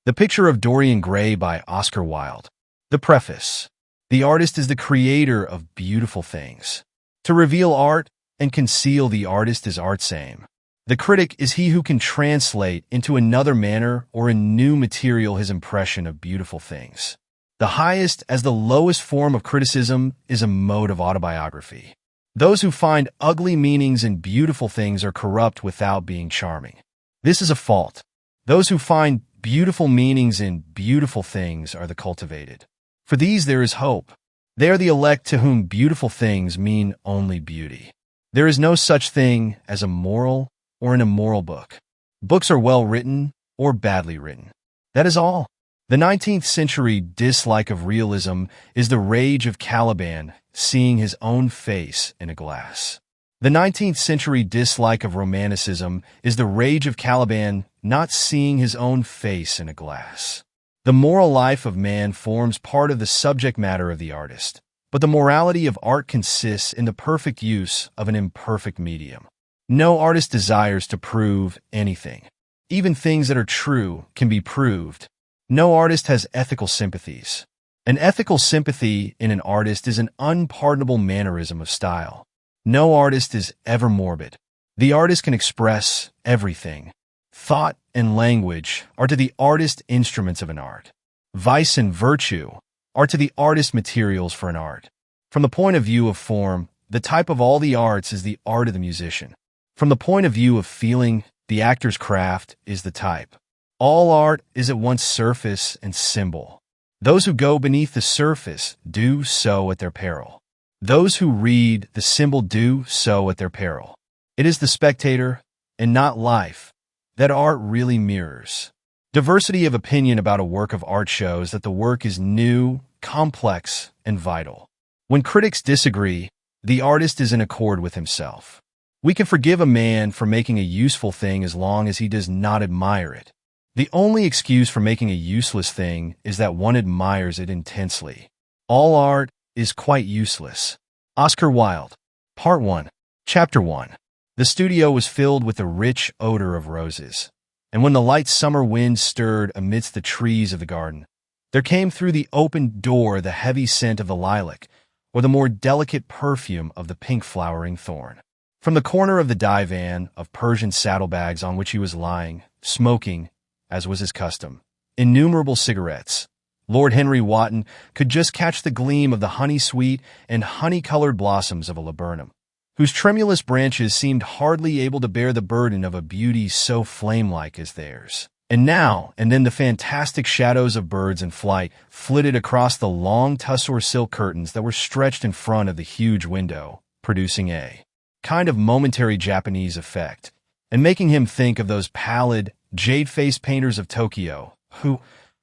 The Picture of Dorian Gray by Oscar Wilde. The preface. The artist is the creator of beautiful things. To reveal art and conceal the artist is art's aim. The critic is he who can translate into another manner or in new material his impression of beautiful things. The highest as the lowest form of criticism is a mode of autobiography. Those who find ugly meanings in beautiful things are corrupt without being charming. This is a fault. Those who find beautiful meanings in beautiful things are the cultivated. For these there is hope. They are the elect to whom beautiful things mean only beauty. There is no such thing as a moral or an immoral book. Books are well written or badly written. That is all. The 19th century dislike of realism is the rage of Caliban seeing his own face in a glass. The 19th century dislike of romanticism is the rage of Caliban not seeing his own face in a glass. The moral life of man forms part of the subject matter of the artist, but the morality of art consists in the perfect use of an imperfect medium. No artist desires to prove anything. Even things that are true can be proved. No artist has ethical sympathies. An ethical sympathy in an artist is an unpardonable mannerism of style. No artist is ever morbid. The artist can express everything. Thought and language are to the artist instruments of an art. Vice and virtue are to the artist materials for an art. From the point of view of form, the type of all the arts is the art of the musician. From the point of view of feeling, the actor's craft is the type. All art is at once surface and symbol. Those who go beneath the surface do so at their peril. Those who read the symbol do so at their peril. It is the spectator, and not life, that art really mirrors. Diversity of opinion about a work of art shows that the work is new, complex, and vital. When critics disagree, the artist is in accord with himself. We can forgive a man for making a useful thing as long as he does not admire it. The only excuse for making a useless thing is that one admires it intensely. All art is quite useless. Oscar Wilde. Part 1. Chapter 1. The studio was filled with the rich odor of roses, and when the light summer wind stirred amidst the trees of the garden, there came through the open door the heavy scent of the lilac, or the more delicate perfume of the pink flowering thorn. From the corner of the divan of Persian saddlebags on which he was lying, smoking, as was his custom, innumerable cigarettes, Lord Henry Wotton could just catch the gleam of the honey-sweet and honey-colored blossoms of a laburnum, whose tremulous branches seemed hardly able to bear the burden of a beauty so flame-like as theirs. And now and then the fantastic shadows of birds in flight flitted across the long tussore silk curtains that were stretched in front of the huge window, producing a kind of momentary Japanese effect, and making him think of those pallid, jade-faced painters of Tokyo, who,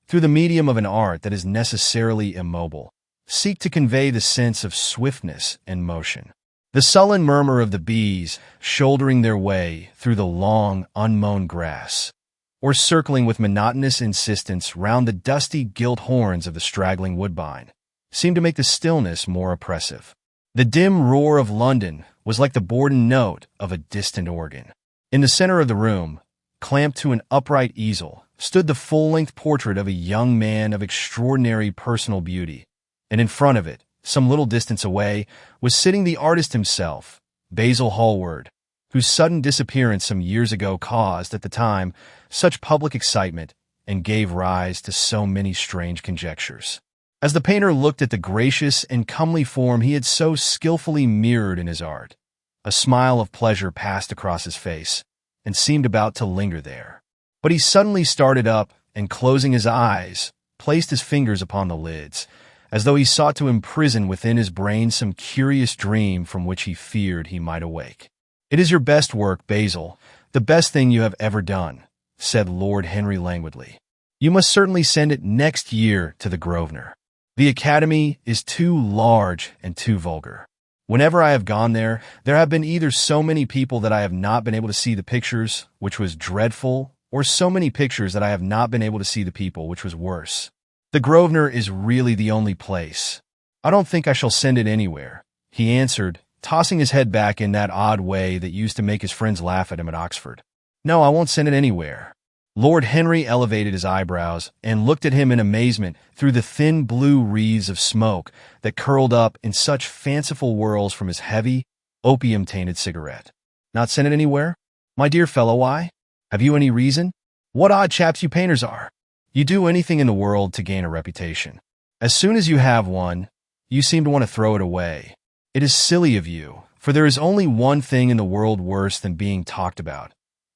through the medium of an art that is necessarily immobile, seek to convey the sense of swiftness and motion. The sullen murmur of the bees shouldering their way through the long, unmown grass, or circling with monotonous insistence round the dusty gilt horns of the straggling woodbine, seemed to make the stillness more oppressive. The dim roar of London was like the bourdon note of a distant organ. In the center of the room, clamped to an upright easel, stood the full-length portrait of a young man of extraordinary personal beauty, and in front of it, some little distance away, was sitting the artist himself, Basil Hallward, whose sudden disappearance some years ago caused, at the time, such public excitement and gave rise to so many strange conjectures. As the painter looked at the gracious and comely form he had so skillfully mirrored in his art, a smile of pleasure passed across his face and seemed about to linger there. But he suddenly started up and, closing his eyes, placed his fingers upon the lids, as though he sought to imprison within his brain some curious dream from which he feared he might awake. "It is your best work, Basil, the best thing you have ever done," said Lord Henry languidly. "You must certainly send it next year to the Grosvenor. The Academy is too large and too vulgar. Whenever I have gone there, there have been either so many people that I have not been able to see the pictures, which was dreadful, or so many pictures that I have not been able to see the people, which was worse. The Grosvenor is really the only place. I don't think I shall send it anywhere," he answered, tossing his head back in that odd way that used to make his friends laugh at him at Oxford. "No, I won't send it anywhere." Lord Henry elevated his eyebrows and looked at him in amazement through the thin blue wreaths of smoke that curled up in such fanciful whirls from his heavy, opium-tainted cigarette. Not sent it anywhere? My dear fellow, why? Have you any reason? What odd chaps you painters are. You do anything in the world to gain a reputation. As soon as you have one, you seem to want to throw it away. It is silly of you, for there is only one thing in the world worse than being talked about,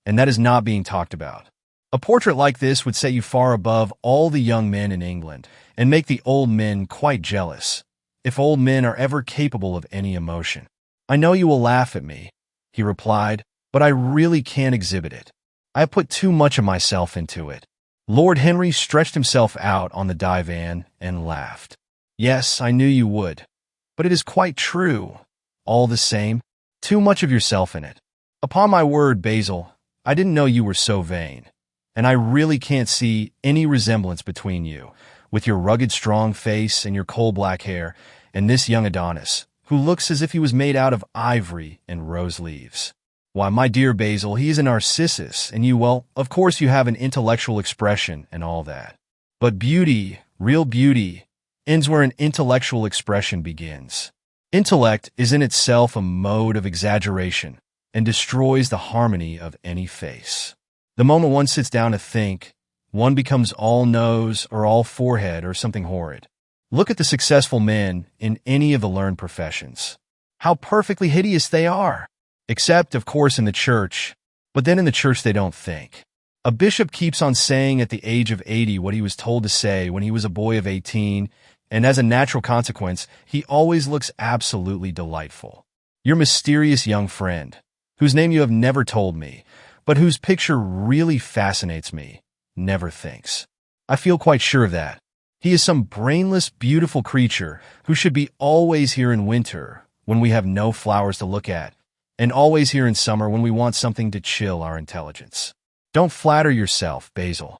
and that is not being talked about. A portrait like this would set you far above all the young men in England and make the old men quite jealous, if old men are ever capable of any emotion. I know you will laugh at me, he replied, but I really can't exhibit it. I have put too much of myself into it. Lord Henry stretched himself out on the divan and laughed. Yes, I knew you would, but it is quite true. All the same, too much of yourself in it. Upon my word, Basil, I didn't know you were so vain. And I really can't see any resemblance between you, with your rugged, strong face and your coal-black hair, and this young Adonis, who looks as if he was made out of ivory and rose leaves. Why, my dear Basil, he is a Narcissus, and you, well, of course you have an intellectual expression and all that. But beauty, real beauty, ends where an intellectual expression begins. Intellect is in itself a mode of exaggeration and destroys the harmony of any face. The moment one sits down to think, one becomes all nose or all forehead or something horrid. Look at the successful men in any of the learned professions. How perfectly hideous they are! Except, of course, in the church, but then in the church they don't think. A bishop keeps on saying at the age of 80 what he was told to say when he was a boy of 18, and as a natural consequence, he always looks absolutely delightful. Your mysterious young friend, whose name you have never told me, but whose picture really fascinates me, never thinks. I feel quite sure of that. He is some brainless, beautiful creature who should be always here in winter when we have no flowers to look at, and always here in summer when we want something to chill our intelligence. Don't flatter yourself, Basil.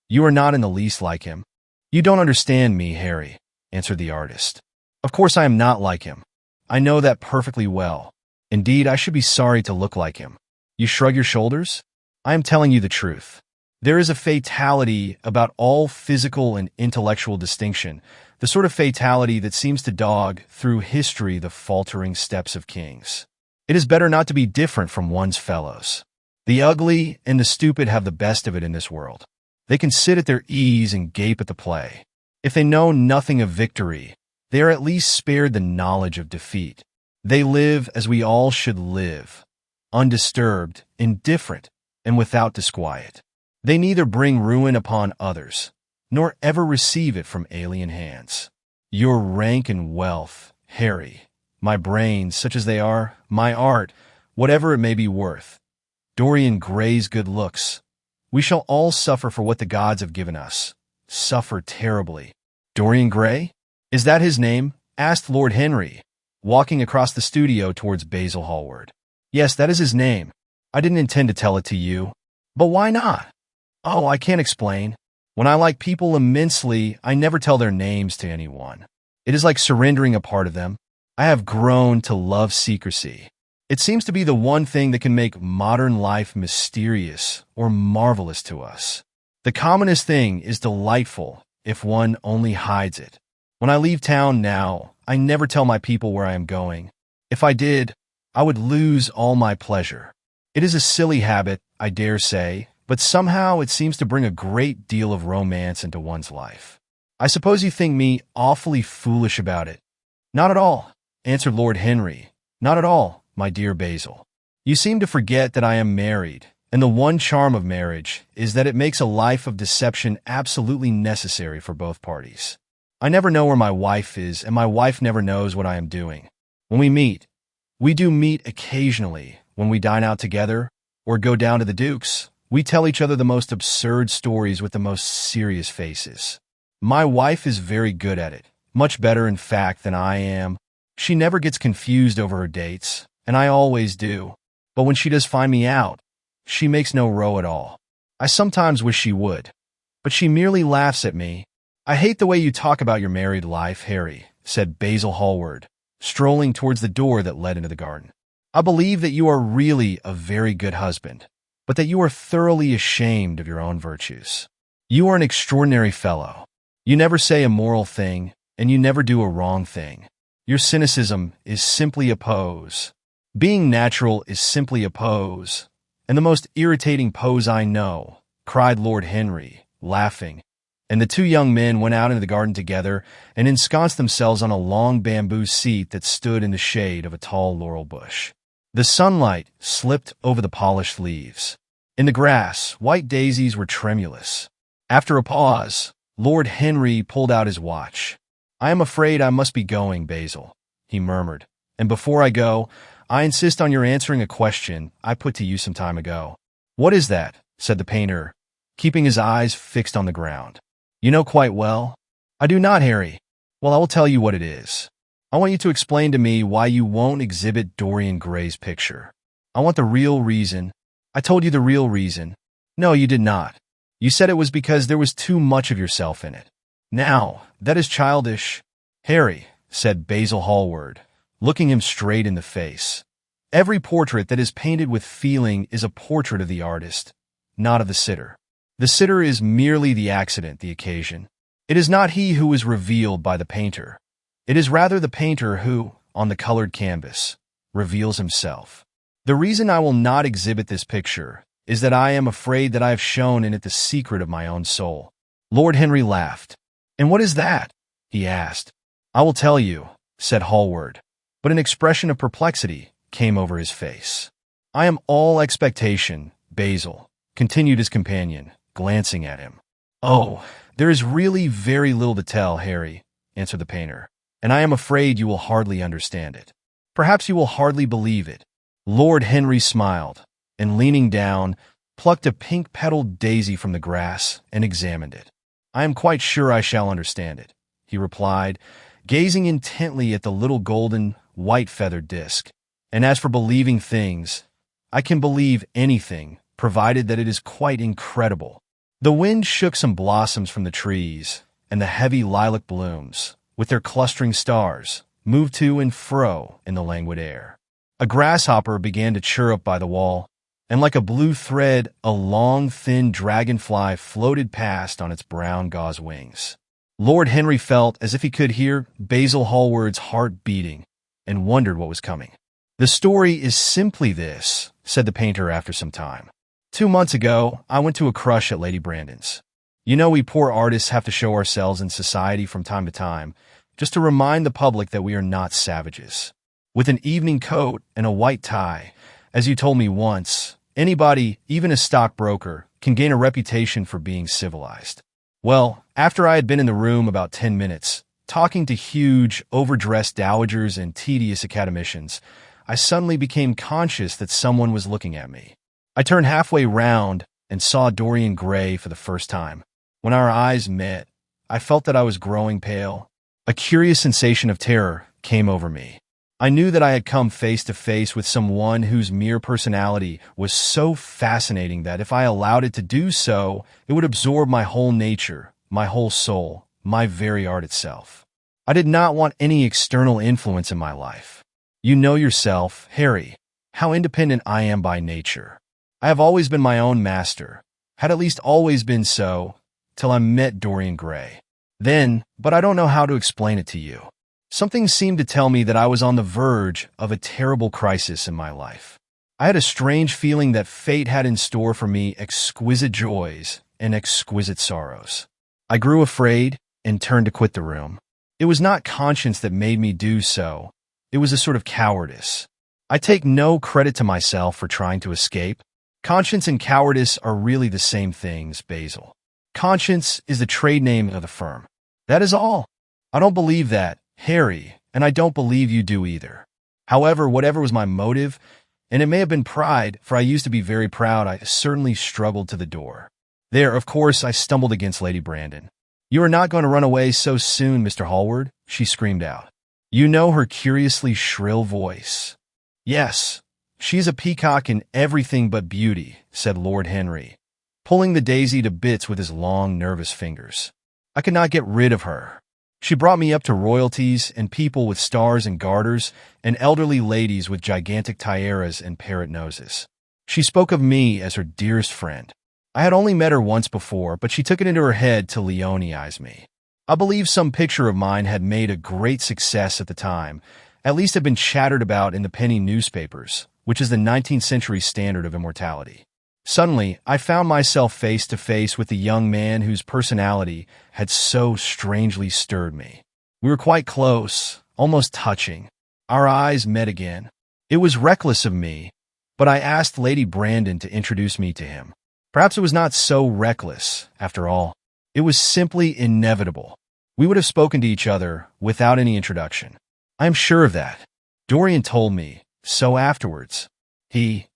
You are not in the least like him. You don't understand me, Harry, answered the artist. Of course I am not like him. I know that perfectly well. Indeed, I should be sorry to look like him. You shrug your shoulders? I am telling you the truth. There is a fatality about all physical and intellectual distinction, the sort of fatality that seems to dog through history the faltering steps of kings. It is better not to be different from one's fellows. The ugly and the stupid have the best of it in this world. They can sit at their ease and gape at the play. If they know nothing of victory, they are at least spared the knowledge of defeat. They live as we all should live, undisturbed, indifferent, and without disquiet. They neither bring ruin upon others, nor ever receive it from alien hands. Your rank and wealth, Harry, my brains, such as they are, my art, whatever it may be worth, Dorian Gray's good looks, we shall all suffer for what the gods have given us. Suffer terribly. Dorian Gray? Is that his name? Asked Lord Henry, walking across the studio towards Basil Hallward. Yes, that is his name. I didn't intend to tell it to you. But why not? Oh, I can't explain. When I like people immensely, I never tell their names to anyone. It is like surrendering a part of them. I have grown to love secrecy. It seems to be the one thing that can make modern life mysterious or marvelous to us. The commonest thing is delightful if one only hides it. When I leave town now, I never tell my people where I am going. If I did, I would lose all my pleasure. It is a silly habit, I dare say, but somehow it seems to bring a great deal of romance into one's life. I suppose you think me awfully foolish about it. Not at all, answered Lord Henry. Not at all, my dear Basil. You seem to forget that I am married, and the one charm of marriage is that it makes a life of deception absolutely necessary for both parties. I never know where my wife is, and my wife never knows what I am doing. When we do meet occasionally when we dine out together or go down to the Duke's. We tell each other the most absurd stories with the most serious faces. My wife is very good at it, much better in fact than I am. She never gets confused over her dates, and I always do. But when she does find me out, she makes no row at all. I sometimes wish she would, but she merely laughs at me. I hate the way you talk about your married life, Harry, said Basil Hallward, strolling towards the door that led into the garden. I believe that you are really a very good husband, but that you are thoroughly ashamed of your own virtues. You are an extraordinary fellow. You never say a moral thing, and you never do a wrong thing. Your cynicism is simply a pose. Being natural is simply a pose, and the most irritating pose I know, cried Lord Henry, laughing, and the two young men went out into the garden together and ensconced themselves on a long bamboo seat that stood in the shade of a tall laurel bush. The sunlight slipped over the polished leaves. In the grass, white daisies were tremulous. After a pause, Lord Henry pulled out his watch. "I am afraid I must be going, Basil," he murmured, "and before I go, I insist on your answering a question I put to you some time ago." "What is that?" said the painter, keeping his eyes fixed on the ground. "You know quite well." "I do not, Harry." "Well, I will tell you what it is. I want you to explain to me why you won't exhibit Dorian Gray's picture. I want the real reason." "I told you the real reason." "No, you did not. You said it was because there was too much of yourself in it." "Now, that is childish." "Harry," said Basil Hallward, looking him straight in the face, "every portrait that is painted with feeling is a portrait of the artist, not of the sitter. The sitter is merely the accident, the occasion. It is not he who is revealed by the painter. It is rather the painter who, on the colored canvas, reveals himself. The reason I will not exhibit this picture is that I am afraid that I have shown in it the secret of my own soul." Lord Henry laughed. "And what is that?" he asked. "I will tell you," said Hallward, but an expression of perplexity came over his face. "I am all expectation, Basil," continued his companion, glancing at him. "Oh, there is really very little to tell, Harry," answered the painter, "and I am afraid you will hardly understand it. Perhaps you will hardly believe it." Lord Henry smiled, and leaning down, plucked a pink-petaled daisy from the grass and examined it. "I am quite sure I shall understand it," he replied, gazing intently at the little golden, white-feathered disc. "And as for believing things, I can believe anything, provided that it is quite incredible." The wind shook some blossoms from the trees, and the heavy lilac blooms, with their clustering stars, moved to and fro in the languid air. A grasshopper began to chirrup by the wall, and like a blue thread, a long, thin dragonfly floated past on its brown gauze wings. Lord Henry felt as if he could hear Basil Hallward's heart beating, and wondered what was coming. "The story is simply this," said the painter after some time. 2 months ago, I went to a crush at Lady Brandon's. You know, we poor artists have to show ourselves in society from time to time, just to remind the public that we are not savages. With an evening coat and a white tie, as you told me once, anybody, even a stockbroker, can gain a reputation for being civilized. Well, after I had been in the room about 10 minutes, talking to huge, overdressed dowagers and tedious academicians, I suddenly became conscious that someone was looking at me. I turned halfway round and saw Dorian Gray for the first time. When our eyes met, I felt that I was growing pale. A curious sensation of terror came over me. I knew that I had come face to face with someone whose mere personality was so fascinating that if I allowed it to do so, it would absorb my whole nature, my whole soul, my very art itself. I did not want any external influence in my life. You know yourself, Harry, how independent I am by nature. I have always been my own master, had at least always been so, till I met Dorian Gray. Then, but I don't know how to explain it to you. Something seemed to tell me that I was on the verge of a terrible crisis in my life. I had a strange feeling that fate had in store for me exquisite joys and exquisite sorrows. I grew afraid and turned to quit the room. It was not conscience that made me do so. It was a sort of cowardice. I take no credit to myself for trying to escape. Conscience and cowardice are really the same things, Basil. Conscience is the trade name of the firm. That is all. I don't believe that, Harry, and I don't believe you do either. However, whatever was my motive, and it may have been pride, for I used to be very proud, I certainly struggled to the door. There, of course, I stumbled against Lady Brandon. "You are not going to run away so soon, Mr. Hallward," she screamed out. You know her curiously shrill voice. "Yes, she's a peacock in everything but beauty," said Lord Henry, pulling the daisy to bits with his long, nervous fingers. "I could not get rid of her. She brought me up to royalties and people with stars and garters and elderly ladies with gigantic tiaras and parrot noses. She spoke of me as her dearest friend. I had only met her once before, but she took it into her head to Leoneize me. I believe some picture of mine had made a great success at the time, at least had been chattered about in the penny newspapers, which is the 19th century standard of immortality. Suddenly, I found myself face to face with the young man whose personality had so strangely stirred me. We were quite close, almost touching. Our eyes met again. It was reckless of me, but I asked Lady Brandon to introduce me to him. Perhaps it was not so reckless, after all. It was simply inevitable. We would have spoken to each other without any introduction. I am sure of that. Dorian told me so afterwards. He,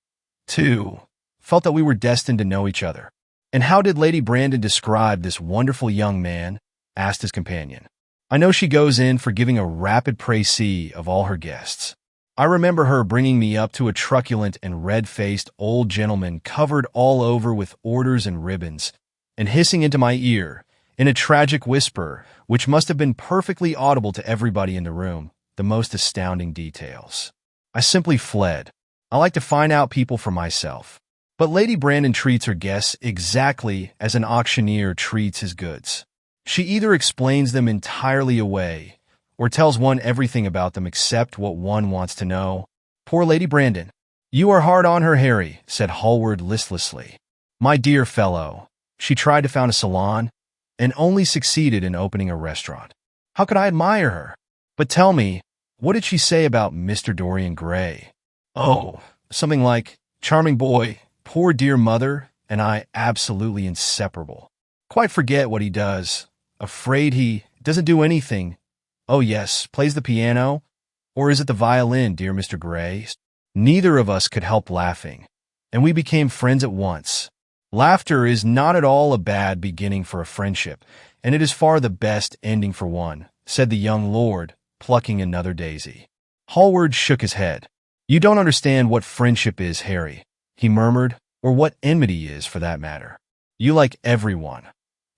too, felt that we were destined to know each other. And how did Lady Brandon describe this wonderful young man? Asked his companion. I know she goes in for giving a rapid précis of all her guests. I remember her bringing me up to a truculent and red-faced old gentleman covered all over with orders and ribbons, and hissing into my ear, in a tragic whisper, which must have been perfectly audible to everybody in the room, the most astounding details. I simply fled. I like to find out people for myself. But Lady Brandon treats her guests exactly as an auctioneer treats his goods. She either explains them entirely away, or tells one everything about them except what one wants to know. Poor Lady Brandon. You are hard on her, Harry, said Hallward listlessly. My dear fellow, she tried to found a salon, and only succeeded in opening a restaurant. How could I admire her? But tell me, what did she say about Mr. Dorian Gray? Oh, something like, charming boy, poor dear mother, and I absolutely inseparable. Quite forget what he does. Afraid he doesn't do anything. Oh yes, plays the piano? Or is it the violin, dear Mr. Gray? Neither of us could help laughing, and we became friends at once. Laughter is not at all a bad beginning for a friendship, and it is far the best ending for one, said the young lord, plucking another daisy. Hallward shook his head. You don't understand what friendship is, Harry, he murmured, or what enmity is, for that matter. You like everyone.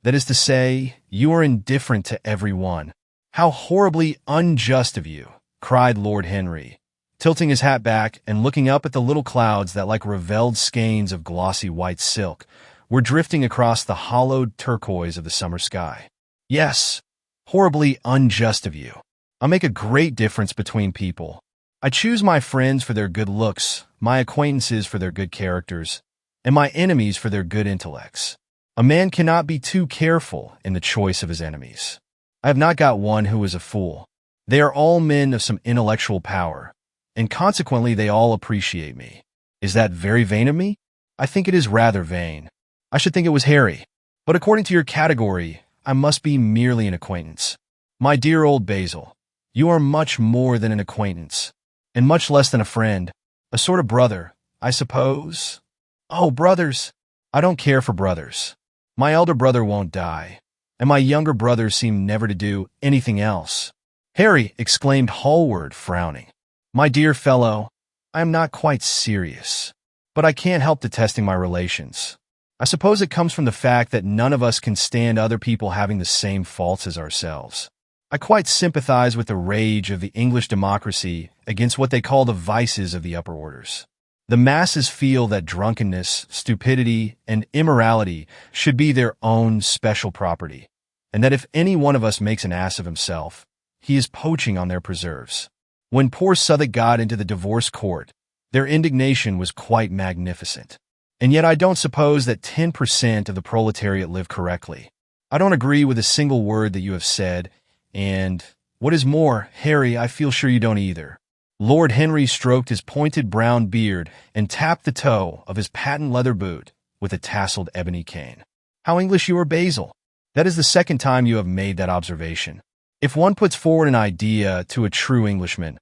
That is to say, you are indifferent to everyone. How horribly unjust of you, cried Lord Henry, tilting his hat back and looking up at the little clouds that, like ravelled skeins of glossy white silk, were drifting across the hollowed turquoise of the summer sky. Yes, horribly unjust of you. I make a great difference between people. I choose my friends for their good looks, my acquaintances for their good characters, and my enemies for their good intellects. A man cannot be too careful in the choice of his enemies. I have not got one who is a fool. They are all men of some intellectual power, and consequently they all appreciate me. Is that very vain of me? I think it is rather vain. I should think it was Harry. But according to your category, I must be merely an acquaintance. My dear old Basil, you are much more than an acquaintance, and much less than a friend, a sort of brother, I suppose. Oh, brothers! I don't care for brothers. My elder brother won't die, and my younger brothers seem never to do anything else. Harry, exclaimed Hallward, frowning. My dear fellow, I am not quite serious, but I can't help detesting my relations. I suppose it comes from the fact that none of us can stand other people having the same faults as ourselves. I quite sympathize with the rage of the English democracy against what they call the vices of the upper orders. The masses feel that drunkenness, stupidity, and immorality should be their own special property, and that if any one of us makes an ass of himself, he is poaching on their preserves. When poor Southwark got into the divorce court, their indignation was quite magnificent. And yet I don't suppose that 10% of the proletariat live correctly. I don't agree with a single word that you have said, and, what is more, Harry, I feel sure you don't either. Lord Henry stroked his pointed brown beard and tapped the toe of his patent leather boot with a tasseled ebony cane. How English you are, Basil. That is the second time you have made that observation. If one puts forward an idea to a true Englishman,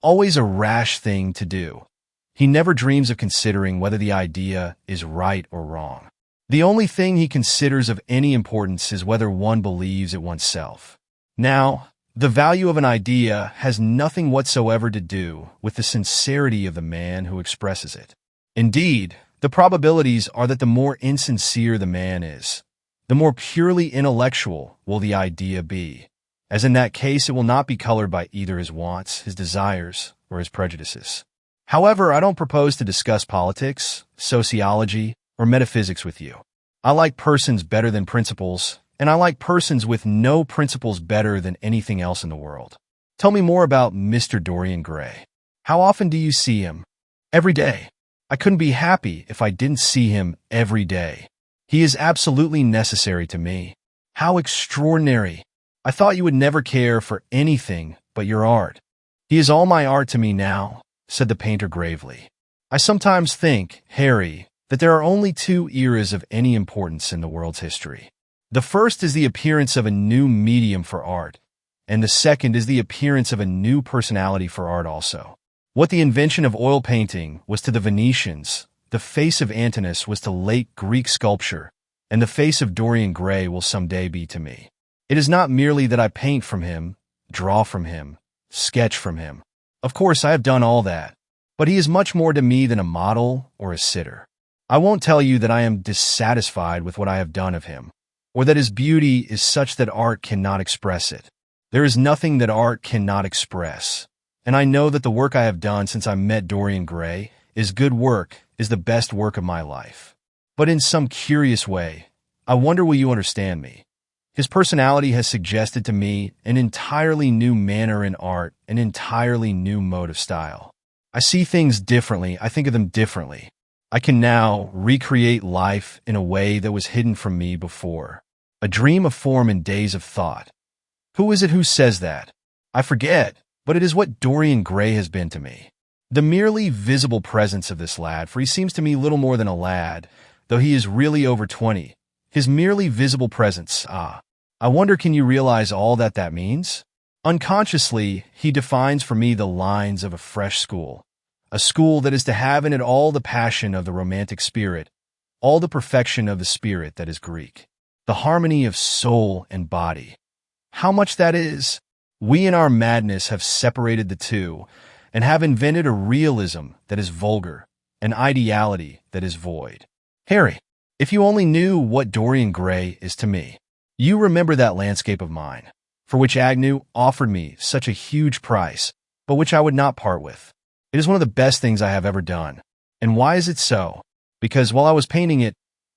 always a rash thing to do, he never dreams of considering whether the idea is right or wrong. The only thing he considers of any importance is whether one believes it oneself. Now, the value of an idea has nothing whatsoever to do with the sincerity of the man who expresses it. Indeed, the probabilities are that the more insincere the man is, the more purely intellectual will the idea be, as in that case it will not be colored by either his wants, his desires, or his prejudices. However, I don't propose to discuss politics, sociology, or metaphysics with you. I like persons better than principles, and I like persons with no principles better than anything else in the world. Tell me more about Mr. Dorian Gray. How often do you see him? Every day. I couldn't be happy if I didn't see him every day. He is absolutely necessary to me. How extraordinary. I thought you would never care for anything but your art. He is all my art to me now, said the painter gravely. I sometimes think, Harry, that there are only two eras of any importance in the world's history. The first is the appearance of a new medium for art, and the second is the appearance of a new personality for art also. What the invention of oil painting was to the Venetians, the face of Antinous was to late Greek sculpture, and the face of Dorian Gray will someday be to me. It is not merely that I paint from him, draw from him, sketch from him. Of course, I have done all that, but he is much more to me than a model or a sitter. I won't tell you that I am dissatisfied with what I have done of him, or that his beauty is such that art cannot express it. There is nothing that art cannot express, and I know that the work I have done since I met Dorian Gray is good work, is the best work of my life. But in some curious way, I wonder will you understand me? His personality has suggested to me an entirely new manner in art, an entirely new mode of style. I see things differently, I think of them differently. I can now recreate life in a way that was hidden from me before. A dream of form in days of thought. Who is it who says that? I forget, but it is what Dorian Gray has been to me. The merely visible presence of this lad, for he seems to me little more than a lad, though he is really over 20. His merely visible presence, I wonder can you realize all that that means? Unconsciously, he defines for me the lines of a fresh school. A school that is to have in it all the passion of the romantic spirit, all the perfection of the spirit that is Greek, the harmony of soul and body. How much that is? We in our madness have separated the two and have invented a realism that is vulgar, an ideality that is void. Harry, if you only knew what Dorian Gray is to me. You remember that landscape of mine, for which Agnew offered me such a huge price, but which I would not part with. It is one of the best things I have ever done. And why is it so? Because while I was painting it,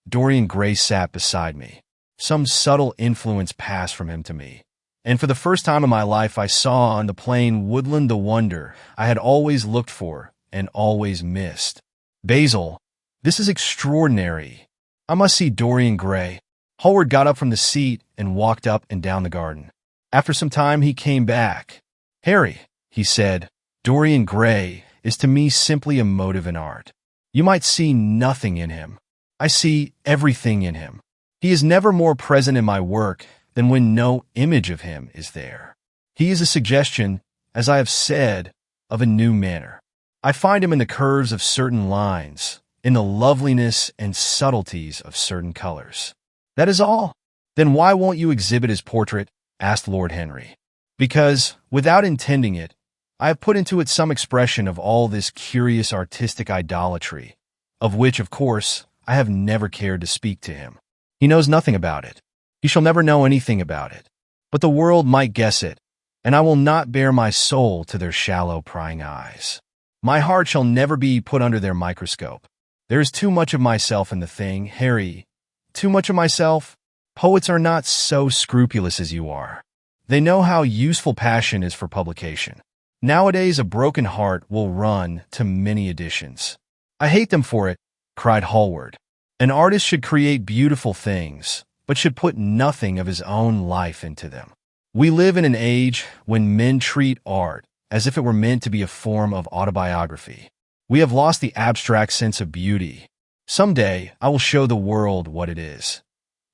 Dorian Gray sat beside me. Some subtle influence passed from him to me. And for the first time in my life, I saw on the plain woodland the wonder I had always looked for and always missed. Basil, this is extraordinary. I must see Dorian Gray. Hallward got up from the seat and walked up and down the garden. After some time, he came back. Harry, he said, Dorian Gray is to me simply a motive in art. You might see nothing in him. I see everything in him. He is never more present in my work than when no image of him is there. He is a suggestion, as I have said, of a new manner. I find him in the curves of certain lines, in the loveliness and subtleties of certain colors. That is all. Then why won't you exhibit his portrait? Asked Lord Henry. Because, without intending it, I have put into it some expression of all this curious artistic idolatry, of which, of course, I have never cared to speak to him. He knows nothing about it. He shall never know anything about it. But the world might guess it, and I will not bare my soul to their shallow prying eyes. My heart shall never be put under their microscope. There is too much of myself in the thing, Harry. Too much of myself? Poets are not so scrupulous as you are. They know how useful passion is for publication. Nowadays, a broken heart will run to many editions. I hate them for it, cried Hallward. An artist should create beautiful things, but should put nothing of his own life into them. We live in an age when men treat art as if it were meant to be a form of autobiography. We have lost the abstract sense of beauty. Someday, I will show the world what it is.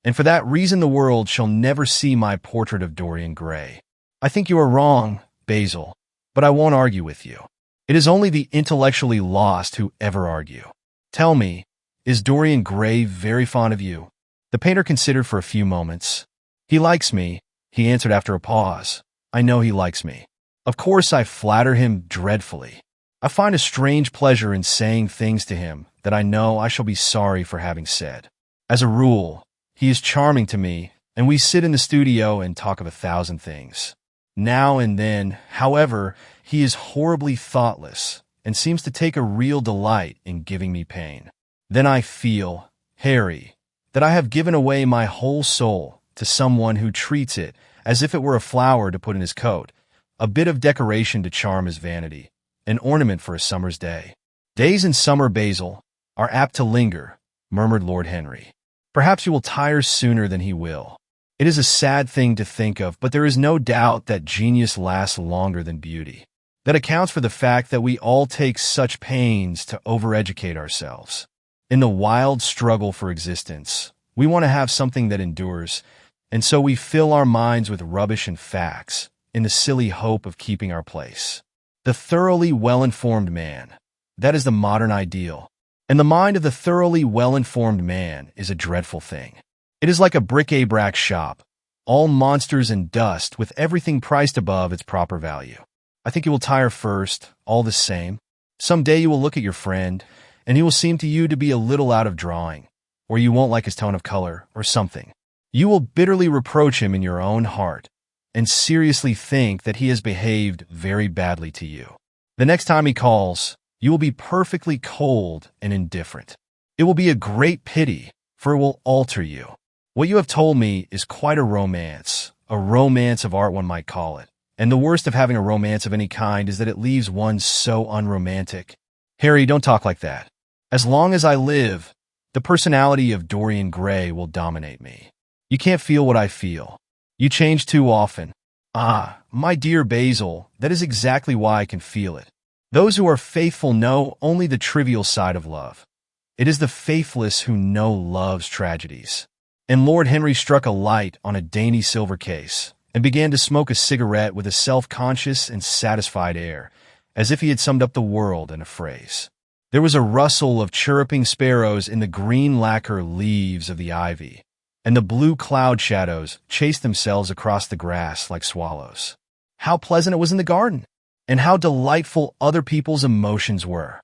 And for that reason, the world shall never see my portrait of Dorian Gray. I think you are wrong, Basil, but I won't argue with you. It is only the intellectually lost who ever argue. Tell me, is Dorian Gray very fond of you? The painter considered for a few moments. He likes me, he answered after a pause. I know he likes me. Of course, I flatter him dreadfully. I find a strange pleasure in saying things to him that I know I shall be sorry for having said. As a rule, he is charming to me, and we sit in the studio and talk of 1,000 things. Now and then, however, he is horribly thoughtless, and seems to take a real delight in giving me pain. Then I feel, Harry, that I have given away my whole soul to someone who treats it as if it were a flower to put in his coat, a bit of decoration to charm his vanity, an ornament for a summer's day. Days in summer, Basil, are apt to linger, murmured Lord Henry. Perhaps you will tire sooner than he will. It is a sad thing to think of, but there is no doubt that genius lasts longer than beauty. That accounts for the fact that we all take such pains to overeducate ourselves. In the wild struggle for existence, we want to have something that endures, and so we fill our minds with rubbish and facts, in the silly hope of keeping our place. The thoroughly well-informed man, that is the modern ideal. And the mind of the thoroughly well-informed man is a dreadful thing. It is like a bric-a-brac shop, all monsters and dust with everything priced above its proper value. I think you will tire first, all the same. Some day you will look at your friend, and he will seem to you to be a little out of drawing, or you won't like his tone of color, or something. You will bitterly reproach him in your own heart, and seriously think that he has behaved very badly to you. The next time he calls, you will be perfectly cold and indifferent. It will be a great pity, for it will alter you. What you have told me is quite a romance of art one might call it. And the worst of having a romance of any kind is that it leaves one so unromantic. Harry, don't talk like that. As long as I live, the personality of Dorian Gray will dominate me. You can't feel what I feel. You change too often. Ah, my dear Basil, that is exactly why I can feel it. Those who are faithful know only the trivial side of love. It is the faithless who know love's tragedies. And Lord Henry struck a light on a dainty silver case and began to smoke a cigarette with a self-conscious and satisfied air, as if he had summed up the world in a phrase. There was a rustle of chirruping sparrows in the green lacquer leaves of the ivy, and the blue cloud shadows chased themselves across the grass like swallows. How pleasant it was in the garden! And how delightful other people's emotions were.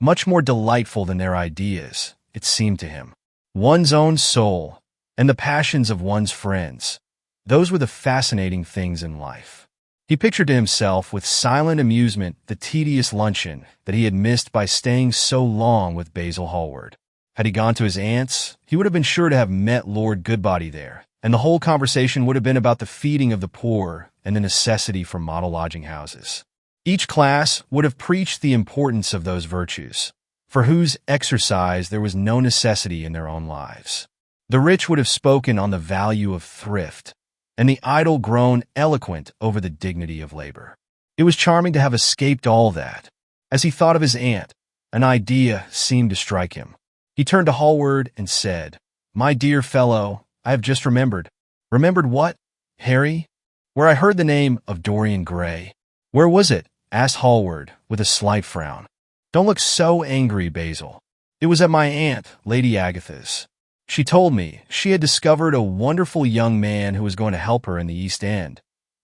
Much more delightful than their ideas, it seemed to him. One's own soul, and the passions of one's friends. Those were the fascinating things in life. He pictured to himself with silent amusement the tedious luncheon that he had missed by staying so long with Basil Hallward. Had he gone to his aunt's, he would have been sure to have met Lord Goodbody there, and the whole conversation would have been about the feeding of the poor and the necessity for model lodging houses. Each class would have preached the importance of those virtues, for whose exercise there was no necessity in their own lives. The rich would have spoken on the value of thrift, and the idle grown eloquent over the dignity of labor. It was charming to have escaped all that. As he thought of his aunt, an idea seemed to strike him. He turned to Hallward and said, "My dear fellow, I have just remembered." "Remembered what, Harry?" "Where I heard the name of Dorian Gray." "Where was it?" asked Hallward, with a slight frown. "Don't look so angry, Basil. It was at my aunt, Lady Agatha's. She told me she had discovered a wonderful young man who was going to help her in the East End,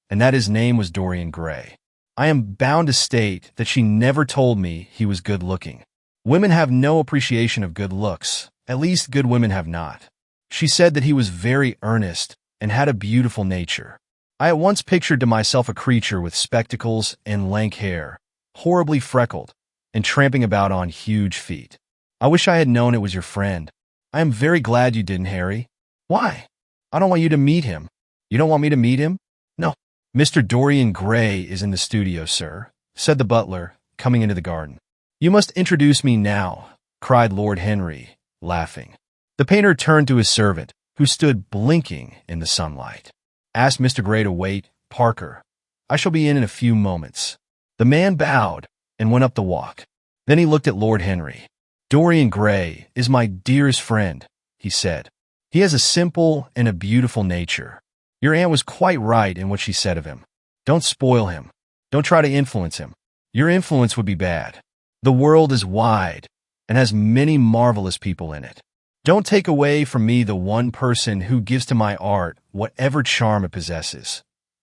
and that his name was Dorian Gray. I am bound to state that she never told me he was good-looking. Women have no appreciation of good looks, at least good women have not. She said that he was very earnest and had a beautiful nature. I at once pictured to myself a creature with spectacles and lank hair, horribly freckled, and tramping about on huge feet. I wish I had known it was your friend. I am very glad you didn't, Harry." "Why?" "I don't want you to meet him." "You don't want me to meet him?" "No." "Mr. Dorian Gray is in the studio, sir," said the butler, coming into the garden. "You must introduce me now," cried Lord Henry, laughing. The painter turned to his servant, who stood blinking in the sunlight. "Ask Mr. Gray to wait, Parker. I shall be in a few moments." The man bowed and went up the walk. Then he looked at Lord Henry. "Dorian Gray is my dearest friend," he said. "He has a simple and a beautiful nature. Your aunt was quite right in what she said of him. Don't spoil him. Don't try to influence him. Your influence would be bad. The world is wide and has many marvelous people in it. Don't take away from me the one person who gives to my art whatever charm it possesses.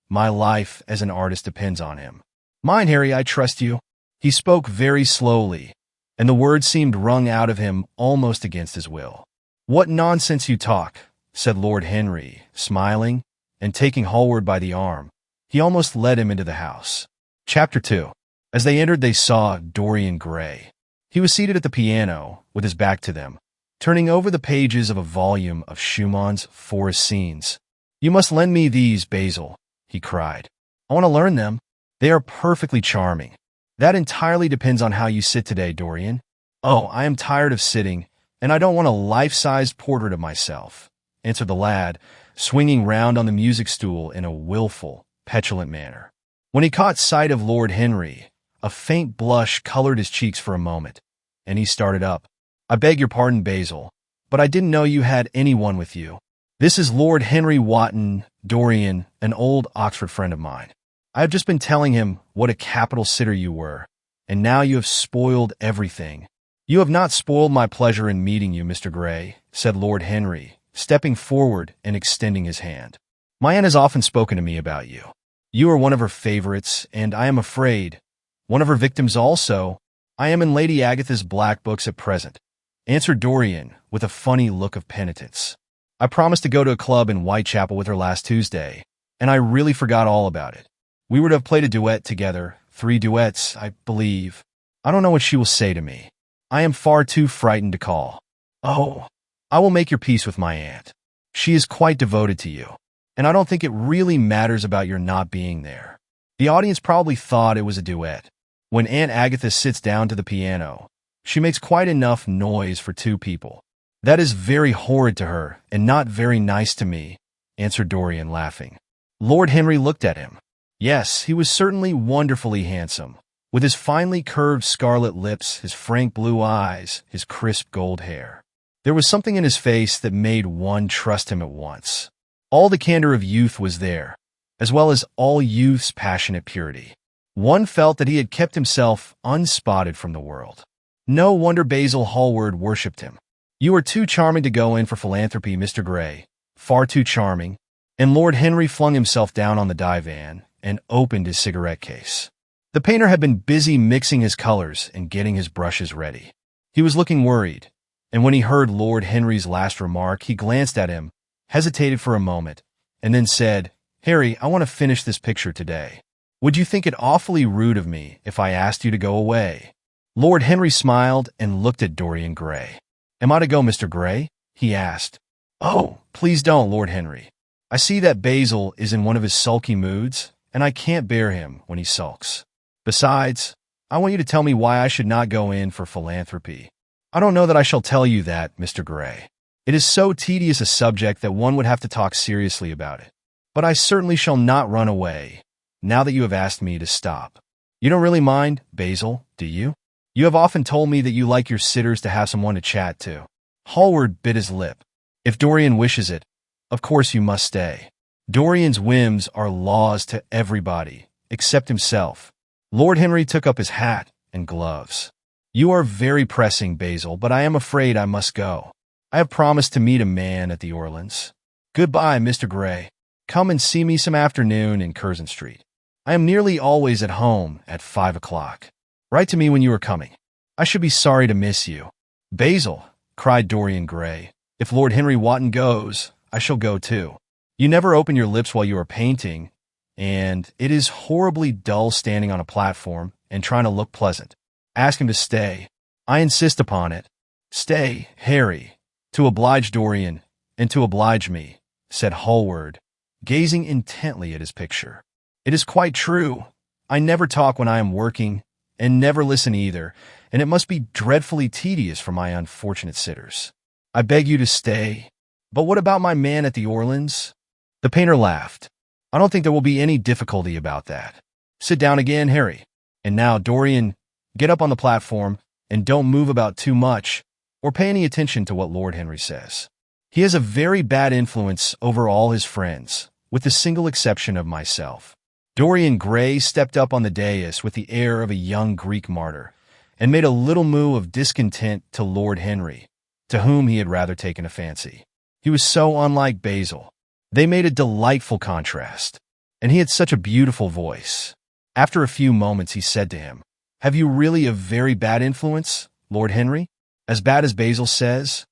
My life as an artist depends on him. Mind, Harry, I trust you." He spoke very slowly, and the words seemed wrung out of him almost against his will. "What nonsense you talk," said Lord Henry, smiling, and taking Hallward by the arm, he almost led him into the house. Chapter 2. As they entered, they saw Dorian Gray. He was seated at the piano, with his back to them, turning over the pages of a volume of Schumann's Forest Scenes. "You must lend me these, Basil," he cried. "I want to learn them. They are perfectly charming." "That entirely depends on how you sit today, Dorian." "Oh, I am tired of sitting, and I don't want a life-sized portrait of myself," answered the lad, swinging round on the music stool in a willful, petulant manner. When he caught sight of Lord Henry, a faint blush colored his cheeks for a moment, and he started up. "I beg your pardon, Basil, but I didn't know you had anyone with you. This is Lord Henry Wotton, Dorian, an old Oxford friend of mine. I have just been telling him what a capital sitter you were, and now you have spoiled everything." "You have not spoiled my pleasure in meeting you, Mr. Gray," said Lord Henry, stepping forward and extending his hand. "My aunt has often spoken to me about you. You are one of her favorites, and I am afraid, one of her victims also. I am in Lady Agatha's black books at present," answered Dorian with a funny look of penitence. "I promised to go to a club in Whitechapel with her last Tuesday, and I really forgot all about it. We were to have played a duet together, 3 duets, I believe. I don't know what she will say to me. I am far too frightened to call." "Oh, I will make your peace with my aunt. She is quite devoted to you, and I don't think it really matters about your not being there." The audience probably thought it was a duet. When Aunt Agatha sits down to the piano, she makes quite enough noise for 2 people. "That is very horrid to her, and not very nice to me," answered Dorian, laughing. Lord Henry looked at him. Yes, he was certainly wonderfully handsome, with his finely curved scarlet lips, his frank blue eyes, his crisp gold hair. There was something in his face that made one trust him at once. All the candor of youth was there, as well as all youth's passionate purity. One felt that he had kept himself unspotted from the world. No wonder Basil Hallward worshipped him. "You are too charming to go in for philanthropy, Mr. Gray. Far too charming." And Lord Henry flung himself down on the divan and opened his cigarette case. The painter had been busy mixing his colors and getting his brushes ready. He was looking worried, and when he heard Lord Henry's last remark, he glanced at him, hesitated for a moment, and then said, "Harry, I want to finish this picture today. Would you think it awfully rude of me if I asked you to go away?" Lord Henry smiled and looked at Dorian Gray. "Am I to go, Mr. Gray?" he asked. "Oh, please don't, Lord Henry. I see that Basil is in one of his sulky moods, and I can't bear him when he sulks. Besides, I want you to tell me why I should not go in for philanthropy." "I don't know that I shall tell you that, Mr. Gray. It is so tedious a subject that one would have to talk seriously about it. But I certainly shall not run away, now that you have asked me to stop. You don't really mind, Basil, do you? You have often told me that you like your sitters to have someone to chat to." Hallward bit his lip. "If Dorian wishes it, of course you must stay. Dorian's whims are laws to everybody, except himself." Lord Henry took up his hat and gloves. "You are very pressing, Basil, but I am afraid I must go. I have promised to meet a man at the Orleans. Goodbye, Mr. Gray. Come and see me some afternoon in Curzon Street. I am nearly always at home at 5 o'clock. Write to me when you are coming. I should be sorry to miss you." "Basil," cried Dorian Gray, "if Lord Henry Wotton goes, I shall go too. You never open your lips while you are painting, and it is horribly dull standing on a platform and trying to look pleasant. Ask him to stay. I insist upon it. Stay, Harry, to oblige Dorian, and to oblige me," said Hallward, gazing intently at his picture. "It is quite true. I never talk when I am working, and never listen either, and it must be dreadfully tedious for my unfortunate sitters. I beg you to stay. But what about my man at the Orleans?" The painter laughed. "I don't think there will be any difficulty about that. Sit down again, Harry. And now, Dorian, get up on the platform, and don't move about too much, or pay any attention to what Lord Henry says. He has a very bad influence over all his friends, with the single exception of myself." Dorian Gray stepped up on the dais with the air of a young Greek martyr, and made a little moue of discontent to Lord Henry, to whom he had rather taken a fancy. He was so unlike Basil. They made a delightful contrast, and he had such a beautiful voice. After a few moments he said to him, "Have you really a very bad influence, Lord Henry? As bad as Basil says?"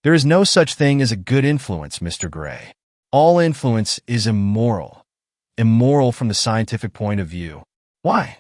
"There is no such thing as a good influence, Mr. Gray. All influence is immoral. Immoral from the scientific point of view." "Why?"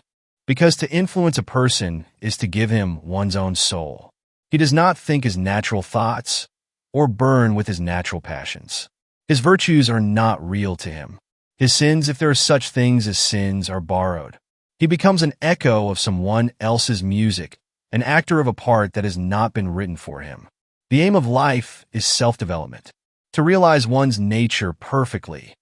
Because to influence a person is to give him one's own soul. He does not think his natural thoughts or burn with his natural passions. His virtues are not real to him. His sins, if there are such things as sins, are borrowed. He becomes an echo of someone else's music, an actor of a part that has not been written for him. The aim of life is self-development, to realize one's nature perfectly.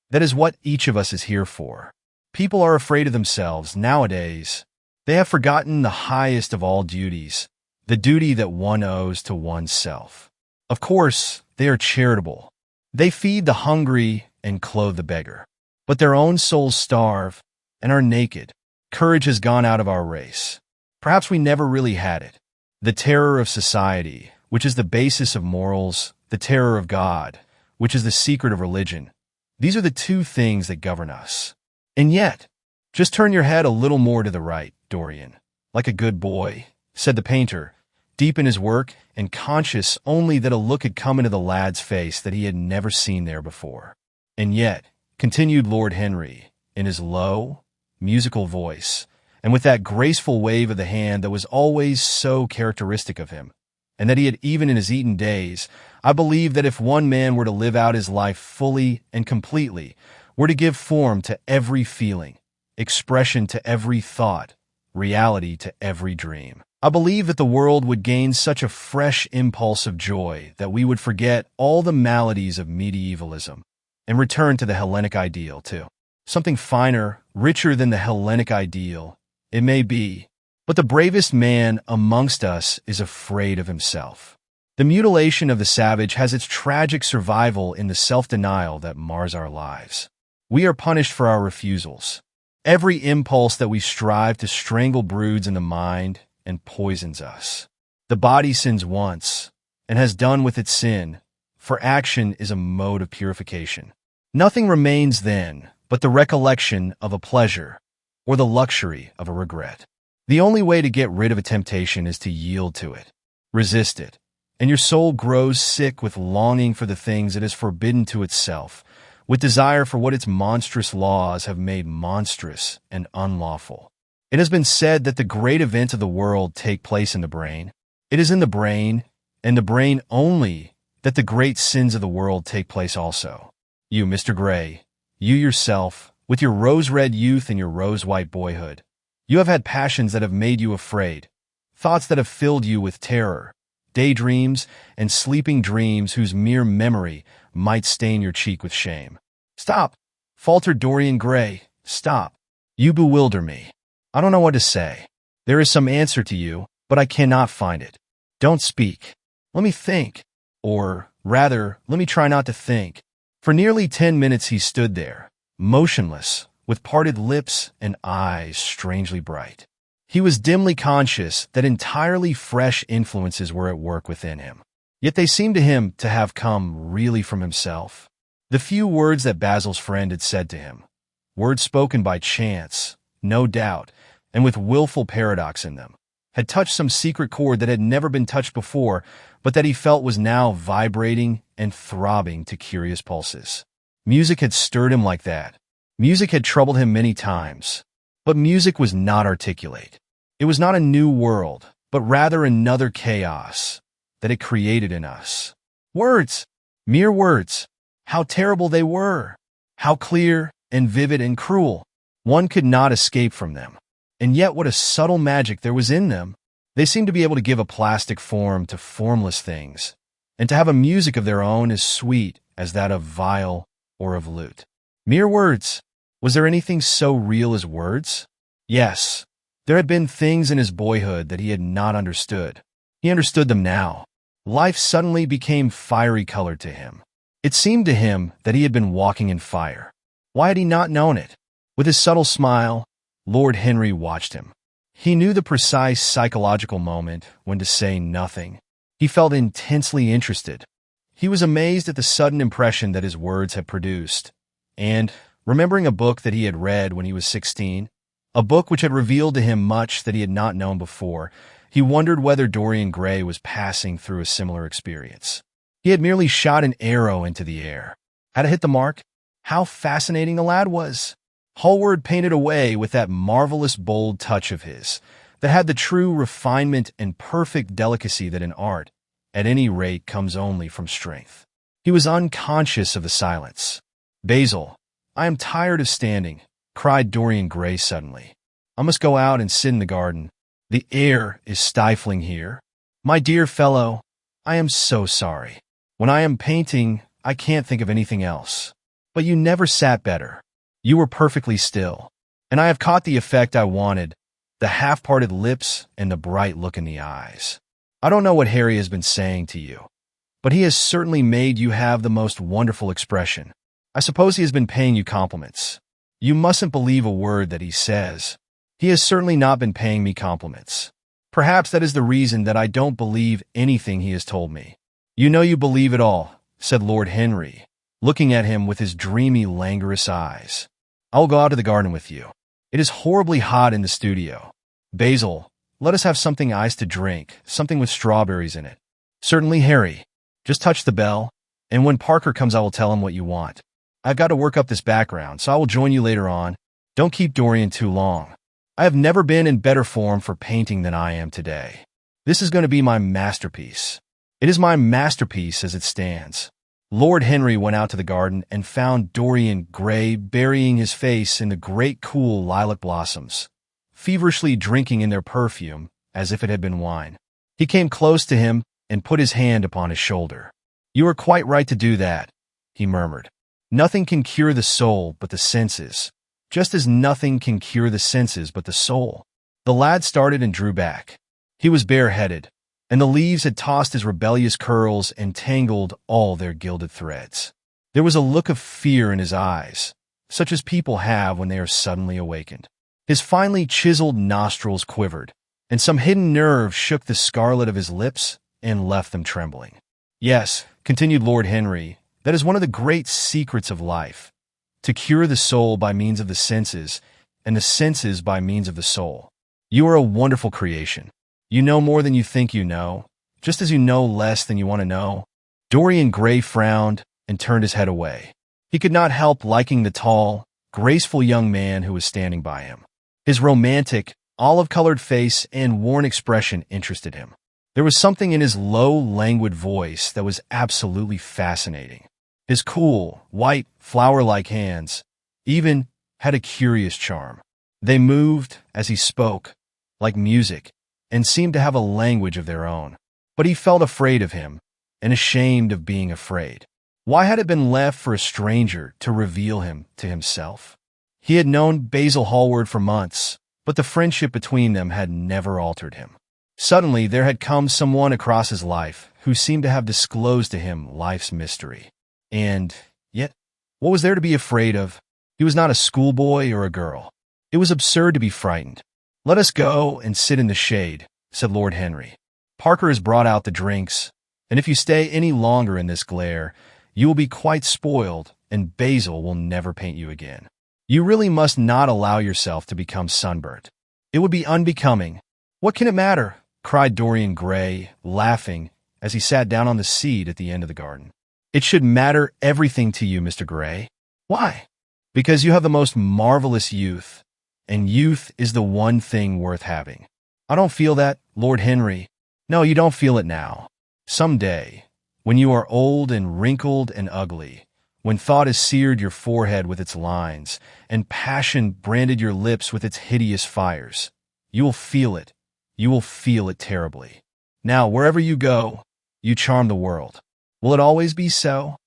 That is what each of us is here for. People are afraid of themselves nowadays. They have forgotten the highest of all duties, the duty that one owes to oneself. Of course, they are charitable. They feed the hungry and clothe the beggar. But their own souls starve and are naked. Courage has gone out of our race. Perhaps we never really had it. The terror of society, which is the basis of morals, the terror of God, which is the secret of religion. These are the two things that govern us. And yet, just turn your head a little more to the right, Dorian. Like a good boy, said the painter, deep in his work and conscious only that a look had come into the lad's face that he had never seen there before. And yet, continued Lord Henry, in his low, musical voice, and with that graceful wave of the hand that was always so characteristic of him, and that he had even in his Eton days, I believe that if one man were to live out his life fully and completely, were to give form to every feeling, expression to every thought, reality to every dream, I believe that the world would gain such a fresh impulse of joy that we would forget all the maladies of medievalism and return to the Hellenic ideal too. Something finer, richer than the Hellenic ideal, it may be, but the bravest man amongst us is afraid of himself. The mutilation of the savage has its tragic survival in the self-denial that mars our lives. We are punished for our refusals. Every impulse that we strive to strangle broods in the mind and poisons us. The body sins once, and has done with its sin, for action is a mode of purification. Nothing remains then but the recollection of a pleasure, or the luxury of a regret. The only way to get rid of a temptation is to yield to it, resist it, and your soul grows sick with longing for the things it is forbidden to itself, with desire for what its monstrous laws have made monstrous and unlawful. It has been said that the great events of the world take place in the brain. It is in the brain, and the brain only, that the great sins of the world take place also. You, Mr. Gray, you yourself, with your rose-red youth and your rose-white boyhood, you have had passions that have made you afraid, thoughts that have filled you with terror, daydreams and sleeping dreams whose mere memory might stain your cheek with shame. Stop, faltered Dorian Gray, stop. You bewilder me. I don't know what to say. There is some answer to you, but I cannot find it. Don't speak. Let me think. Or, rather, let me try not to think. For nearly 10 minutes he stood there, motionless, with parted lips and eyes strangely bright. He was dimly conscious that entirely fresh influences were at work within him. Yet they seemed to him to have come really from himself. The few words that Basil's friend had said to him, words spoken by chance, no doubt, and with willful paradox in them, had touched some secret chord that had never been touched before, but that he felt was now vibrating and throbbing to curious pulses. Music had stirred him like that. Music had troubled him many times. But music was not articulate. It was not a new world, but rather another chaos that it created in us. Words, mere words, how terrible they were, how clear and vivid and cruel. One could not escape from them. And yet what a subtle magic there was in them. They seemed to be able to give a plastic form to formless things, and to have a music of their own as sweet as that of viol or of lute. Mere words. Was there anything so real as words? Yes. There had been things in his boyhood that he had not understood. He understood them now. Life suddenly became fiery-colored to him. It seemed to him that he had been walking in fire. Why had he not known it? With his subtle smile, Lord Henry watched him. He knew the precise psychological moment when to say nothing. He felt intensely interested. He was amazed at the sudden impression that his words had produced, and, remembering a book that he had read when he was 16, a book which had revealed to him much that he had not known before, he wondered whether Dorian Gray was passing through a similar experience. He had merely shot an arrow into the air. Had it hit the mark? How fascinating the lad was! Hallward painted away with that marvelous bold touch of his that had the true refinement and perfect delicacy that in art, at any rate, comes only from strength. He was unconscious of the silence. "Basil, I am tired of standing," cried Dorian Gray suddenly. "I must go out and sit in the garden. The air is stifling here. My dear fellow, I am so sorry. When I am painting, I can't think of anything else. But you never sat better. You were perfectly still. And I have caught the effect I wanted, the half-parted lips and the bright look in the eyes. I don't know what Harry has been saying to you, but he has certainly made you have the most wonderful expression. I suppose he has been paying you compliments. You mustn't believe a word that he says. He has certainly not been paying me compliments. Perhaps that is the reason that I don't believe anything he has told me." "You know you believe it all," said Lord Henry, looking at him with his dreamy, languorous eyes. "I will go out to the garden with you. It is horribly hot in the studio. Basil, let us have something iced to drink, something with strawberries in it." "Certainly, Harry. Just touch the bell, and when Parker comes I will tell him what you want. I've got to work up this background, so I will join you later on. Don't keep Dorian too long. I have never been in better form for painting than I am today. This is going to be my masterpiece. It is my masterpiece as it stands." Lord Henry went out to the garden and found Dorian Gray burying his face in the great cool lilac blossoms, feverishly drinking in their perfume as if it had been wine. He came close to him and put his hand upon his shoulder. "You are quite right to do that," he murmured. "Nothing can cure the soul but the senses, just as nothing can cure the senses but the soul." The lad started and drew back. He was bareheaded, and the leaves had tossed his rebellious curls and tangled all their gilded threads. There was a look of fear in his eyes, such as people have when they are suddenly awakened. His finely chiseled nostrils quivered, and some hidden nerve shook the scarlet of his lips and left them trembling. "Yes," continued Lord Henry, "that is one of the great secrets of life, to cure the soul by means of the senses, and the senses by means of the soul. You are a wonderful creation. You know more than you think you know, just as you know less than you want to know." Dorian Gray frowned and turned his head away. He could not help liking the tall, graceful young man who was standing by him. His romantic, olive-colored face and worn expression interested him. There was something in his low, languid voice that was absolutely fascinating. His cool, white, flower-like hands even had a curious charm. They moved, as he spoke, like music, and seemed to have a language of their own. But he felt afraid of him, and ashamed of being afraid. Why had it been left for a stranger to reveal him to himself? He had known Basil Hallward for months, but the friendship between them had never altered him. Suddenly there had come someone across his life who seemed to have disclosed to him life's mystery. And yet, what was there to be afraid of? He was not a schoolboy or a girl. It was absurd to be frightened. "Let us go and sit in the shade," said Lord Henry. "Parker has brought out the drinks, and if you stay any longer in this glare, you will be quite spoiled, and Basil will never paint you again. You really must not allow yourself to become sunburnt. It would be unbecoming." "What can it matter?" cried Dorian Gray, laughing, as he sat down on the seat at the end of the garden. "It should matter everything to you, Mr. Gray." "Why?" "Because you have the most marvelous youth, and youth is the one thing worth having." "I don't feel that, Lord Henry." "No, you don't feel it now. Some day, when you are old and wrinkled and ugly, when thought has seared your forehead with its lines, and passion branded your lips with its hideous fires, you will feel it. You will feel it terribly. Now, wherever you go, you charm the world. Will it always be so?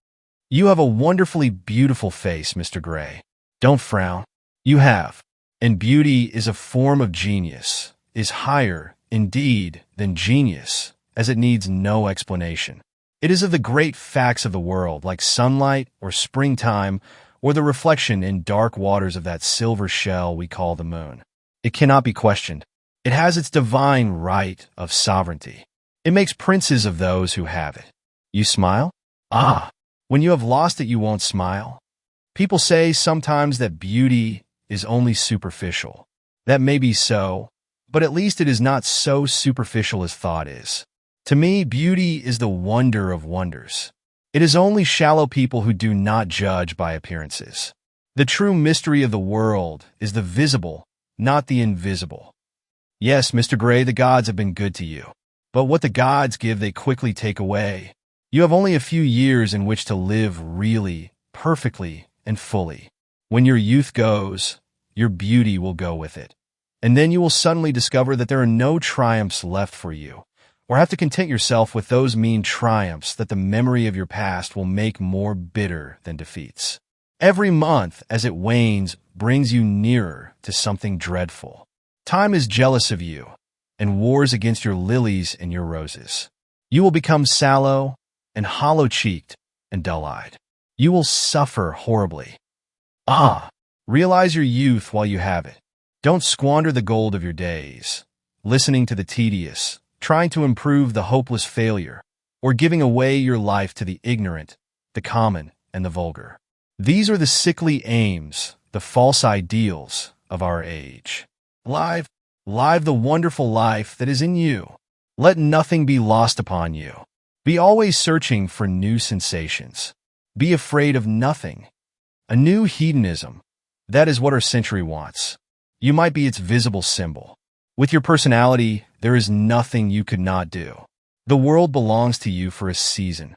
You have a wonderfully beautiful face, Mr. Gray. Don't frown. You have. And beauty is a form of genius, is higher, indeed, than genius, as it needs no explanation. It is of the great facts of the world, like sunlight or springtime, or the reflection in dark waters of that silver shell we call the moon. It cannot be questioned. It has its divine right of sovereignty. It makes princes of those who have it. You smile? Ah, when you have lost it, you won't smile. People say sometimes that beauty is only superficial. That may be so, but at least it is not so superficial as thought is. To me, beauty is the wonder of wonders. It is only shallow people who do not judge by appearances. The true mystery of the world is the visible, not the invisible. Yes, Mr. Gray, the gods have been good to you. But what the gods give, they quickly take away. You have only a few years in which to live really, perfectly, and fully. When your youth goes, your beauty will go with it. And then you will suddenly discover that there are no triumphs left for you, or have to content yourself with those mean triumphs that the memory of your past will make more bitter than defeats. Every month, as it wanes, brings you nearer to something dreadful. Time is jealous of you, and wars against your lilies and your roses. You will become sallow and hollow-cheeked and dull-eyed. You will suffer horribly. Realize your youth while you have it. Don't squander the gold of your days, listening to the tedious, trying to improve the hopeless failure, or giving away your life to the ignorant, the common, and the vulgar. These are the sickly aims, the false ideals of our age. Live the wonderful life that is in you. Let nothing be lost upon you. Be always searching for new sensations. Be afraid of nothing. A new hedonism. That is what our century wants. You might be its visible symbol. With your personality, there is nothing you could not do. The world belongs to you for a season.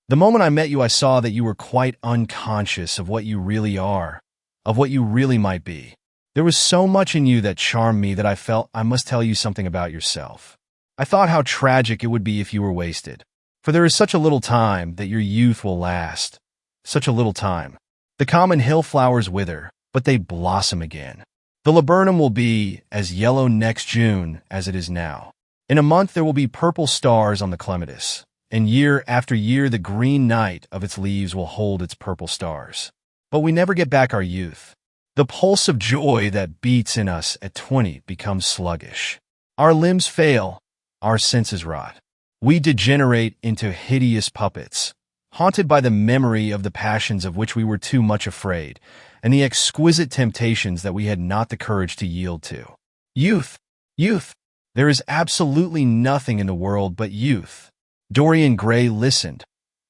The moment I met you, I saw that you were quite unconscious of what you really are, of what you really might be. There was so much in you that charmed me that I felt I must tell you something about yourself. I thought how tragic it would be if you were wasted. For there is such a little time that your youth will last. Such a little time. The common hill flowers wither, but they blossom again. The laburnum will be as yellow next June as it is now. In a month there will be purple stars on the clematis, and year after year the green night of its leaves will hold its purple stars. But we never get back our youth. The pulse of joy that beats in us at 20 becomes sluggish. Our limbs fail, our senses rot. We degenerate into hideous puppets, haunted by the memory of the passions of which we were too much afraid, and the exquisite temptations that we had not the courage to yield to. Youth! Youth! There is absolutely nothing in the world but youth. Dorian Gray listened,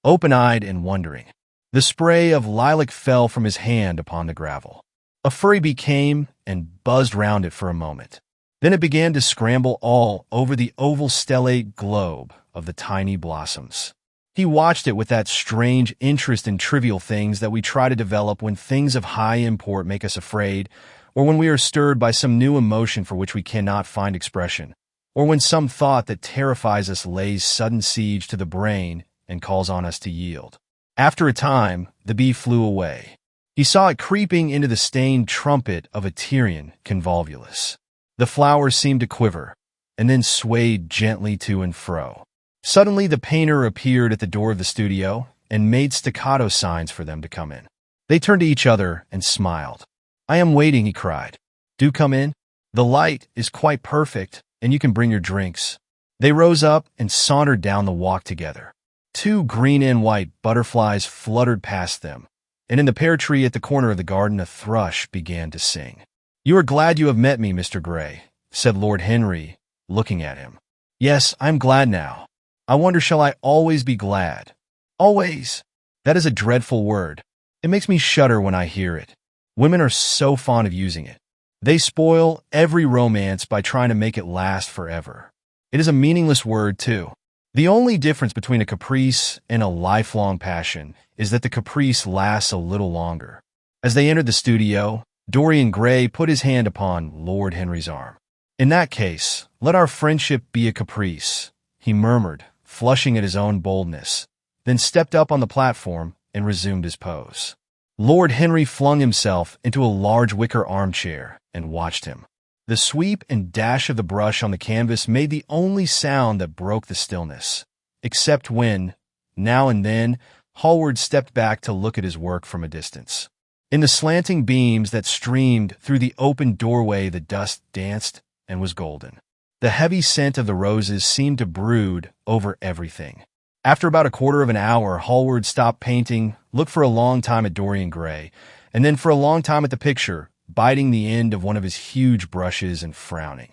open-eyed and wondering. The spray of lilac fell from his hand upon the gravel. A furry bee came and buzzed round it for a moment. Then it began to scramble all over the oval stellate globe of the tiny blossoms. He watched it with that strange interest in trivial things that we try to develop when things of high import make us afraid, or when we are stirred by some new emotion for which we cannot find expression, or when some thought that terrifies us lays sudden siege to the brain and calls on us to yield. After a time, the bee flew away. He saw it creeping into the stained trumpet of a Tyrian convolvulus. The flowers seemed to quiver, and then swayed gently to and fro. Suddenly the painter appeared at the door of the studio and made staccato signs for them to come in. They turned to each other and smiled. "I am waiting," he cried. "Do come in. The light is quite perfect, and you can bring your drinks." They rose up and sauntered down the walk together. 2 green and white butterflies fluttered past them, and in the pear tree at the corner of the garden a thrush began to sing. "You are glad you have met me, Mr. Gray," said Lord Henry, looking at him. "Yes, I'm glad now. I wonder, shall I always be glad? Always? That is a dreadful word. It makes me shudder when I hear it. Women are so fond of using it. They spoil every romance by trying to make it last forever. It is a meaningless word, too. The only difference between a caprice and a lifelong passion is that the caprice lasts a little longer." As they entered the studio, Dorian Gray put his hand upon Lord Henry's arm. "In that case, let our friendship be a caprice," he murmured, flushing at his own boldness, then stepped up on the platform and resumed his pose. Lord Henry flung himself into a large wicker armchair and watched him. The sweep and dash of the brush on the canvas made the only sound that broke the stillness, except when, now and then, Hallward stepped back to look at his work from a distance. In the slanting beams that streamed through the open doorway, the dust danced and was golden. The heavy scent of the roses seemed to brood over everything. After about a quarter of an hour, Hallward stopped painting, looked for a long time at Dorian Gray, and then for a long time at the picture, biting the end of one of his huge brushes and frowning.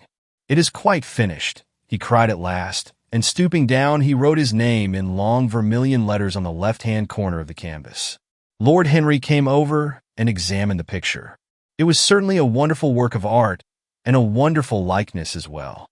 "It is quite finished," he cried at last, and stooping down, he wrote his name in long vermilion letters on the left-hand corner of the canvas. Lord Henry came over and examined the picture. It was certainly a wonderful work of art, and a wonderful likeness as well.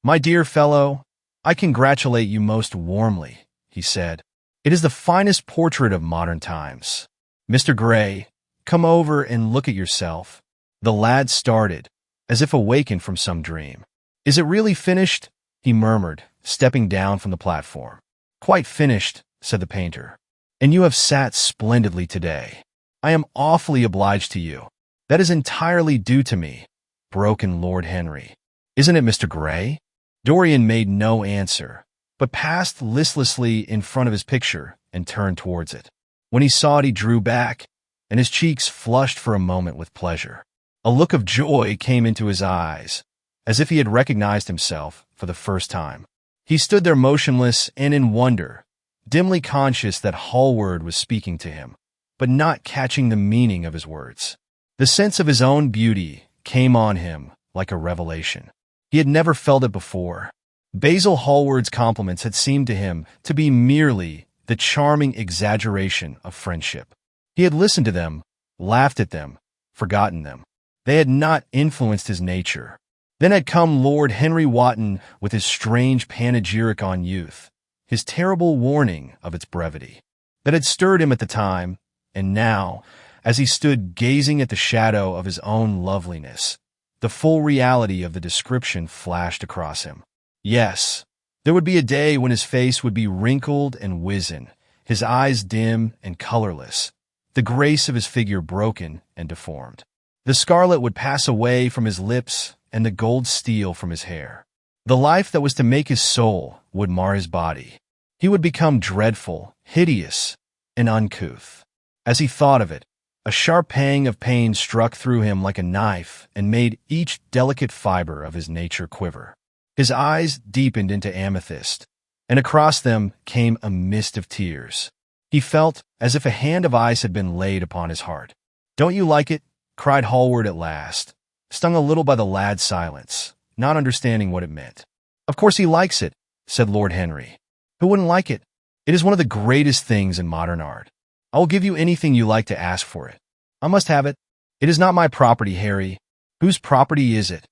"My dear fellow, I congratulate you most warmly," he said. "It is the finest portrait of modern times. Mr. Gray, come over and look at yourself." The lad started, as if awakened from some dream. "Is it really finished?" he murmured, stepping down from the platform. "Quite finished," said the painter. "And you have sat splendidly today. I am awfully obliged to you." "That is entirely due to me," broke in Lord Henry. "Isn't it, Mr. Gray?" Dorian made no answer, but passed listlessly in front of his picture and turned towards it. When he saw it, he drew back, and his cheeks flushed for a moment with pleasure. A look of joy came into his eyes, as if he had recognized himself for the first time. He stood there motionless and in wonder, dimly conscious that Hallward was speaking to him, but not catching the meaning of his words. The sense of his own beauty came on him like a revelation. He had never felt it before. Basil Hallward's compliments had seemed to him to be merely the charming exaggeration of friendship. He had listened to them, laughed at them, forgotten them. They had not influenced his nature. Then had come Lord Henry Wotton with his strange panegyric on youth, his terrible warning of its brevity. That had stirred him at the time, and now, as he stood gazing at the shadow of his own loveliness, the full reality of the description flashed across him. Yes, there would be a day when his face would be wrinkled and wizen, his eyes dim and colorless, the grace of his figure broken and deformed. The scarlet would pass away from his lips and the gold steal from his hair. The life that was to make his soul would mar his body. He would become dreadful, hideous, and uncouth. As he thought of it, a sharp pang of pain struck through him like a knife and made each delicate fiber of his nature quiver. His eyes deepened into amethyst, and across them came a mist of tears. He felt as if a hand of ice had been laid upon his heart. "Don't you like it?" cried Hallward at last, stung a little by the lad's silence, not understanding what it meant. "Of course he likes it," said Lord Henry. "Who wouldn't like it? It is one of the greatest things in modern art. I will give you anything you like to ask for it. I must have it. It is not my property, Harry. Whose property is it?"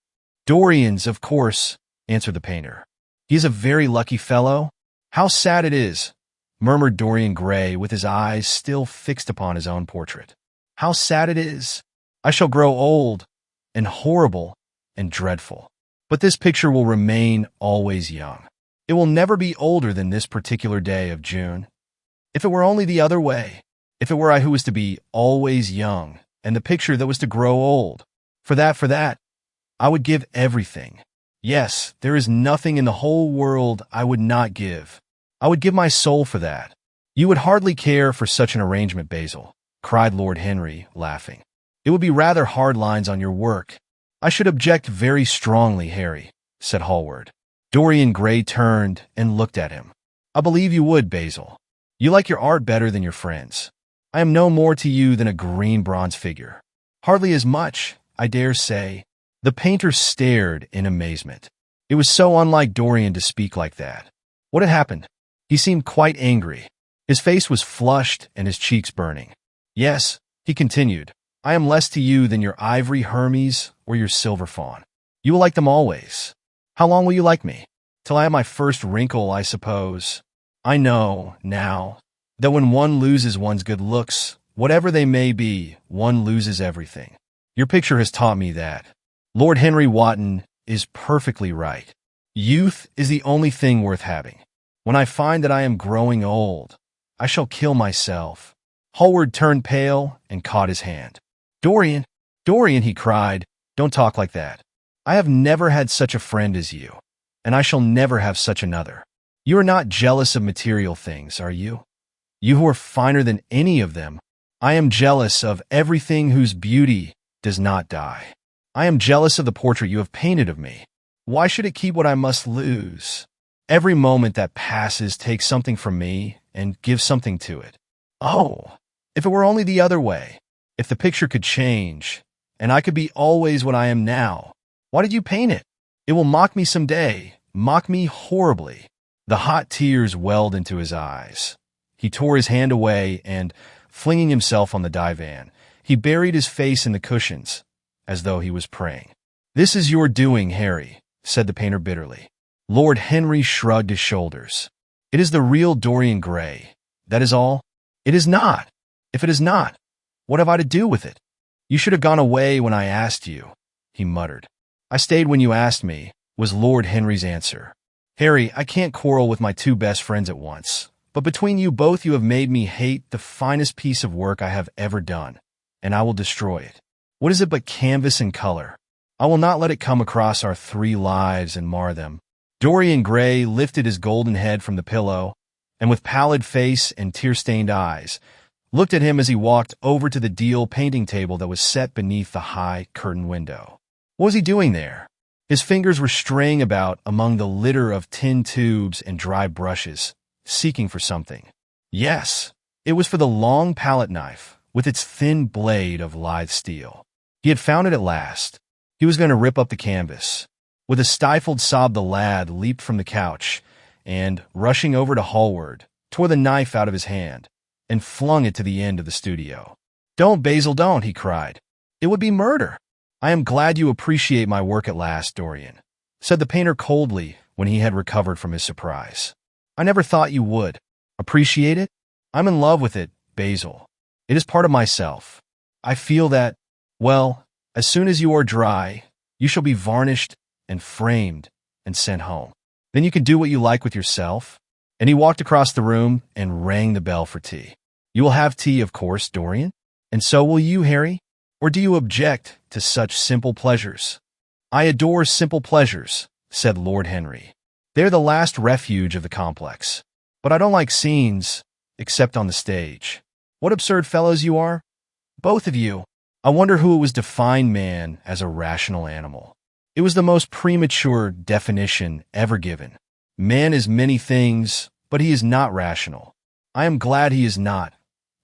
"Dorian's, of course," answered the painter. "He is a very lucky fellow. How sad it is," murmured Dorian Gray with his eyes still fixed upon his own portrait. "How sad it is. I shall grow old, and horrible, and dreadful. But this picture will remain always young. It will never be older than this particular day of June. If it were only the other way, if it were I who was to be always young, and the picture that was to grow old, for that, I would give everything. Yes, there is nothing in the whole world I would not give. I would give my soul for that." "You would hardly care for such an arrangement, Basil," cried Lord Henry, laughing. "It would be rather hard lines on your work." "I should object very strongly, Harry," said Hallward. Dorian Gray turned and looked at him. "I believe you would, Basil. You like your art better than your friends. I am no more to you than a green bronze figure." "Hardly as much, I dare say." The painter stared in amazement. It was so unlike Dorian to speak like that. What had happened? He seemed quite angry. His face was flushed and his cheeks burning. "Yes," he continued, "I am less to you than your ivory Hermes or your silver fawn. You will like them always. How long will you like me? Till I have my first wrinkle, I suppose. I know, now, that when one loses one's good looks, whatever they may be, one loses everything. Your picture has taught me that. Lord Henry Wotton is perfectly right. Youth is the only thing worth having. When I find that I am growing old, I shall kill myself." Hallward turned pale and caught his hand. "Dorian, Dorian," he cried, "don't talk like that. I have never had such a friend as you, and I shall never have such another. You are not jealous of material things, are you? You who are finer than any of them. I am jealous of everything whose beauty does not die. I am jealous of the portrait you have painted of me. Why should it keep what I must lose? Every moment that passes takes something from me and gives something to it. Oh, if it were only the other way, if the picture could change, and I could be always what I am now. Why did you paint it? It will mock me some day, mock me horribly." The hot tears welled into his eyes. He tore his hand away and, flinging himself on the divan, He buried his face in the cushions, as though he was praying. "This is your doing, Harry," said the painter bitterly. Lord Henry shrugged his shoulders. "It is the real Dorian Gray. That is all." "It is not. If it is not, what have I to do with it?" "You should have gone away when I asked you," he muttered. "I stayed when you asked me," was Lord Henry's answer. "Harry, I can't quarrel with my two best friends at once, but between you both you have made me hate the finest piece of work I have ever done, and I will destroy it. What is it but canvas and color? I will not let it come across our 3 lives and mar them." Dorian Gray lifted his golden head from the pillow, and with pallid face and tear-stained eyes, looked at him as he walked over to the deal painting table that was set beneath the high curtain window. What was he doing there? His fingers were straying about among the litter of tin tubes and dry brushes, seeking for something. Yes, it was for the long palette knife, with its thin blade of lithe steel. He had found it at last. He was going to rip up the canvas. With a stifled sob, the lad leaped from the couch and, rushing over to Hallward, tore the knife out of his hand and flung it to the end of the studio. "Don't, Basil, don't," he cried. "It would be murder." "I am glad you appreciate my work at last, Dorian," said the painter coldly when he had recovered from his surprise. "I never thought you would. Appreciate it? I'm in love with it, Basil. It is part of myself. I feel that, well, as soon as you are dry, you shall be varnished and framed and sent home. Then you can do what you like with yourself." And he walked across the room and rang the bell for tea. "You will have tea, of course, Dorian? And so will you, Harry? Or do you object to such simple pleasures?" "I adore simple pleasures," said Lord Henry. "They're the last refuge of the complex. But I don't like scenes, except on the stage. What absurd fellows you are, both of you. I wonder who it was defined man as a rational animal. It was the most premature definition ever given. Man is many things, but he is not rational. I am glad he is not,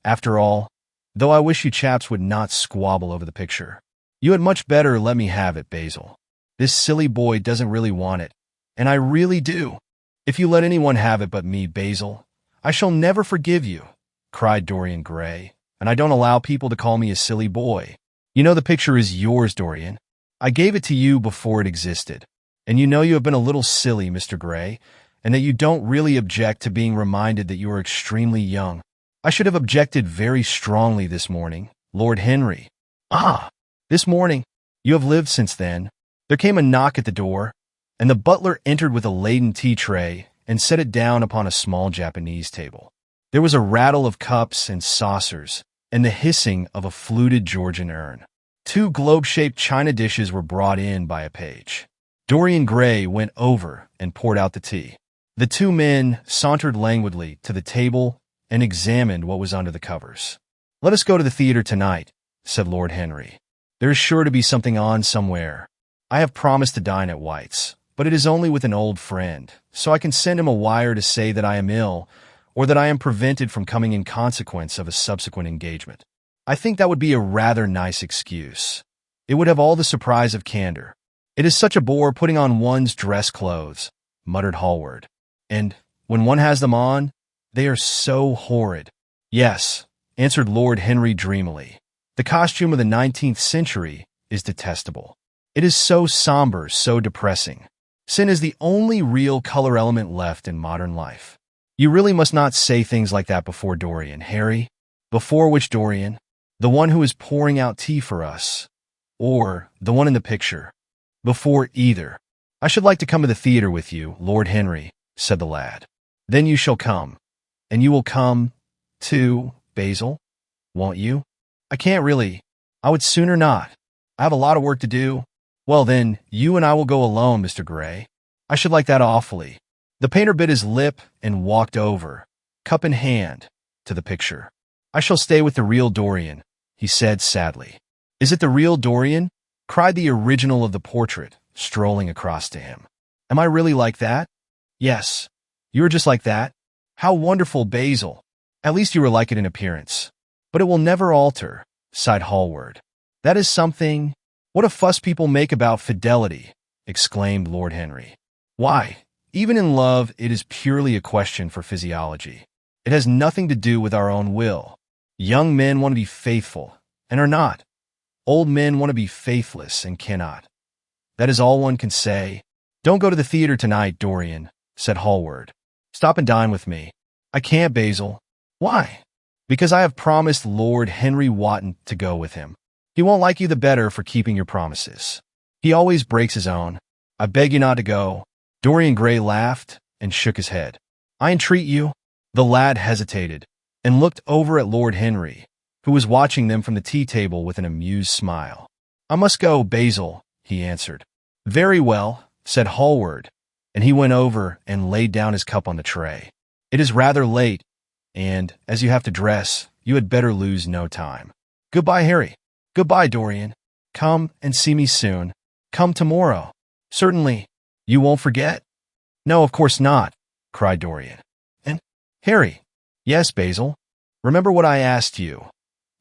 after all, though I wish you chaps would not squabble over the picture. You had much better let me have it, Basil. This silly boy doesn't really want it, and I really do. If you let anyone have it but me, Basil, I shall never forgive you," cried Dorian Gray, "and I don't allow people to call me a silly boy. You know the picture is yours, Dorian. I gave it to you before it existed. And you know you have been a little silly, Mr. Gray, and that you don't really object to being reminded that you are extremely young. I should have objected very strongly this morning, Lord Henry." "Ah, this morning. You have lived since then." There came a knock at the door, and the butler entered with a laden tea tray and set it down upon a small Japanese table. There was a rattle of cups and saucers and the hissing of a fluted Georgian urn. 2 globe-shaped china dishes were brought in by a page. Dorian Gray went over and poured out the tea. The 2 men sauntered languidly to the table and examined what was under the covers. "Let us go to the theater tonight," said Lord Henry. "There is sure to be something on somewhere. I have promised to dine at White's, but it is only with an old friend, so I can send him a wire to say that I am ill, or that I am prevented from coming in consequence of a subsequent engagement. I think that would be a rather nice excuse. It would have all the surprise of candor. It is such a bore putting on one's dress clothes," muttered Hallward. "And when one has them on, they are so horrid." "Yes," answered Lord Henry dreamily. "The costume of the 19th century is detestable. It is so somber, so depressing. Sin is the only real color element left in modern life." "You really must not say things like that before Dorian, Harry." "Before which Dorian? The one who is pouring out tea for us, or the one in the picture?" "Before either." "I should like to come to the theater with you, Lord Henry," said the lad. "Then you shall come. And you will come, too, Basil, won't you?" "I can't really. I would sooner not. I have a lot of work to do." "Well, then, you and I will go alone, Mr. Gray. I should like that awfully." The painter bit his lip and walked over, cup in hand, to the picture. "I shall stay with the real Dorian," he said sadly. "Is it the real Dorian?" cried the original of the portrait, strolling across to him. "Am I really like that?" "Yes, you are just like that." "How wonderful, Basil! At least you are like it in appearance." "But it will never alter," sighed Hallward. "That is something. What a fuss people make about fidelity," exclaimed Lord Henry. "Why, even in love it is purely a question for physiology. It has nothing to do with our own will. Young men want to be faithful, and are not. Old men want to be faithless and cannot. That is all one can say. Don't go to the theater tonight, Dorian, said Hallward. Stop and dine with me. I can't, Basil. Why? Because I have promised Lord Henry Wotton to go with him. He won't like you the better for keeping your promises. He always breaks his own. I beg you not to go. Dorian Gray laughed and shook his head. I entreat you. The lad hesitated and looked over at Lord Henry, who was watching them from the tea table with an amused smile. I must go, Basil, he answered. Very well, said Hallward, and he went over and laid down his cup on the tray. It is rather late, and, as you have to dress, you had better lose no time. Goodbye, Harry. Goodbye, Dorian. Come and see me soon. Come tomorrow. Certainly. You won't forget? No, of course not, cried Dorian. And, Harry. Yes, Basil. Remember what I asked you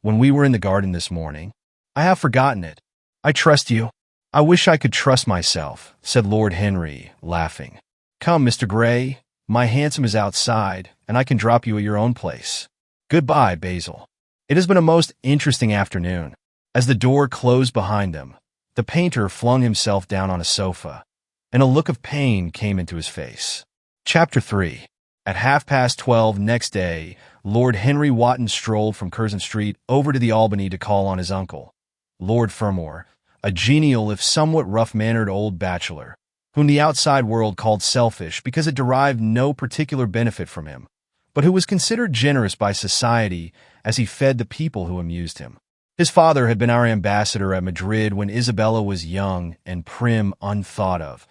when we were in the garden this morning? I have forgotten it. I trust you. I wish I could trust myself, said Lord Henry, laughing. Come, Mr. Gray. My hansom is outside, and I can drop you at your own place. Goodbye, Basil. It has been a most interesting afternoon. As the door closed behind them, the painter flung himself down on a sofa, and a look of pain came into his face. Chapter 3. At 12:30 next day, Lord Henry Wotton strolled from Curzon Street over to the Albany to call on his uncle, Lord Fermor, a genial if somewhat rough-mannered old bachelor, whom the outside world called selfish because it derived no particular benefit from him, but who was considered generous by society as he fed the people who amused him. His father had been our ambassador at Madrid when Isabella was young and prim unthought of,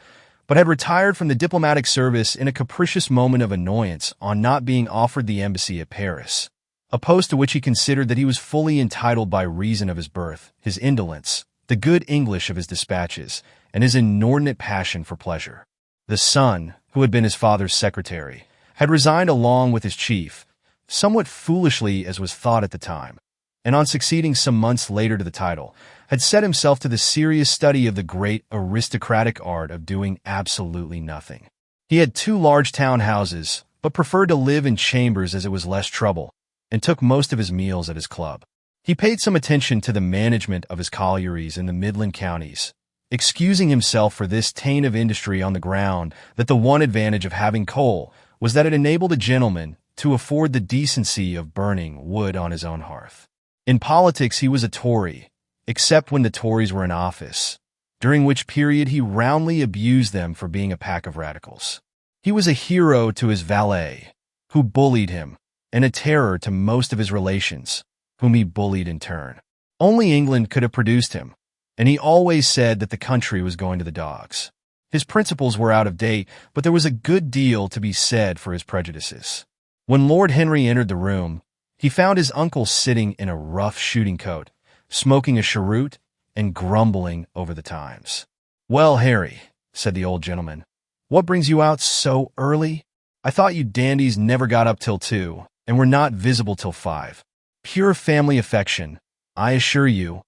but had retired from the diplomatic service in a capricious moment of annoyance on not being offered the embassy at Paris, a post to which he considered that he was fully entitled by reason of his birth, his indolence, the good English of his dispatches, and his inordinate passion for pleasure. The son, who had been his father's secretary, had resigned along with his chief, somewhat foolishly as was thought at the time, and on succeeding some months later to the title, had set himself to the serious study of the great aristocratic art of doing absolutely nothing. He had 2 large town houses, but preferred to live in chambers as it was less trouble, and took most of his meals at his club. He paid some attention to the management of his collieries in the Midland counties, excusing himself for this taint of industry on the ground that the one advantage of having coal was that it enabled a gentleman to afford the decency of burning wood on his own hearth. In politics he was a Tory, except when the Tories were in office, during which period he roundly abused them for being a pack of radicals. He was a hero to his valet, who bullied him, and a terror to most of his relations, whom he bullied in turn. Only England could have produced him, and he always said that the country was going to the dogs. His principles were out of date, but there was a good deal to be said for his prejudices. When Lord Henry entered the room, he found his uncle sitting in a rough shooting coat, smoking a cheroot and grumbling over the times. Well, Harry, said the old gentleman, what brings you out so early? I thought you dandies never got up till 2, and were not visible till 5. Pure family affection, I assure you,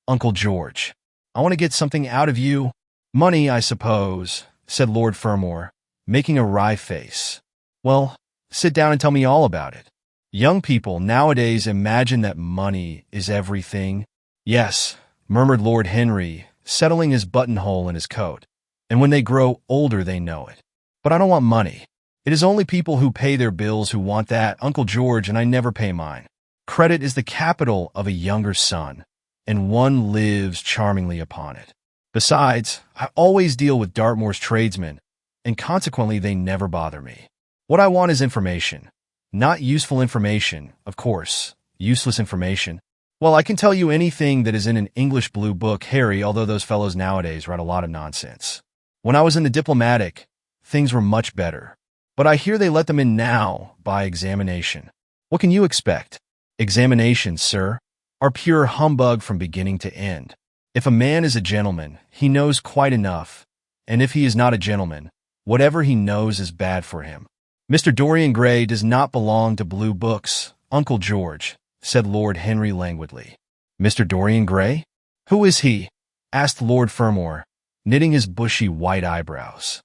Uncle George. I want to get something out of you. Money, I suppose, said Lord Fermor, making a wry face. Well, sit down and tell me all about it. Young people nowadays imagine that money is everything. Yes, murmured Lord Henry, settling his buttonhole in his coat, and when they grow older they know it. But I don't want money. It is only people who pay their bills who want that, Uncle George, and I never pay mine. Credit is the capital of a younger son, and one lives charmingly upon it. Besides, I always deal with Dartmoor's tradesmen, and consequently they never bother me. What I want is information. Not useful information, of course. Useless information. Well, I can tell you anything that is in an English blue book, Harry, although those fellows nowadays write a lot of nonsense. When I was in the diplomatic, things were much better. But I hear they let them in now by examination. What can you expect? Examinations, sir, are pure humbug from beginning to end. If a man is a gentleman, he knows quite enough, and if he is not a gentleman, whatever he knows is bad for him. Mr. Dorian Gray does not belong to blue books, Uncle George, said Lord Henry languidly. Mr. Dorian Gray? Who is he? Asked Lord Fermor, knitting his bushy white eyebrows.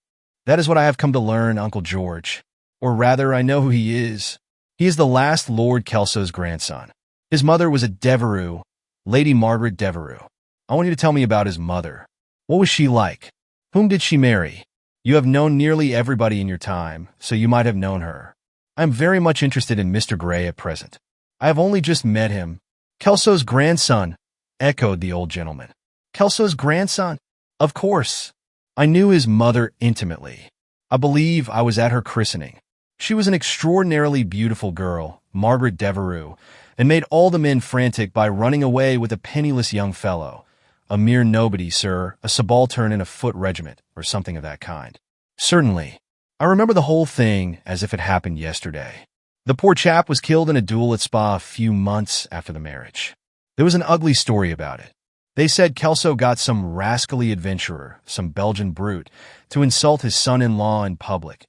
That is what I have come to learn, Uncle George. Or rather, I know who he is. He is the last Lord Kelso's grandson. His mother was a Devereux, Lady Margaret Devereux. I want you to tell me about his mother. What was she like? Whom did she marry? You have known nearly everybody in your time, so you might have known her. I am very much interested in Mr. Gray at present. I have only just met him. Kelso's grandson, echoed the old gentleman. Kelso's grandson? Of course. I knew his mother intimately. I believe I was at her christening. She was an extraordinarily beautiful girl, Margaret Devereux, and made all the men frantic by running away with a penniless young fellow. A mere nobody, sir, a subaltern in a foot regiment, or something of that kind. Certainly. I remember the whole thing as if it happened yesterday. The poor chap was killed in a duel at Spa a few months after the marriage. There was an ugly story about it. They said Kelso got some rascally adventurer, some Belgian brute, to insult his son-in-law in public.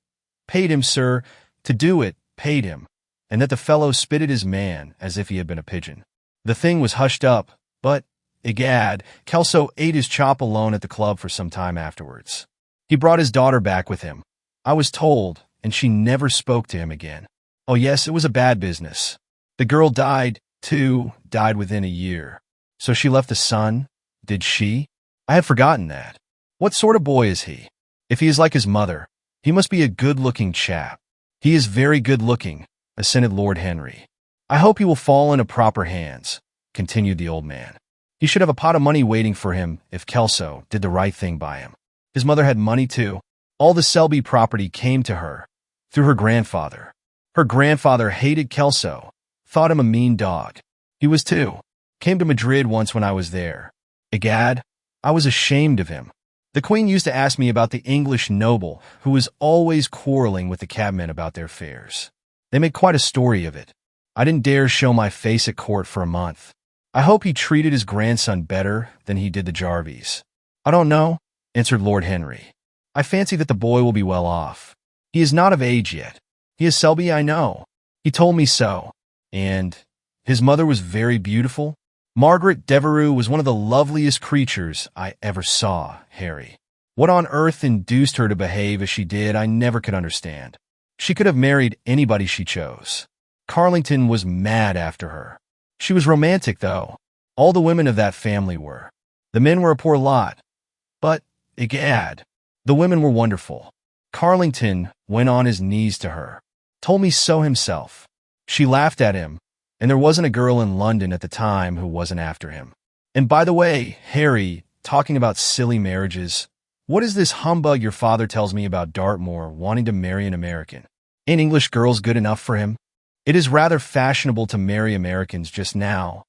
Paid him, sir, to do it, paid him, and that the fellow spitted his man as if he had been a pigeon. The thing was hushed up, but, egad, Kelso ate his chop alone at the club for some time afterwards. He brought his daughter back with him, I was told, and she never spoke to him again. Oh yes, it was a bad business. The girl died, too, died within a year. So she left a son, did she? I had forgotten that. What sort of boy is he? If he is like his mother, he must be a good-looking chap. He is very good-looking, assented Lord Henry. I hope he will fall into proper hands, continued the old man. He should have a pot of money waiting for him if Kelso did the right thing by him. His mother had money too. All the Selby property came to her, through her grandfather. Her grandfather hated Kelso, thought him a mean dog. He was too. Came to Madrid once when I was there. Egad, I was ashamed of him. The Queen used to ask me about the English noble who was always quarreling with the cabmen about their fares. They made quite a story of it. I didn't dare show my face at court for a month. I hope he treated his grandson better than he did the Jarvies. I don't know, answered Lord Henry. I fancy that the boy will be well off. He is not of age yet. He is Selby, I know. He told me so. And his mother was very beautiful. Margaret Devereux was one of the loveliest creatures I ever saw, Harry. What on earth induced her to behave as she did, I never could understand. She could have married anybody she chose. Carlington was mad after her. She was romantic, though. All the women of that family were. The men were a poor lot. But, egad, the women were wonderful. Carlington went on his knees to her. Told me so himself. She laughed at him, and there wasn't a girl in London at the time who wasn't after him. And by the way, Harry, talking about silly marriages, what is this humbug your father tells me about Dartmoor wanting to marry an American? Ain't English girls good enough for him? It is rather fashionable to marry Americans just now.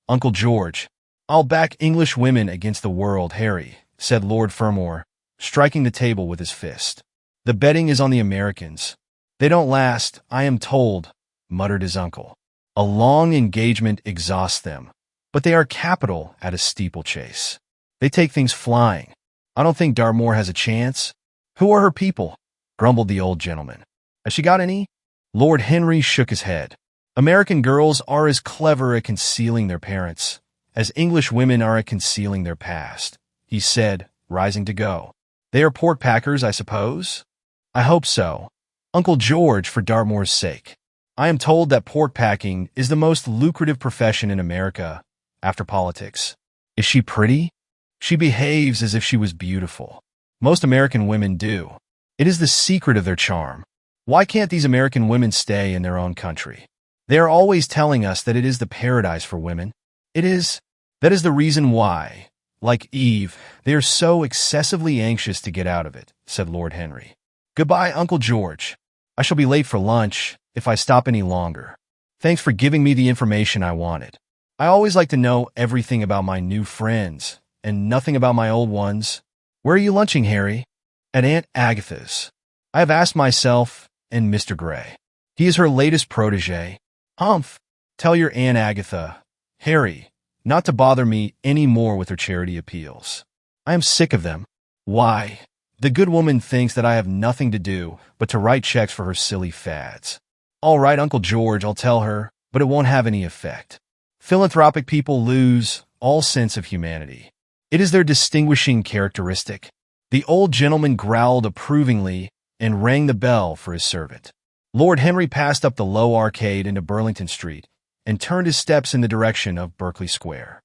Uncle George, I'll back English women against the world, Harry, said Lord Fermor, striking the table with his fist. The betting is on the Americans. They don't last, I am told, muttered his uncle. A long engagement exhausts them, but they are capital at a steeplechase. They take things flying. I don't think Dartmoor has a chance. Who are her people? Grumbled the old gentleman. Has she got any? Lord Henry shook his head. American girls are as clever at concealing their parents as English women are at concealing their past, he said, rising to go. They are pork packers, I suppose? I hope so. Uncle George, for Dartmoor's sake. I am told that pork packing is the most lucrative profession in America, after politics. Is she pretty? She behaves as if she was beautiful. Most American women do. It is the secret of their charm. Why can't these American women stay in their own country? They are always telling us that it is the paradise for women. It is. That is the reason why, like Eve, they are so excessively anxious to get out of it, said Lord Henry. Goodbye, Uncle George. I shall be late for lunch if I stop any longer. Thanks for giving me the information I wanted. I always like to know everything about my new friends and nothing about my old ones. Where are you lunching, Harry? At Aunt Agatha's. I have asked myself and Mr. Gray. He is her latest protégé. Humph. Tell your Aunt Agatha, Harry, not to bother me any more with her charity appeals. I am sick of them. Why, the good woman thinks that I have nothing to do but to write checks for her silly fads. All right, Uncle George, I'll tell her, but it won't have any effect. Philanthropic people lose all sense of humanity. It is their distinguishing characteristic. The old gentleman growled approvingly and rang the bell for his servant. Lord Henry passed up the low arcade into Burlington Street and turned his steps in the direction of Berkeley Square.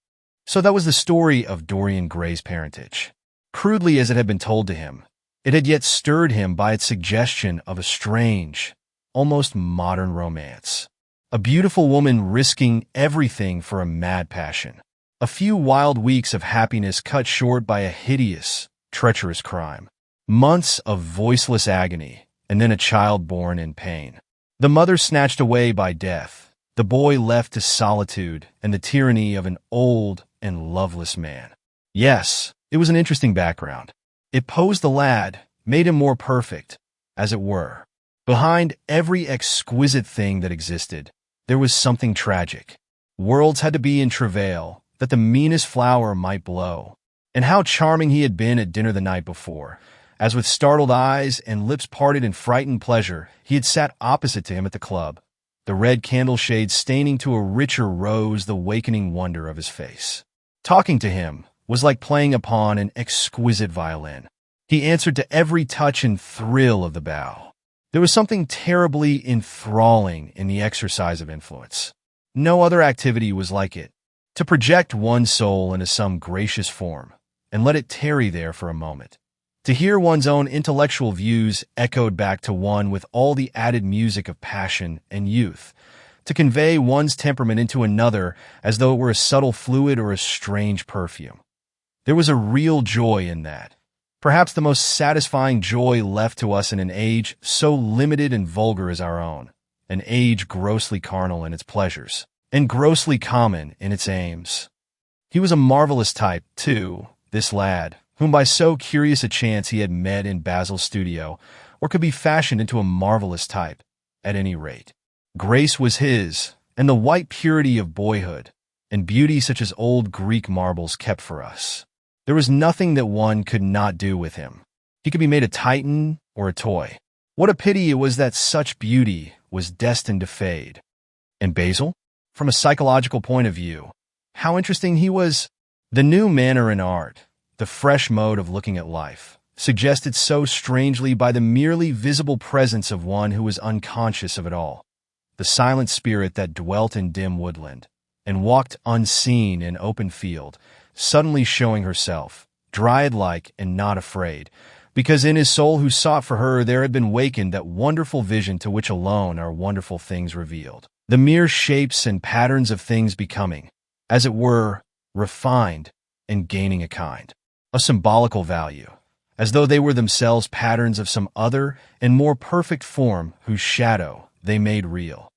So that was the story of Dorian Gray's parentage. Crudely as it had been told to him, it had yet stirred him by its suggestion of a strange, almost modern romance. A beautiful woman risking everything for a mad passion. A few wild weeks of happiness cut short by a hideous, treacherous crime. Months of voiceless agony, and then a child born in pain. The mother snatched away by death, the boy left to solitude and the tyranny of an old and loveless man. Yes, it was an interesting background. It posed the lad, made him more perfect, as it were. Behind every exquisite thing that existed, there was something tragic. Worlds had to be in travail, that the meanest flower might blow. And how charming he had been at dinner the night before, as with startled eyes and lips parted in frightened pleasure, he had sat opposite to him at the club, the red candle shade staining to a richer rose the wakening wonder of his face. Talking to him was like playing upon an exquisite violin. He answered to every touch and thrill of the bow. There was something terribly enthralling in the exercise of influence. No other activity was like it. To project one's soul into some gracious form, and let it tarry there for a moment. To hear one's own intellectual views echoed back to one with all the added music of passion and youth. To convey one's temperament into another as though it were a subtle fluid or a strange perfume. There was a real joy in that. Perhaps the most satisfying joy left to us in an age so limited and vulgar as our own. An age grossly carnal in its pleasures, and grossly common in its aims. He was a marvelous type, too, this lad, whom by so curious a chance he had met in Basil's studio, or could be fashioned into a marvelous type, at any rate. Grace was his, and the white purity of boyhood, and beauty such as old Greek marbles kept for us. There was nothing that one could not do with him. He could be made a titan or a toy. What a pity it was that such beauty was destined to fade. And Basil? From a psychological point of view, how interesting he was. The new manner in art, the fresh mode of looking at life, suggested so strangely by the merely visible presence of one who was unconscious of it all. The silent spirit that dwelt in dim woodland, and walked unseen in open field, suddenly showing herself, dryad-like and not afraid, because in his soul who sought for her there had been wakened that wonderful vision to which alone are wonderful things revealed. The mere shapes and patterns of things becoming, as it were, refined and gaining a kind of symbolical value, as though they were themselves patterns of some other and more perfect form whose shadow they made real.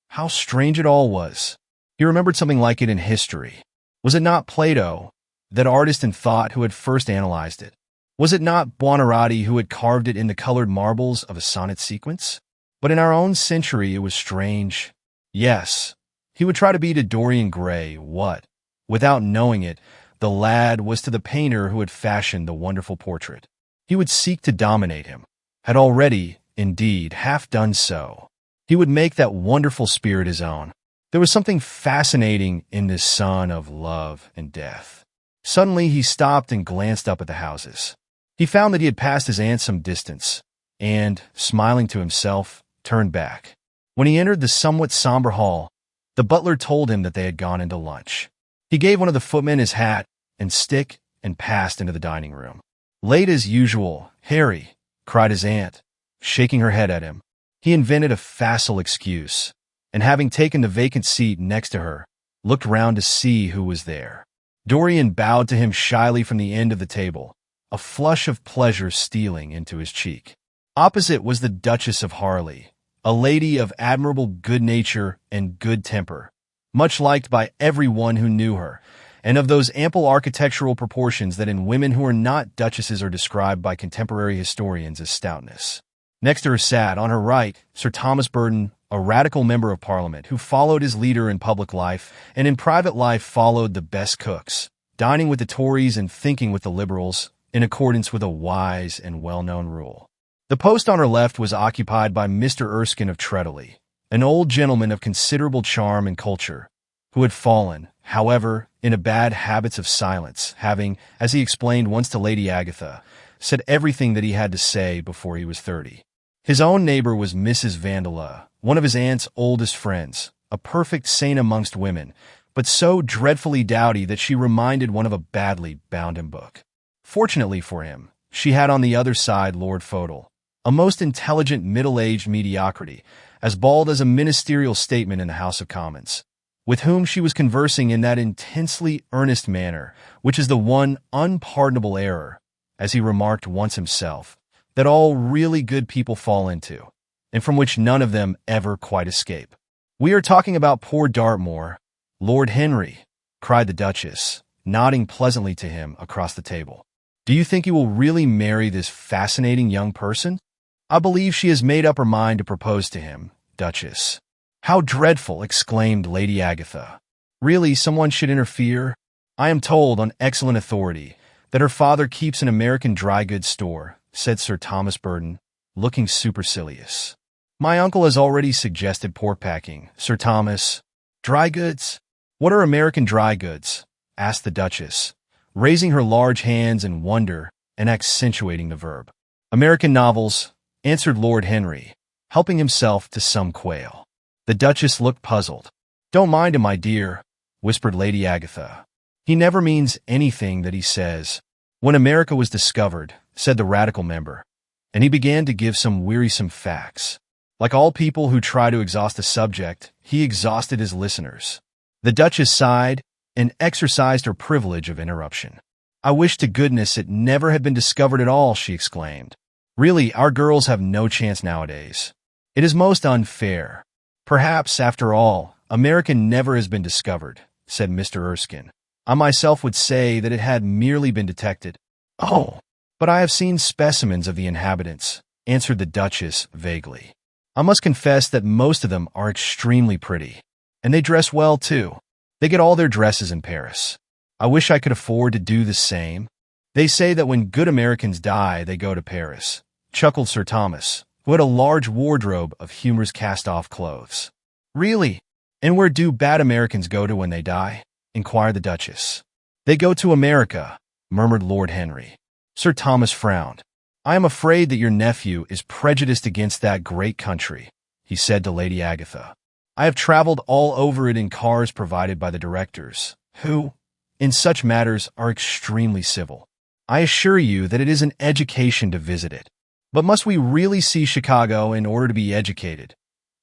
How strange it all was. He remembered something like it in history. Was it not Plato, that artist in thought, who had first analyzed it? Was it not Buonarroti who had carved it in the colored marbles of a sonnet sequence? But in our own century it was strange. Yes, he would try to be to Dorian Gray what, without knowing it, the lad was to the painter who had fashioned the wonderful portrait. He would seek to dominate him, had already, indeed, half done so. He would make that wonderful spirit his own. There was something fascinating in this son of love and death. Suddenly he stopped and glanced up at the houses. He found that he had passed his aunt some distance, and, smiling to himself, turned back. When he entered the somewhat somber hall, the butler told him that they had gone into lunch. He gave one of the footmen his hat and stick and passed into the dining room. Late as usual, Harry, cried his aunt, shaking her head at him. He invented a facile excuse, and having taken the vacant seat next to her, looked round to see who was there. Dorian bowed to him shyly from the end of the table, a flush of pleasure stealing into his cheek. Opposite was the Duchess of Harley, a lady of admirable good nature and good temper, much liked by everyone who knew her, and of those ample architectural proportions that in women who are not duchesses are described by contemporary historians as stoutness. Next to her sat, on her right, Sir Thomas Burton, a radical member of Parliament who followed his leader in public life and in private life followed the best cooks, dining with the Tories and thinking with the Liberals, in accordance with a wise and well-known rule. The post on her left was occupied by Mr. Erskine of Treadley, an old gentleman of considerable charm and culture, who had fallen, however, into bad habits of silence, having, as he explained once to Lady Agatha, said everything that he had to say before he was 30. His own neighbor was Mrs. Vandeleur, one of his aunt's oldest friends, a perfect saint amongst women, but so dreadfully dowdy that she reminded one of a badly bound book. Fortunately for him, she had on the other side Lord Fodel, a most intelligent middle-aged mediocrity, as bald as a ministerial statement in the House of Commons, with whom she was conversing in that intensely earnest manner, which is the one unpardonable error, as he remarked once himself, that all really good people fall into, and from which none of them ever quite escape. "We are talking about poor Dartmoor, Lord Henry," cried the Duchess, nodding pleasantly to him across the table. "Do you think you will really marry this fascinating young person?" "I believe she has made up her mind to propose to him, Duchess." "How dreadful!" exclaimed Lady Agatha. "Really, someone should interfere? I am told, on excellent authority, that her father keeps an American dry goods store," said Sir Thomas Burton, looking supercilious. "My uncle has already suggested pork packing, Sir Thomas." "Dry goods? What are American dry goods?" asked the Duchess, raising her large hands in wonder and accentuating the verb. "American novels," answered Lord Henry, helping himself to some quail. The Duchess looked puzzled. "Don't mind him, my dear," whispered Lady Agatha. "He never means anything that he says." "When America was discovered," said the Radical member, and he began to give some wearisome facts. Like all people who try to exhaust a subject, he exhausted his listeners. The Duchess sighed and exercised her privilege of interruption. "I wish to goodness it never had been discovered at all," she exclaimed. "Really, our girls have no chance nowadays. It is most unfair." "Perhaps, after all, America never has been discovered," said Mr. Erskine. "I myself would say that it had merely been detected." "Oh, but I have seen specimens of the inhabitants," answered the Duchess vaguely. "I must confess that most of them are extremely pretty. And they dress well, too. They get all their dresses in Paris. I wish I could afford to do the same." "They say that when good Americans die, they go to Paris," chuckled Sir Thomas, who had a large wardrobe of humorous cast-off clothes. "Really? And where do bad Americans go to when they die?" inquired the Duchess. "They go to America," murmured Lord Henry. Sir Thomas frowned. "I am afraid that your nephew is prejudiced against that great country," he said to Lady Agatha. "I have traveled all over it in cars provided by the directors, who, in such matters, are extremely civil. I assure you that it is an education to visit it." "But must we really see Chicago in order to be educated?"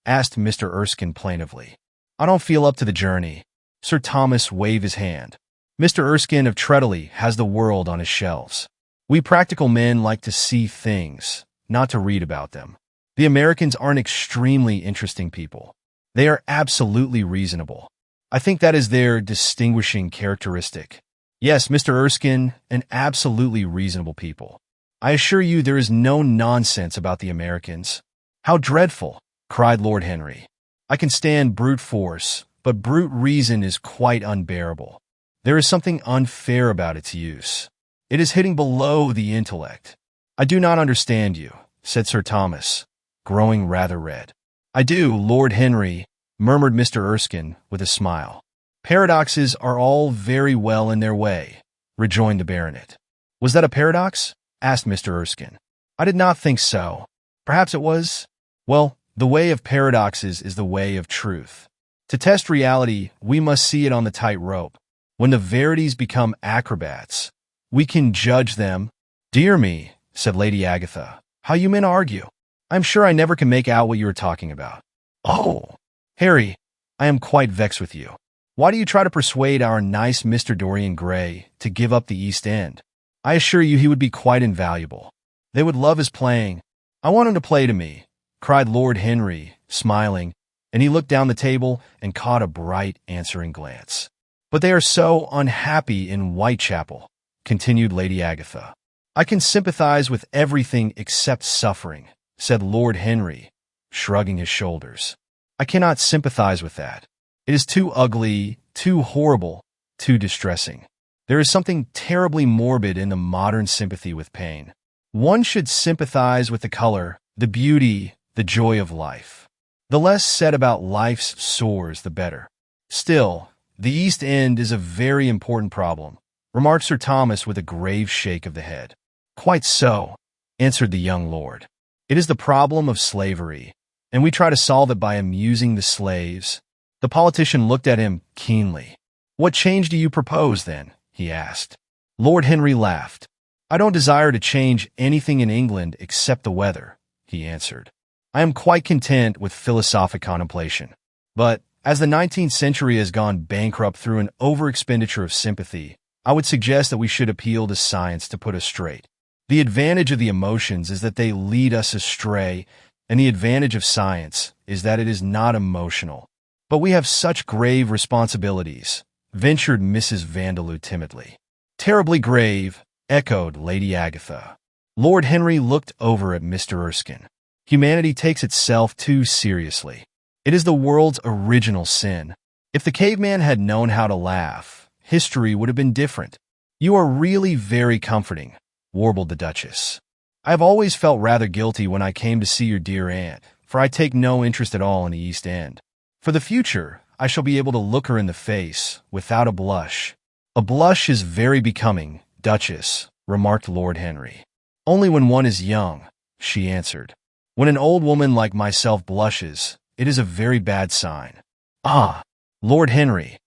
asked Mr. Erskine plaintively. "I don't feel up to the journey." Sir Thomas waved his hand. "Mr. Erskine of Treadley has the world on his shelves. We practical men like to see things, not to read about them. The Americans are an extremely interesting people. They are absolutely reasonable. I think that is their distinguishing characteristic. Yes, Mr. Erskine, an absolutely reasonable people. I assure you there is no nonsense about the Americans." "How dreadful!" cried Lord Henry. "I can stand brute force, but brute reason is quite unbearable. There is something unfair about its use. It is hitting below the intellect." "I do not understand you," said Sir Thomas, growing rather red. "I do, Lord Henry," murmured Mr. Erskine with a smile. "Paradoxes are all very well in their way," rejoined the baronet. "Was that a paradox?" asked Mr. Erskine. "I did not think so. Perhaps it was. Well, the way of paradoxes is the way of truth. To test reality, we must see it on the tight rope. When the verities become acrobats, we can judge them." "Dear me," said Lady Agatha, "how you men argue. I'm sure I never can make out what you are talking about." "Oh, Harry, I am quite vexed with you. Why do you try to persuade our nice Mr. Dorian Gray to give up the East End? I assure you he would be quite invaluable. They would love his playing." "I want him to play to me," cried Lord Henry, smiling, and he looked down the table and caught a bright answering glance. "But they are so unhappy in Whitechapel," continued Lady Agatha. "I can sympathize with everything except suffering," said Lord Henry, shrugging his shoulders. "I cannot sympathize with that. It is too ugly, too horrible, too distressing. There is something terribly morbid in the modern sympathy with pain. One should sympathize with the color, the beauty, the joy of life. The less said about life's sores, the better. Still, the East End is a very important problem," remarked Sir Thomas with a grave shake of the head. "Quite so," answered the young lord. "It is the problem of slavery, and we try to solve it by amusing the slaves." The politician looked at him keenly. "What change do you propose, then?" he asked. Lord Henry laughed. "I don't desire to change anything in England except the weather," he answered. "I am quite content with philosophic contemplation. But, as the 19th century has gone bankrupt through an overexpenditure of sympathy, I would suggest that we should appeal to science to put us straight. The advantage of the emotions is that they lead us astray, and the advantage of science is that it is not emotional. But we have such grave responsibilities," ventured Mrs. Vandeleur timidly. "Terribly grave," echoed Lady Agatha. Lord Henry looked over at Mr. Erskine. "Humanity takes itself too seriously. It is the world's original sin. If the caveman had known how to laugh, history would have been different." "You are really very comforting," warbled the Duchess. "I have always felt rather guilty when I came to see your dear aunt, for I take no interest at all in the East End. For the future, I shall be able to look her in the face without a blush." "A blush is very becoming, Duchess," remarked Lord Henry. "Only when one is young," she answered. "When an old woman like myself blushes, it is a very bad sign." "Ah, Lord Henry,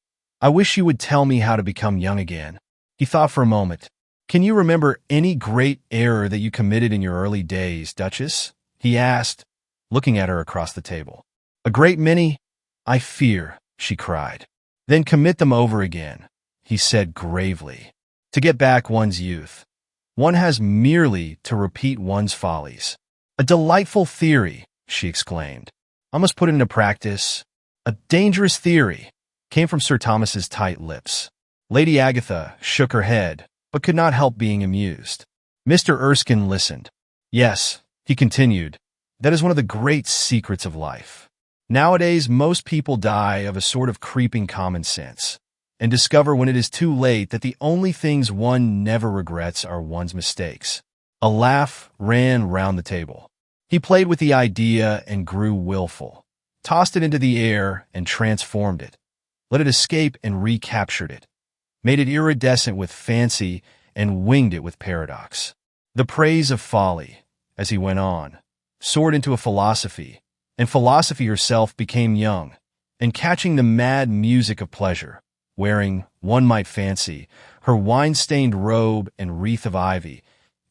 I wish you would tell me how to become young again." He thought for a moment. "Can you remember any great error that you committed in your early days, Duchess?" he asked, looking at her across the table. "A great many, I fear," she cried. "Then commit them over again," he said gravely. "To get back one's youth, one has merely to repeat one's follies." "A delightful theory," she exclaimed. "I must put it into practice." "A dangerous theory," came from Sir Thomas's tight lips. Lady Agatha shook her head, but could not help being amused. Mr. Erskine listened. "Yes," he continued, "that is one of the great secrets of life. Nowadays, most people die of a sort of creeping common sense, and discover when it is too late that the only things one never regrets are one's mistakes." A laugh ran round the table. He played with the idea and grew willful, tossed it into the air and transformed it, let it escape and recaptured it, made it iridescent with fancy, and winged it with paradox. The praise of folly, as he went on, soared into a philosophy, and philosophy herself became young, and catching the mad music of pleasure, wearing, one might fancy, her wine-stained robe and wreath of ivy,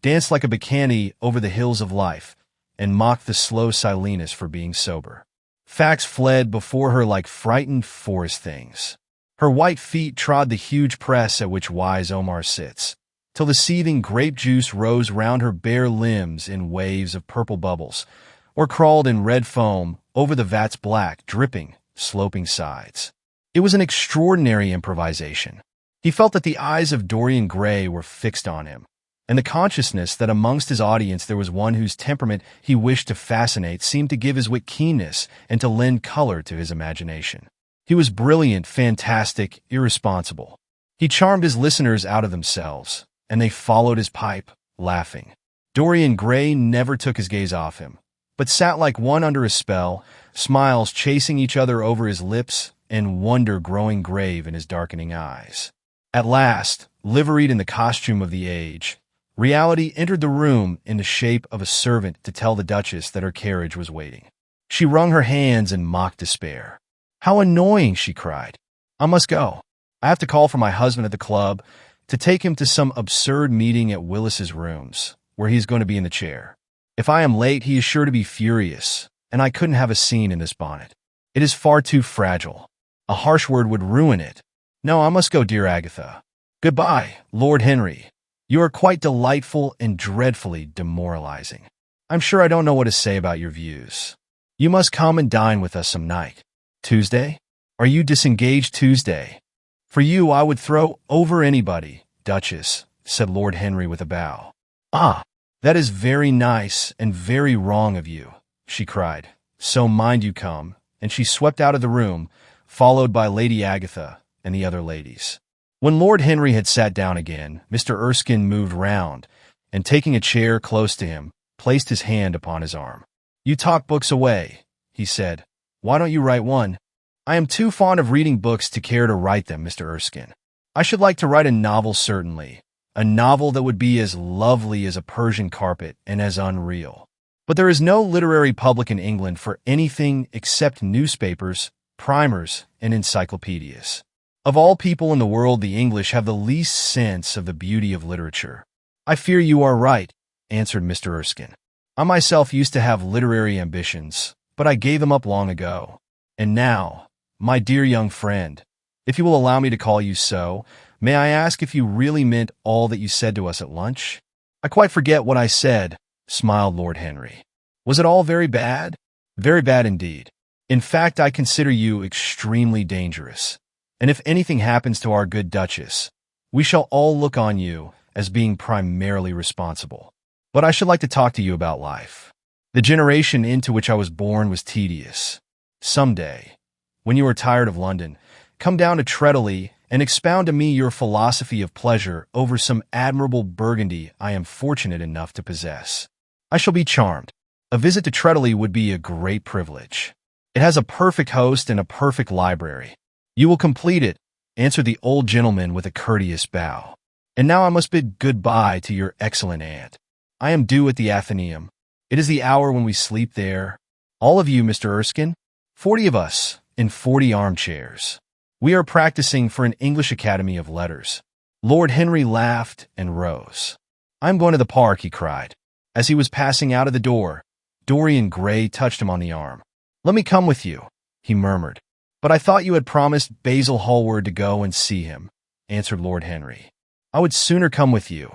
danced like a bacchante over the hills of life, and mocked the slow Silenus for being sober. Facts fled before her like frightened forest things. Her white feet trod the huge press at which wise Omar sits, till the seething grape juice rose round her bare limbs in waves of purple bubbles, or crawled in red foam over the vat's black, dripping, sloping sides. It was an extraordinary improvisation. He felt that the eyes of Dorian Gray were fixed on him, and the consciousness that amongst his audience there was one whose temperament he wished to fascinate seemed to give his wit keenness and to lend color to his imagination. He was brilliant, fantastic, irresponsible. He charmed his listeners out of themselves, and they followed his pipe, laughing. Dorian Gray never took his gaze off him, but sat like one under a spell, smiles chasing each other over his lips and wonder growing grave in his darkening eyes. At last, liveried in the costume of the age, reality entered the room in the shape of a servant to tell the Duchess that her carriage was waiting. She wrung her hands in mock despair. "How annoying," she cried. "I must go. I have to call for my husband at the club, to take him to some absurd meeting at Willis's rooms, where he is going to be in the chair. If I am late, he is sure to be furious, and I couldn't have a scene in this bonnet. It is far too fragile. A harsh word would ruin it. No, I must go, dear Agatha. Goodbye, Lord Henry. You are quite delightful and dreadfully demoralizing. I'm sure I don't know what to say about your views. You must come and dine with us some night. Tuesday? Are you disengaged Tuesday? For you I would throw over anybody, Duchess," said Lord Henry with a bow. "Ah, that is very nice and very wrong of you," she cried. "So mind you come," and she swept out of the room, followed by Lady Agatha and the other ladies. When Lord Henry had sat down again, Mr. Erskine moved round, and taking a chair close to him, placed his hand upon his arm. "You talk books away," he said. "Why don't you write one?" "I am too fond of reading books to care to write them, Mr. Erskine. I should like to write a novel, certainly, a novel that would be as lovely as a Persian carpet and as unreal. But there is no literary public in England for anything except newspapers, primers, and encyclopedias. Of all people in the world, the English have the least sense of the beauty of literature. I fear you are right, answered Mr. Erskine. I myself used to have literary ambitions, but I gave them up long ago. And now, my dear young friend, if you will allow me to call you so, may I ask if you really meant all that you said to us at lunch? I quite forget what I said, smiled Lord Henry. Was it all very bad? Very bad indeed. In fact, I consider you extremely dangerous. And if anything happens to our good Duchess, we shall all look on you as being primarily responsible. But I should like to talk to you about life. The generation into which I was born was tedious. Some day, when you are tired of London, come down to Treadley and expound to me your philosophy of pleasure over some admirable Burgundy I am fortunate enough to possess. I shall be charmed. A visit to Treadley would be a great privilege. It has a perfect host and a perfect library. You will complete it, answered the old gentleman with a courteous bow. And now I must bid good-bye to your excellent aunt. I am due at the Athenaeum. It is the hour when we sleep there. All of you, Mr. Erskine, 40 of us, in 40 armchairs. We are practicing for an English Academy of Letters. Lord Henry laughed and rose. I'm going to the park, he cried. As he was passing out of the door, Dorian Gray touched him on the arm. Let me come with you, he murmured. But I thought you had promised Basil Hallward to go and see him, answered Lord Henry. I would sooner come with you.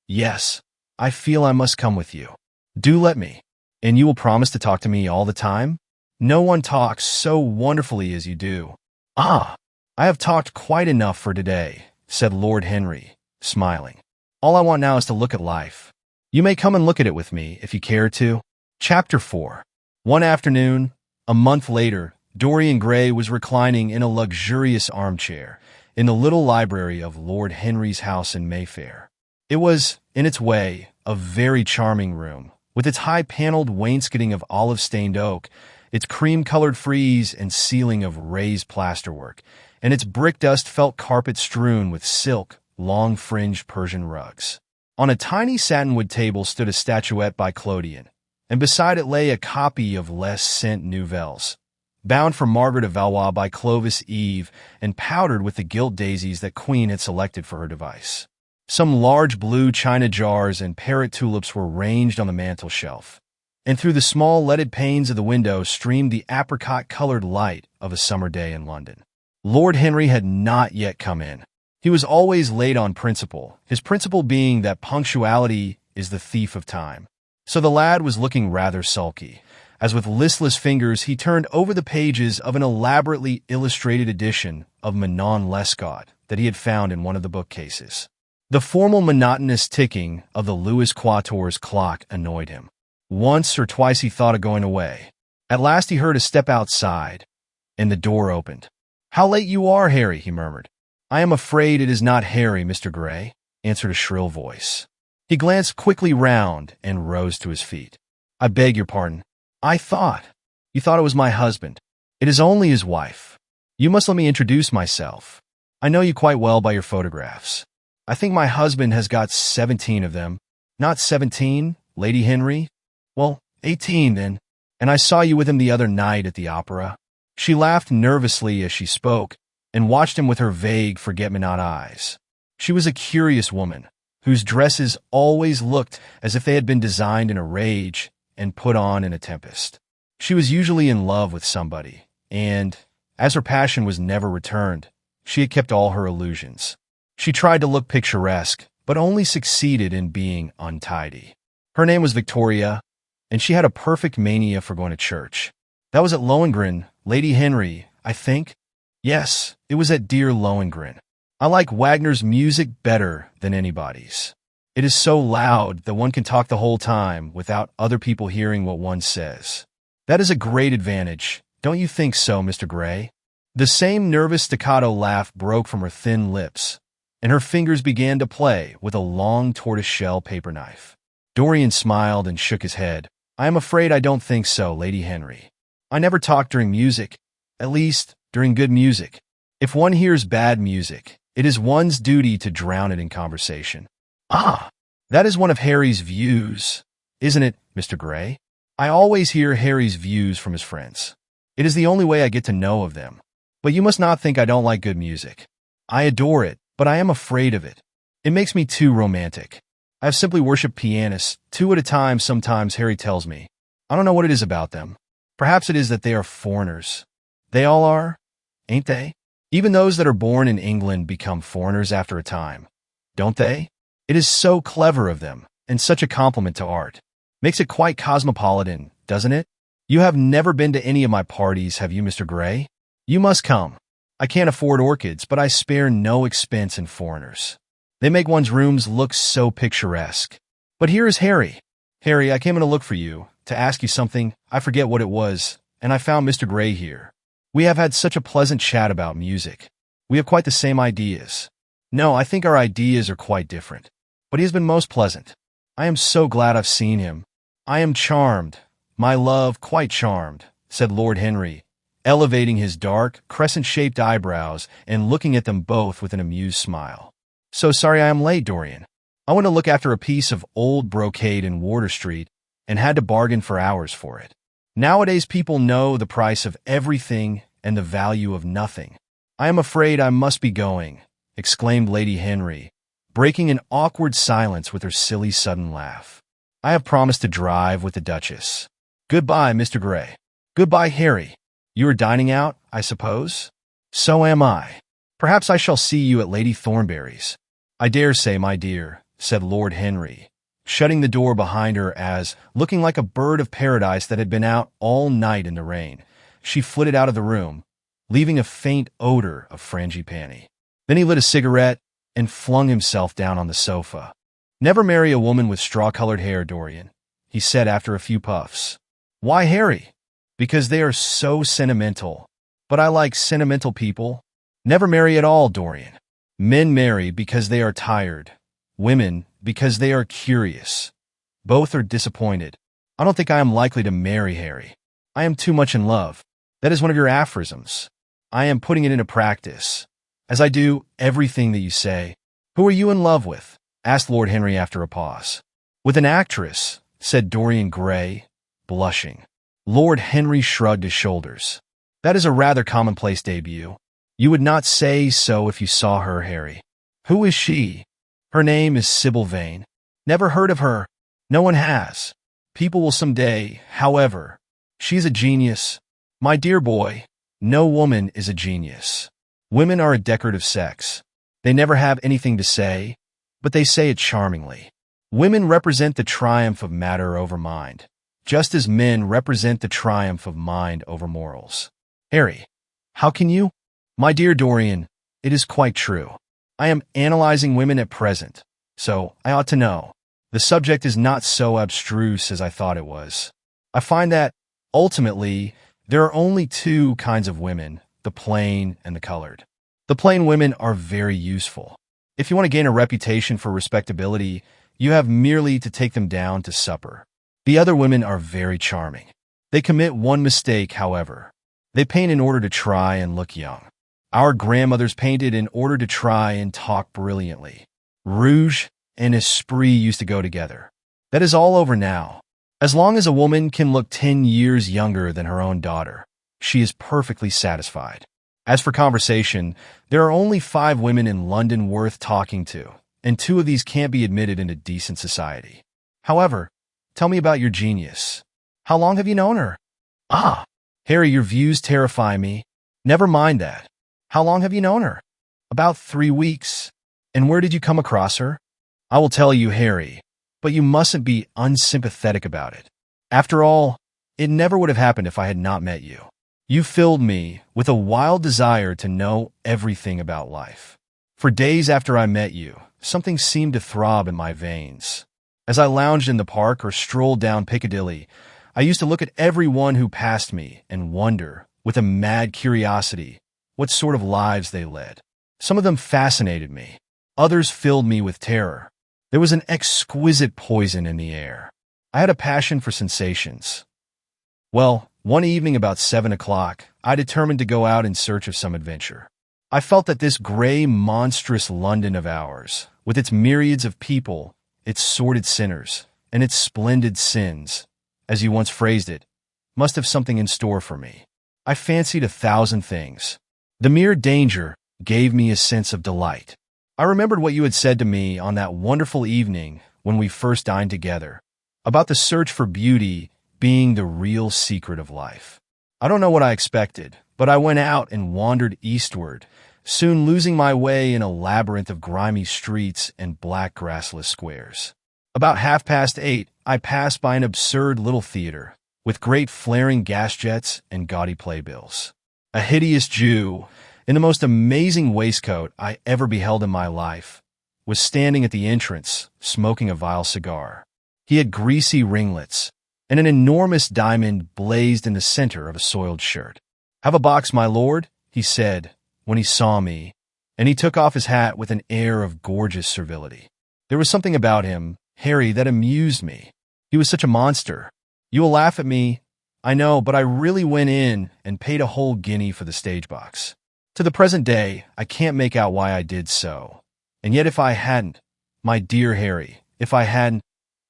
Yes, I feel I must come with you. Do let me. And you will promise to talk to me all the time? No one talks so wonderfully as you do. Ah, I have talked quite enough for today, said Lord Henry, smiling. All I want now is to look at life. You may come and look at it with me, if you care to. Chapter 4. One afternoon, a month later, Dorian Gray was reclining in a luxurious armchair in the little library of Lord Henry's house in Mayfair. It was, in its way, a very charming room, with its high-paneled wainscoting of olive-stained oak, its cream-colored frieze and ceiling of raised plasterwork, and its brick-dust felt carpet strewn with silk, long-fringed Persian rugs. On a tiny satinwood table stood a statuette by Clodion, and beside it lay a copy of Les Cent Nouvelles, bound for Margaret of Valois by Clovis Eve and powdered with the gilt daisies that Queen had selected for her device. Some large blue china jars and parrot tulips were ranged on the mantel shelf, and through the small leaded panes of the window streamed the apricot-colored light of a summer day in London. Lord Henry had not yet come in. He was always late on principle, his principle being that punctuality is the thief of time. So the lad was looking rather sulky, as with listless fingers he turned over the pages of an elaborately illustrated edition of Manon Lescaut that he had found in one of the bookcases. The formal monotonous ticking of the Louis Quatorze clock annoyed him. Once or twice he thought of going away. At last he heard a step outside, and the door opened. "How late you are, Harry," he murmured. "I am afraid it is not Harry, Mr. Gray," answered a shrill voice. He glanced quickly round and rose to his feet. "I beg your pardon. You thought it was my husband. It is only his wife. You must let me introduce myself. I know you quite well by your photographs. I think my husband has got 17 of them. Not 17, Lady Henry? Well, 18 then. And I saw you with him the other night at the opera." She laughed nervously as she spoke and watched him with her vague, forget-me-not eyes. She was a curious woman, whose dresses always looked as if they had been designed in a rage and put on in a tempest. She was usually in love with somebody, and, as her passion was never returned, she had kept all her illusions. She tried to look picturesque, but only succeeded in being untidy. Her name was Victoria, and she had a perfect mania for going to church. That was at Lohengrin, Lady Henry, I think? Yes, it was at dear Lohengrin. I like Wagner's music better than anybody's. It is so loud that one can talk the whole time without other people hearing what one says. That is a great advantage. Don't you think so, Mr. Gray? The same nervous staccato laugh broke from her thin lips, and her fingers began to play with a long tortoise-shell paper knife. Dorian smiled and shook his head. "I am afraid I don't think so, Lady Henry. I never talk during music, at least during good music. If one hears bad music, it is one's duty to drown it in conversation." "Ah, that is one of Harry's views, isn't it, Mr. Gray? I always hear Harry's views from his friends. It is the only way I get to know of them. But you must not think I don't like good music. I adore it, but I am afraid of it. It makes me too romantic. I have simply worshipped pianists, two at a time sometimes, Harry tells me. I don't know what it is about them. Perhaps it is that they are foreigners. They all are, ain't they? Even those that are born in England become foreigners after a time, don't they? It is so clever of them, and such a compliment to art. Makes it quite cosmopolitan, doesn't it? You have never been to any of my parties, have you, Mr. Gray? You must come. I can't afford orchids, but I spare no expense in foreigners. They make one's rooms look so picturesque. But here is Harry. Harry, I came in to look for you, to ask you something. I forget what it was, and I found Mr. Gray here. We have had such a pleasant chat about music. We have quite the same ideas. No, I think our ideas are quite different. But he has been most pleasant. I am so glad I've seen him. I am charmed, my love, quite charmed, said Lord Henry, elevating his dark, crescent-shaped eyebrows and looking at them both with an amused smile. So sorry I am late, Dorian. I went to look after a piece of old brocade in Wardour Street and had to bargain for hours for it. Nowadays people know the price of everything and the value of nothing. I am afraid I must be going, exclaimed Lady Henry, breaking an awkward silence with her silly sudden laugh. I have promised to drive with the Duchess. Goodbye, Mr. Gray. Goodbye, Harry. You are dining out, I suppose? So am I. Perhaps I shall see you at Lady Thornberry's. I dare say, my dear, said Lord Henry, shutting the door behind her as, looking like a bird of paradise that had been out all night in the rain, she flitted out of the room, leaving a faint odor of frangipani. Then he lit a cigarette and flung himself down on the sofa. Never marry a woman with straw-colored hair, Dorian, he said after a few puffs. Why, Harry? Because they are so sentimental. But I like sentimental people. Never marry at all, Dorian. Men marry because they are tired. Women because they are curious. Both are disappointed. I don't think I am likely to marry Harry. I am too much in love. That is one of your aphorisms. I am putting it into practice, as I do everything that you say. Who are you in love with? Asked Lord Henry after a pause. With an actress, said Dorian Gray, blushing. Lord Henry shrugged his shoulders. That is a rather commonplace debut. You would not say so if you saw her, Harry. Who is she? Her name is Sybil Vane. Never heard of her. No one has. People will someday, however. She's a genius. My dear boy, no woman is a genius. Women are a decorative sex. They never have anything to say, but they say it charmingly. Women represent the triumph of matter over mind, just as men represent the triumph of mind over morals. Harry, how can you? My dear Dorian, it is quite true. I am analyzing women at present, so I ought to know. The subject is not so abstruse as I thought it was. I find that, ultimately, there are only two kinds of women, the plain and the colored. The plain women are very useful. If you want to gain a reputation for respectability, you have merely to take them down to supper. The other women are very charming. They commit one mistake, however. They paint in order to try and look young. Our grandmothers painted in order to try and talk brilliantly. Rouge and esprit used to go together. That is all over now. As long as a woman can look 10 years younger than her own daughter, she is perfectly satisfied. As for conversation, there are only 5 women in London worth talking to, and 2 of these can't be admitted into decent society. However, tell me about your genius. How long have you known her? Ah, Harry, your views terrify me. Never mind that. How long have you known her? About 3 weeks. And where did you come across her? I will tell you, Harry, but you mustn't be unsympathetic about it. After all, it never would have happened if I had not met you. You filled me with a wild desire to know everything about life. For days after I met you, something seemed to throb in my veins. As I lounged in the park or strolled down Piccadilly, I used to look at everyone who passed me and wonder, with a mad curiosity, what sort of lives they led. Some of them fascinated me. Others filled me with terror. There was an exquisite poison in the air. I had a passion for sensations. Well, one evening about 7 o'clock, I determined to go out in search of some adventure. I felt that this gray, monstrous London of ours, with its myriads of people, its sordid sinners, and its splendid sins, as you once phrased it, must have something in store for me. I fancied 1,000 things. The mere danger, gave me a sense of delight. I remembered what you had said to me on that wonderful evening when we first dined together, about the search for beauty being the real secret of life. I don't know what I expected, but I went out and wandered eastward, soon losing my way in a labyrinth of grimy streets and black grassless squares. About 8:30, I passed by an absurd little theater, with great flaring gas jets and gaudy playbills. A hideous Jew, in the most amazing waistcoat I ever beheld in my life, was standing at the entrance, smoking a vile cigar. He had greasy ringlets, and an enormous diamond blazed in the center of a soiled shirt. "Have a box, my lord," he said, when he saw me, and he took off his hat with an air of gorgeous servility. There was something about him, Harry, that amused me. He was such a monster. You will laugh at me, I know, but I really went in and paid a whole guinea for the stage box. To the present day, I can't make out why I did so. And yet if I hadn't, my dear Harry, if I hadn't,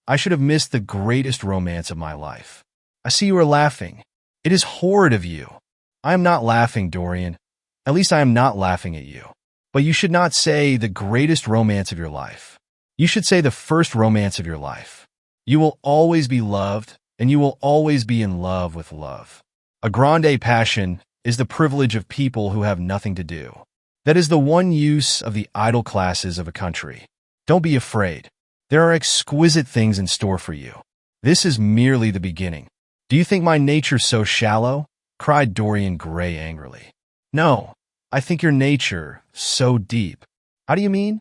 I should have missed the greatest romance of my life. I see you are laughing. It is horrid of you. I am not laughing, Dorian. At least I am not laughing at you. But you should not say the greatest romance of your life. You should say the first romance of your life. You will always be loved, and you will always be in love with love. A grande passion is the privilege of people who have nothing to do. That is the one use of the idle classes of a country. Don't be afraid. There are exquisite things in store for you. This is merely the beginning. Do you think my nature so shallow? Cried Dorian Gray angrily. No, I think your nature so deep. How do you mean?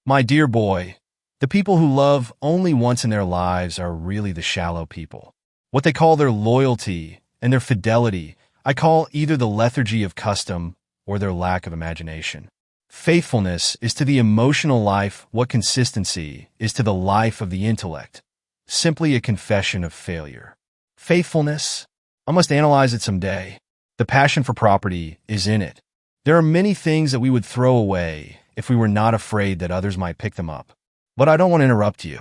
My dear boy, the people who love only once in their lives are really the shallow people. What they call their loyalty and their fidelity, I call either the lethargy of custom or their lack of imagination. Faithfulness is to the emotional life what consistency is to the life of the intellect, simply a confession of failure. Faithfulness? I must analyze it someday. The passion for property is in it. There are many things that we would throw away if we were not afraid that others might pick them up. But I don't want to interrupt you.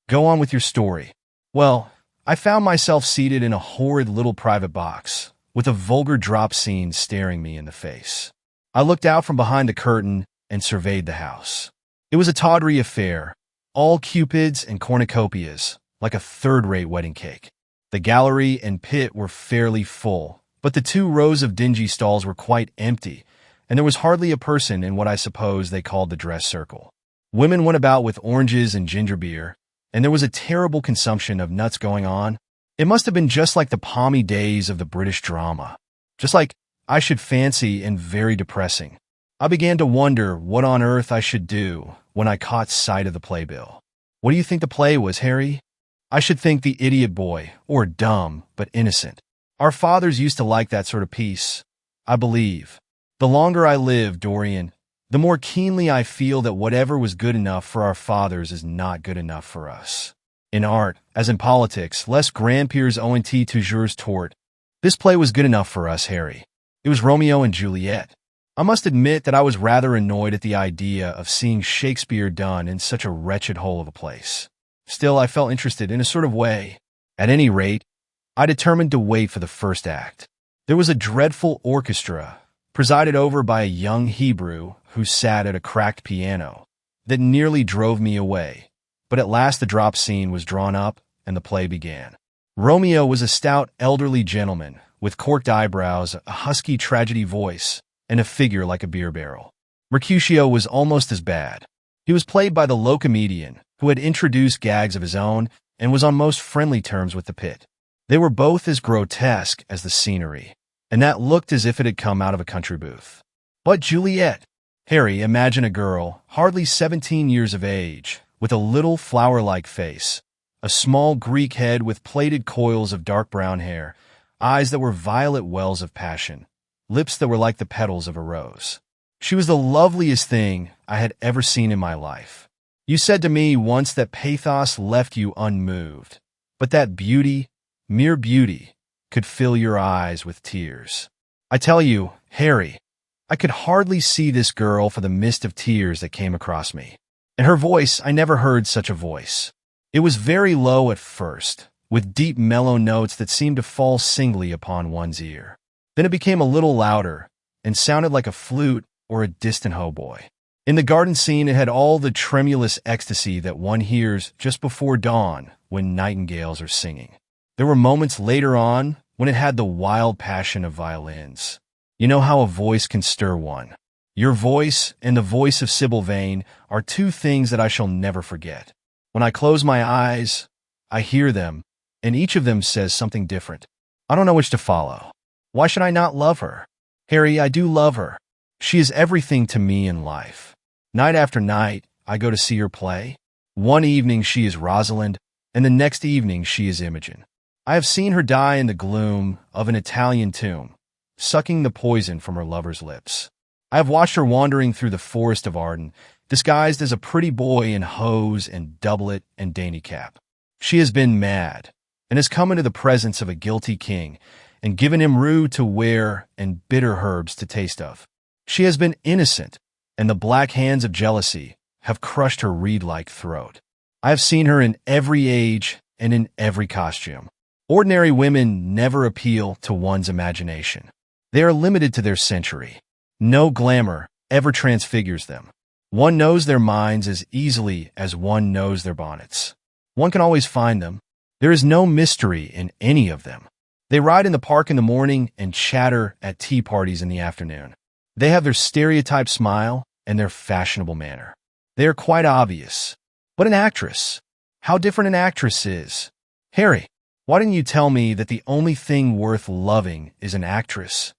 Go on with your story. Well, I found myself seated in a horrid little private box, with a vulgar drop scene staring me in the face. I looked out from behind the curtain and surveyed the house. It was a tawdry affair, all cupids and cornucopias, like a third-rate wedding cake. The gallery and pit were fairly full, but the 2 rows of dingy stalls were quite empty, and there was hardly a person in what I suppose they called the dress circle. Women went about with oranges and ginger beer, and there was a terrible consumption of nuts going on. It must have been just like the palmy days of the British drama. Just like, I should fancy, and very depressing. I began to wonder what on earth I should do when I caught sight of the playbill. What do you think the play was, Harry? I should think The Idiot Boy, or Dumb but Innocent. Our fathers used to like that sort of piece, I believe. The longer I live, Dorian, the more keenly I feel that whatever was good enough for our fathers is not good enough for us. In art, as in politics, les grands-pères ont toujours tort. This play was good enough for us, Harry. It was Romeo and Juliet. I must admit that I was rather annoyed at the idea of seeing Shakespeare done in such a wretched hole of a place. Still, I felt interested in a sort of way. At any rate, I determined to wait for the first act. There was a dreadful orchestra, presided over by a young Hebrew who sat at a cracked piano, that nearly drove me away. But at last the drop scene was drawn up, and the play began. Romeo was a stout elderly gentleman, with corked eyebrows, a husky tragedy voice, and a figure like a beer barrel. Mercutio was almost as bad. He was played by the low comedian, who had introduced gags of his own and was on most friendly terms with the pit. They were both as grotesque as the scenery, and that looked as if it had come out of a country booth. But Juliet! Harry, imagine a girl, hardly 17 years of age, with a little flower-like face, a small Greek head with plaited coils of dark brown hair, eyes that were violet wells of passion, lips that were like the petals of a rose. She was the loveliest thing I had ever seen in my life. You said to me once that pathos left you unmoved, but that beauty, mere beauty, could fill your eyes with tears. I tell you, Harry, I could hardly see this girl for the mist of tears that came across me. And her voice, I never heard such a voice. It was very low at first, with deep mellow notes that seemed to fall singly upon one's ear. Then it became a little louder, and sounded like a flute or a distant hautboy. In the garden scene, it had all the tremulous ecstasy that one hears just before dawn when nightingales are singing. There were moments later on when it had the wild passion of violins. You know how a voice can stir one. Your voice and the voice of Sybil Vane are two things that I shall never forget. When I close my eyes, I hear them, and each of them says something different. I don't know which to follow. Why should I not love her? Harry, I do love her. She is everything to me in life. Night after night, I go to see her play. One evening she is Rosalind, and the next evening she is Imogen. I have seen her die in the gloom of an Italian tomb, sucking the poison from her lover's lips. I have watched her wandering through the forest of Arden, disguised as a pretty boy in hose and doublet and dainty cap. She has been mad, and has come into the presence of a guilty king, and given him rue to wear and bitter herbs to taste of. She has been innocent, and the black hands of jealousy have crushed her reed-like throat. I have seen her in every age and in every costume. Ordinary women never appeal to one's imagination. They are limited to their century. No glamour ever transfigures them. One knows their minds as easily as one knows their bonnets. One can always find them. There is no mystery in any of them. They ride in the park in the morning and chatter at tea parties in the afternoon. They have their stereotype smile and their fashionable manner. They are quite obvious. But an actress, how different an actress is. Harry, why didn't you tell me that the only thing worth loving is an actress?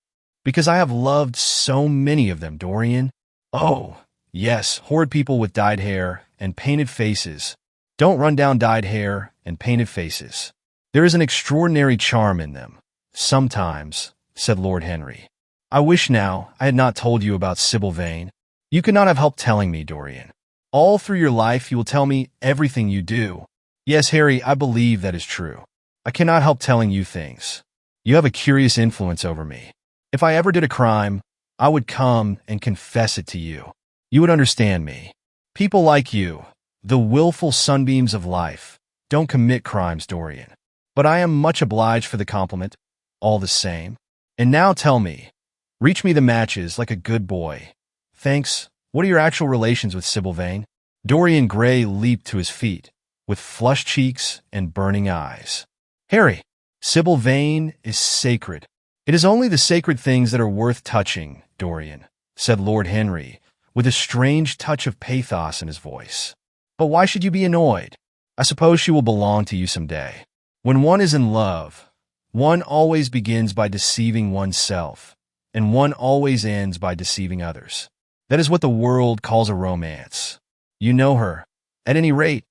Because I have loved so many of them, Dorian. Oh, yes, horrid people with dyed hair and painted faces. Don't run down dyed hair and painted faces. There is an extraordinary charm in them. Sometimes, said Lord Henry. I wish now I had not told you about Sybil Vane. You could not have helped telling me, Dorian. All through your life you will tell me everything you do. Yes, Harry, I believe that is true. I cannot help telling you things. You have a curious influence over me. If I ever did a crime, I would come and confess it to you. You would understand me. People like you, the willful sunbeams of life, don't commit crimes, Dorian. But I am much obliged for the compliment, all the same. And now tell me, reach me the matches like a good boy. Thanks. What are your actual relations with Sybil Vane? Dorian Gray leaped to his feet, with flushed cheeks and burning eyes. Harry, Sybil Vane is sacred. It is only the sacred things that are worth touching, Dorian, said Lord Henry, with a strange touch of pathos in his voice. But why should you be annoyed? I suppose she will belong to you someday. When one is in love, one always begins by deceiving oneself, and one always ends by deceiving others. That is what the world calls a romance. You know her. At any rate,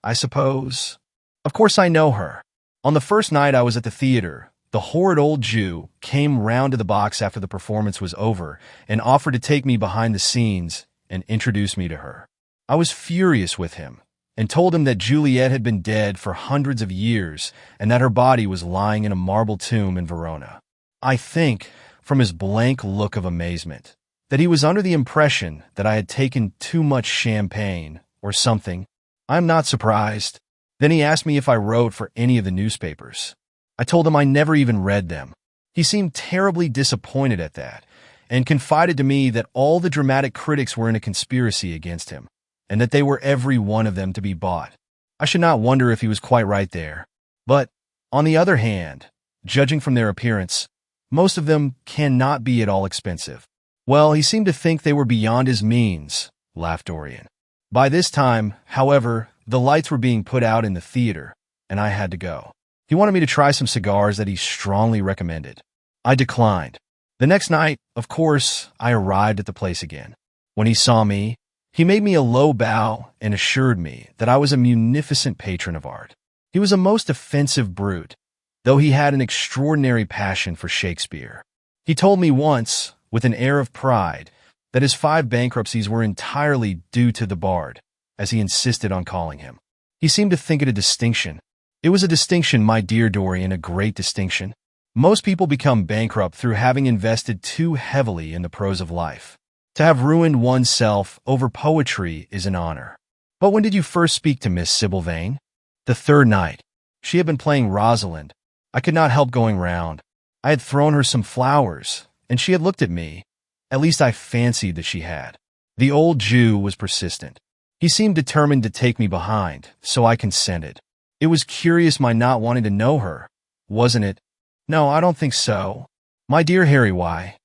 I suppose. Of course I know her. On the first night I was at the theater, the horrid old Jew came round to the box after the performance was over and offered to take me behind the scenes and introduce me to her. I was furious with him and told him that Juliet had been dead for hundreds of years and that her body was lying in a marble tomb in Verona. I think, from his blank look of amazement, that he was under the impression that I had taken too much champagne or something. I am not surprised. Then he asked me if I wrote for any of the newspapers. I told him I never even read them. He seemed terribly disappointed at that, and confided to me that all the dramatic critics were in a conspiracy against him, and that they were every one of them to be bought. I should not wonder if he was quite right there. But, on the other hand, judging from their appearance, most of them cannot be at all expensive. Well, he seemed to think they were beyond his means, laughed Dorian. By this time, however, the lights were being put out in the theater, and I had to go. He wanted me to try some cigars that he strongly recommended. I declined. The next night, of course, I arrived at the place again. When he saw me, he made me a low bow and assured me that I was a munificent patron of art. He was a most offensive brute, though he had an extraordinary passion for Shakespeare. He told me once, with an air of pride, that his 5 bankruptcies were entirely due to the bard, as he insisted on calling him. He seemed to think it a distinction. It was a distinction, my dear Dorian, a great distinction. Most people become bankrupt through having invested too heavily in the prose of life. To have ruined oneself over poetry is an honor. But when did you first speak to Miss Sybil Vane? The 3rd night. She had been playing Rosalind. I could not help going round. I had thrown her some flowers, and she had looked at me, At least I fancied that she had. The old Jew was persistent. He seemed determined to take me behind, so I consented. It was curious my not wanting to know her, wasn't it? No, I don't think so. My dear Harry, why?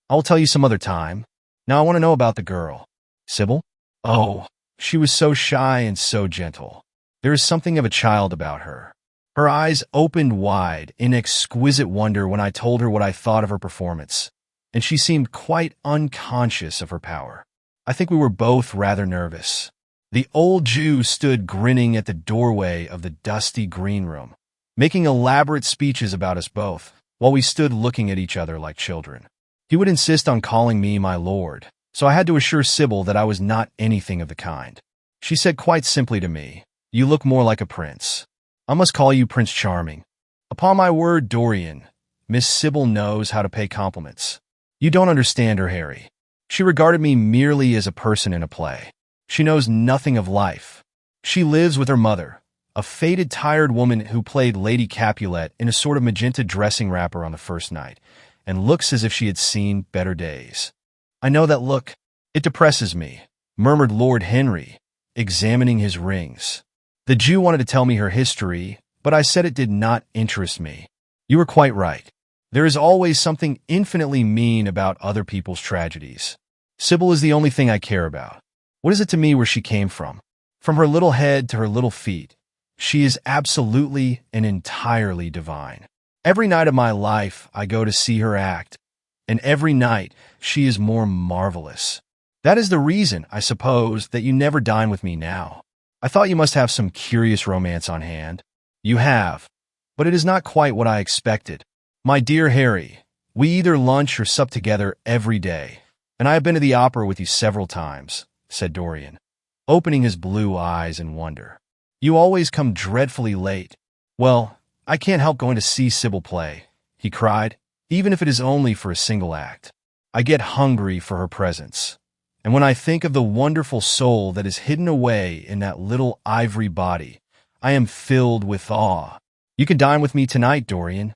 I will tell you some other time. Now I want to know about the girl. Sybil? Oh, she was so shy and so gentle. There is something of a child about her. Her eyes opened wide in exquisite wonder when I told her what I thought of her performance, and she seemed quite unconscious of her power. I think we were both rather nervous. The old Jew stood grinning at the doorway of the dusty green room, making elaborate speeches about us both, while we stood looking at each other like children. He would insist on calling me my lord, so I had to assure Sybil that I was not anything of the kind. She said quite simply to me, "You look more like a prince. I must call you Prince Charming." Upon my word, Dorian, Miss Sybil knows how to pay compliments. You don't understand her, Harry. She regarded me merely as a person in a play. She knows nothing of life. She lives with her mother, a faded, tired woman who played Lady Capulet in a sort of magenta dressing wrapper on the first night, and looks as if she had seen better days. I know that look. It depresses me, murmured Lord Henry, examining his rings. The Jew wanted to tell me her history, but I said it did not interest me. You were quite right. There is always something infinitely mean about other people's tragedies. Sybil is the only thing I care about. What is it to me where she came from? From her little head to her little feet, she is absolutely and entirely divine. Every night of my life, I go to see her act, and every night she is more marvelous. That is the reason, I suppose, that you never dine with me now. I thought you must have some curious romance on hand. You have, but it is not quite what I expected. My dear Harry, we either lunch or sup together every day, and I have been to the opera with you several times, said Dorian, opening his blue eyes in wonder. You always come dreadfully late. Well, I can't help going to see Sybil play, he cried, even if it is only for a single act. I get hungry for her presence. And when I think of the wonderful soul that is hidden away in that little ivory body, I am filled with awe. You can dine with me tonight, Dorian,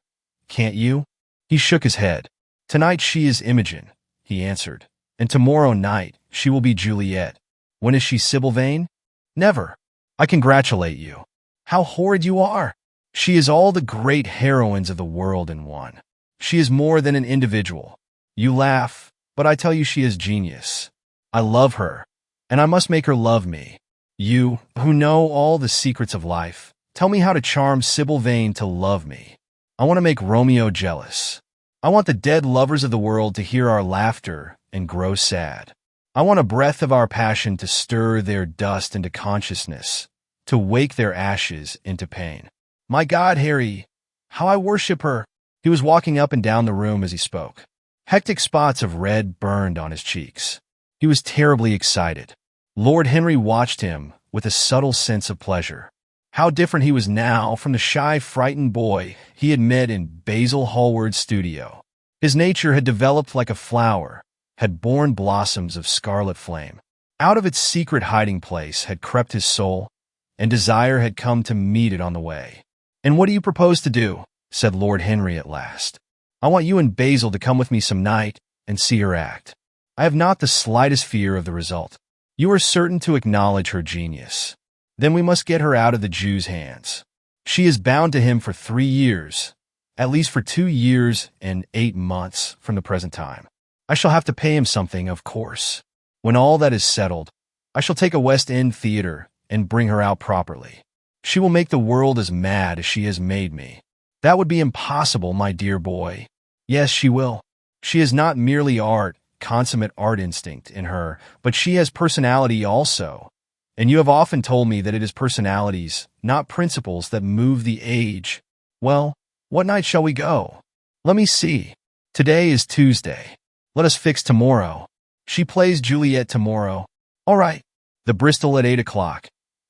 can't you? He shook his head. Tonight she is Imogen, he answered, and tomorrow night she will be Juliet. When is she Sybil Vane? Never. I congratulate you. How horrid you are! She is all the great heroines of the world in one. She is more than an individual. You laugh, but I tell you she is genius. I love her, and I must make her love me. You, who know all the secrets of life, tell me how to charm Sybil Vane to love me. I want to make Romeo jealous. I want the dead lovers of the world to hear our laughter and grow sad. I want a breath of our passion to stir their dust into consciousness, to wake their ashes into pain. My God, Harry, how I worship her! He was walking up and down the room as he spoke. Hectic spots of red burned on his cheeks. He was terribly excited. Lord Henry watched him with a subtle sense of pleasure. How different he was now from the shy, frightened boy he had met in Basil Hallward's studio. His nature had developed like a flower, had borne blossoms of scarlet flame. Out of its secret hiding place had crept his soul, and desire had come to meet it on the way. "And what do you propose to do?" said Lord Henry at last. "I want you and Basil to come with me some night and see her act. I have not the slightest fear of the result. You are certain to acknowledge her genius. Then we must get her out of the Jew's hands. She is bound to him for 3 years, at least for 2 years and 8 months from the present time. I shall have to pay him something, of course. When all that is settled, I shall take a West End theater and bring her out properly. She will make the world as mad as she has made me. That would be impossible, my dear boy. Yes, she will. She is not merely art, consummate art instinct in her, but she has personality also. And you have often told me that it is personalities, not principles, that move the age. Well, what night shall we go? Let me see. Today is Tuesday. Let us fix tomorrow. She plays Juliet tomorrow. All right. The Bristol at 8 o'clock.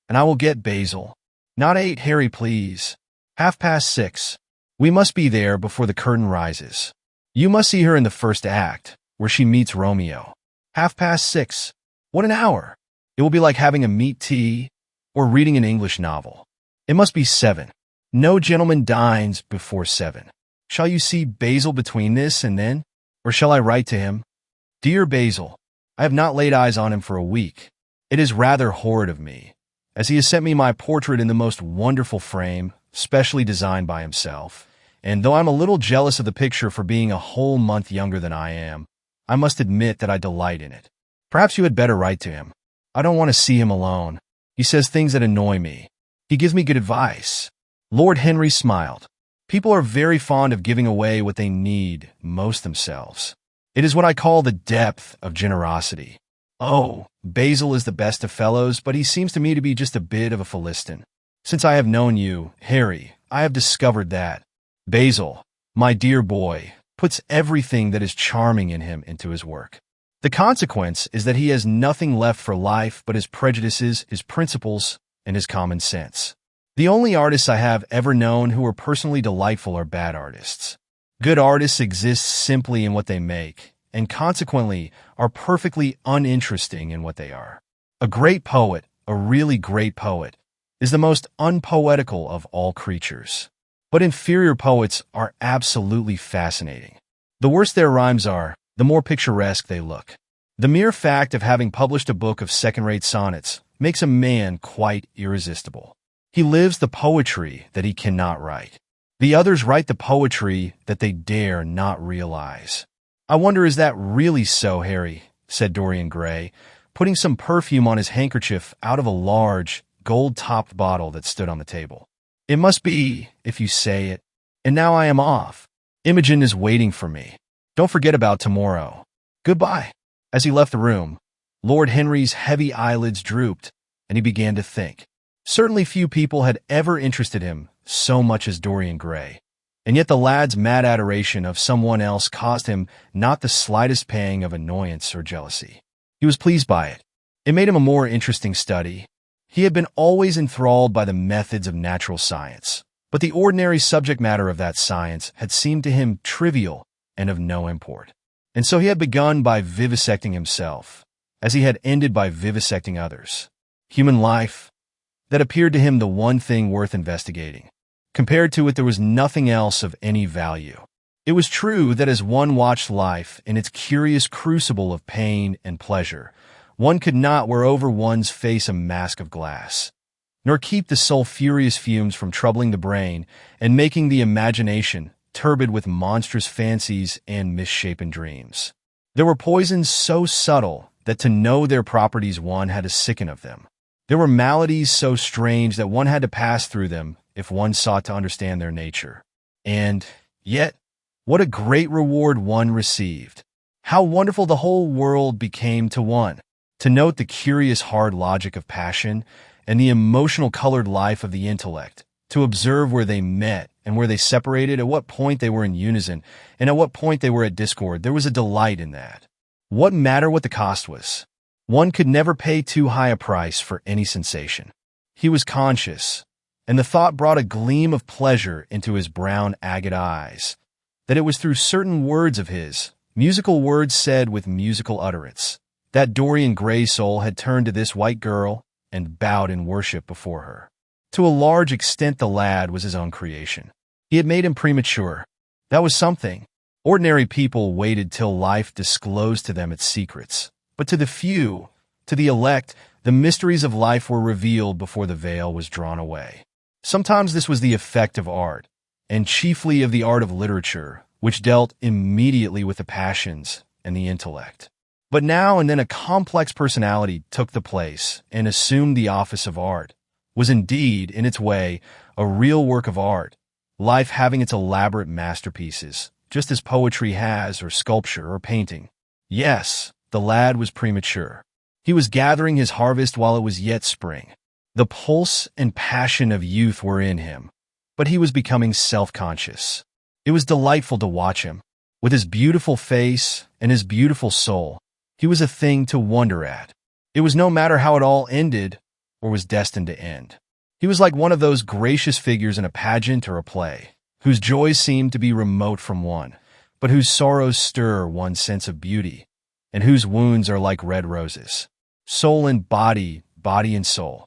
And I will get Basil. Not 8, Harry, please. 6:30. We must be there before the curtain rises. You must see her in the first act, where she meets Romeo. 6:30. What an hour! It will be like having a meat tea or reading an English novel. It must be 7. No gentleman dines before 7. Shall you see Basil between this and then, or shall I write to him? Dear Basil, I have not laid eyes on him for a week. It is rather horrid of me, as he has sent me my portrait in the most wonderful frame, specially designed by himself, and though I'm a little jealous of the picture for being a whole month younger than I am, I must admit that I delight in it. Perhaps you had better write to him. I don't want to see him alone. He says things that annoy me. He gives me good advice. Lord Henry smiled. People are very fond of giving away what they need most themselves. It is what I call the depth of generosity. Oh, Basil is the best of fellows, but he seems to me to be just a bit of a Philistine. Since I have known you, Harry, I have discovered that Basil, my dear boy, puts everything that is charming in him into his work. The consequence is that he has nothing left for life but his prejudices, his principles, and his common sense. The only artists I have ever known who are personally delightful are bad artists. Good artists exist simply in what they make, and consequently are perfectly uninteresting in what they are. A great poet, a really great poet, is the most unpoetical of all creatures. But inferior poets are absolutely fascinating. The worse their rhymes are, the more picturesque they look. The mere fact of having published a book of second-rate sonnets makes a man quite irresistible. He lives the poetry that he cannot write. The others write the poetry that they dare not realize. I wonder, is that really so, Harry? Said Dorian Gray, putting some perfume on his handkerchief out of a large, gold-topped bottle that stood on the table. It must be, if you say it. And now I am off. Imogen is waiting for me. Don't forget about tomorrow. Goodbye. As he left the room, Lord Henry's heavy eyelids drooped, and he began to think. Certainly few people had ever interested him so much as Dorian Gray, and yet the lad's mad adoration of someone else caused him not the slightest pang of annoyance or jealousy. He was pleased by it. It made him a more interesting study. He had been always enthralled by the methods of natural science, but the ordinary subject matter of that science had seemed to him trivial and of no import. And so he had begun by vivisecting himself, as he had ended by vivisecting others. Human life, that appeared to him the one thing worth investigating. Compared to it, there was nothing else of any value. It was true that as one watched life in its curious crucible of pain and pleasure, one could not wear over one's face a mask of glass, nor keep the sulphurous fumes from troubling the brain and making the imagination turbid with monstrous fancies and misshapen dreams. There were poisons so subtle that to know their properties one had to sicken of them. There were maladies so strange that one had to pass through them if one sought to understand their nature. And yet, what a great reward one received! How wonderful the whole world became to one! To note the curious hard logic of passion and the emotional colored life of the intellect, to observe where they met and where they separated, at what point they were in unison, and at what point they were at discord, there was a delight in that. What matter what the cost was? One could never pay too high a price for any sensation. He was conscious, and the thought brought a gleam of pleasure into his brown agate eyes, that it was through certain words of his, musical words said with musical utterance, that Dorian Gray's soul had turned to this white girl and bowed in worship before her. To a large extent the lad was his own creation. He had made him premature. That was something. Ordinary people waited till life disclosed to them its secrets. But to the few, to the elect, the mysteries of life were revealed before the veil was drawn away. Sometimes this was the effect of art, and chiefly of the art of literature, which dealt immediately with the passions and the intellect. But now and then a complex personality took the place and assumed the office of art, was indeed, in its way, a real work of art, life having its elaborate masterpieces, just as poetry has, or sculpture, or painting. Yes, the lad was premature. He was gathering his harvest while it was yet spring. The pulse and passion of youth were in him, but he was becoming self-conscious. It was delightful to watch him. With his beautiful face and his beautiful soul, he was a thing to wonder at. It was no matter how it all ended or was destined to end. He was like one of those gracious figures in a pageant or a play, whose joys seem to be remote from one, but whose sorrows stir one's sense of beauty, and whose wounds are like red roses. Soul and body, body and soul.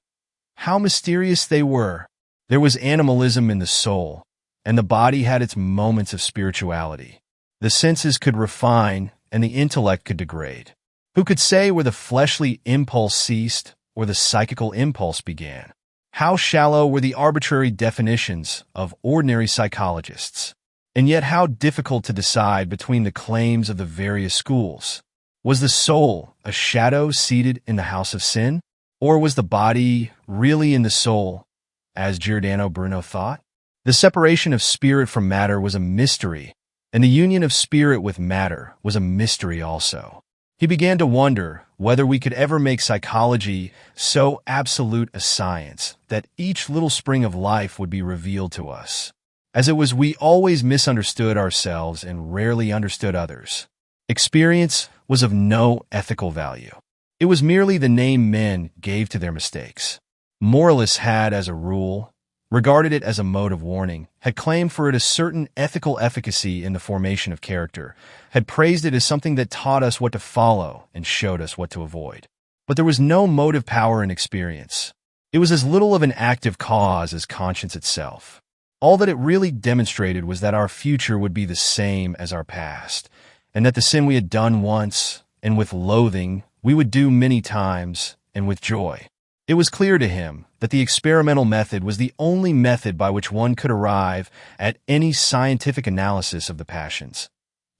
How mysterious they were! There was animalism in the soul, and the body had its moments of spirituality. The senses could refine, and the intellect could degrade. Who could say where the fleshly impulse ceased or the psychical impulse began? How shallow were the arbitrary definitions of ordinary psychologists? And yet how difficult to decide between the claims of the various schools. Was the soul a shadow seated in the house of sin? Or was the body really in the soul, as Giordano Bruno thought? The separation of spirit from matter was a mystery, and the union of spirit with matter was a mystery also. He began to wonder whether we could ever make psychology so absolute a science that each little spring of life would be revealed to us. As it was, we always misunderstood ourselves and rarely understood others. Experience was of no ethical value. It was merely the name men gave to their mistakes. Moralists had, as a rule, regarded it as a mode of warning, had claimed for it a certain ethical efficacy in the formation of character, had praised it as something that taught us what to follow and showed us what to avoid. But there was no motive power in experience. It was as little of an active cause as conscience itself. All that it really demonstrated was that our future would be the same as our past, and that the sin we had done once, and with loathing, we would do many times, and with joy. It was clear to him that the experimental method was the only method by which one could arrive at any scientific analysis of the passions.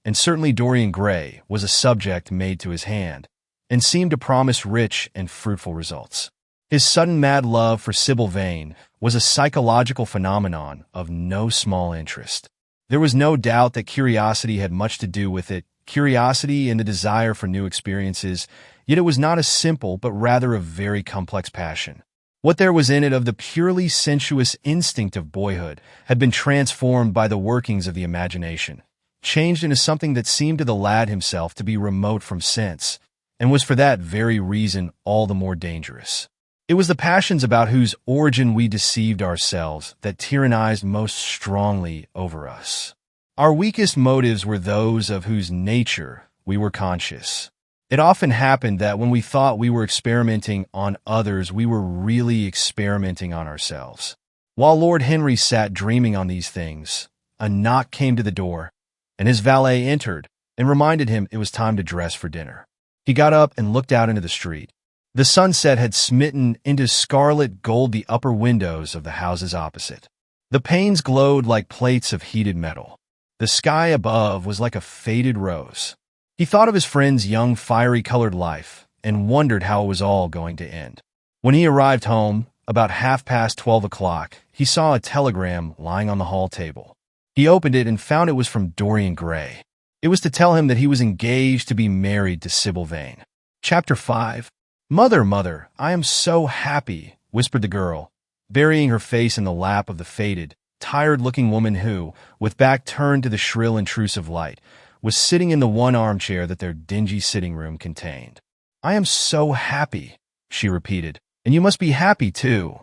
And certainly Dorian Gray was a subject made to his hand, and seemed to promise rich and fruitful results. His sudden mad love for Sybil Vane was a psychological phenomenon of no small interest. There was no doubt that curiosity had much to do with it, curiosity and the desire for new experiences, yet it was not a simple but rather a very complex passion. What there was in it of the purely sensuous instinct of boyhood had been transformed by the workings of the imagination, changed into something that seemed to the lad himself to be remote from sense, and was for that very reason all the more dangerous. It was the passions about whose origin we deceived ourselves that tyrannized most strongly over us. Our weakest motives were those of whose nature we were conscious. It often happened that when we thought we were experimenting on others, we were really experimenting on ourselves. While Lord Henry sat dreaming on these things, a knock came to the door, and his valet entered and reminded him it was time to dress for dinner. He got up and looked out into the street. The sunset had smitten into scarlet gold the upper windows of the houses opposite. The panes glowed like plates of heated metal. The sky above was like a faded rose. He thought of his friend's young, fiery-colored life and wondered how it was all going to end. When he arrived home, about 12:30, he saw a telegram lying on the hall table. He opened it and found it was from Dorian Gray. It was to tell him that he was engaged to be married to Sybil Vane. Chapter 5. "Mother, mother, I am so happy," whispered the girl, burying her face in the lap of the faded, tired-looking woman who, with back turned to the shrill, intrusive light, was sitting in the one armchair that their dingy sitting room contained. "I am so happy," she repeated, "and you must be happy, too."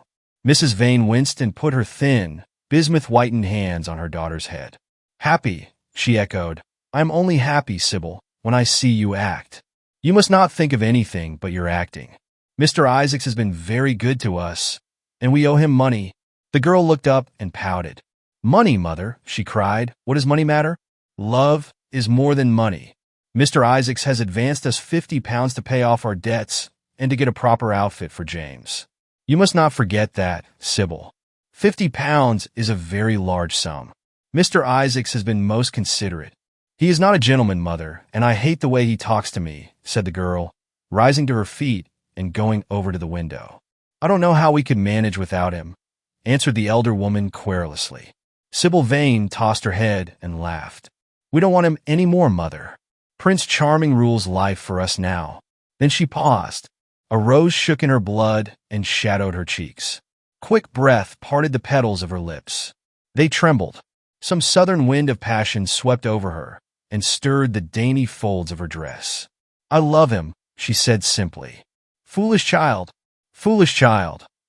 Mrs. Vane winced and put her thin, bismuth-whitened hands on her daughter's head. "Happy," she echoed. "I am only happy, Sybil, when I see you act. You must not think of anything but your acting. Mr. Isaacs has been very good to us, and we owe him money." The girl looked up and pouted. "Money, mother," she cried. "What does money matter? Love is more than money. Mr. Isaacs has advanced us £50 to pay off our debts and to get a proper outfit for James. You must not forget that, Sybil. £50 is a very large sum. Mr. Isaacs has been most considerate. He is not a gentleman, mother, and I hate the way he talks to me," said the girl, rising to her feet and going over to the window. "I don't know how we could manage without him," answered the elder woman querulously. Sybil Vane tossed her head and laughed. "We don't want him any more, mother. Prince Charming rules life for us now." Then she paused. A rose shook in her blood and shadowed her cheeks. Quick breath parted the petals of her lips. They trembled. Some southern wind of passion swept over her and stirred the dainty folds of her dress. "I love him," she said simply. "Foolish child,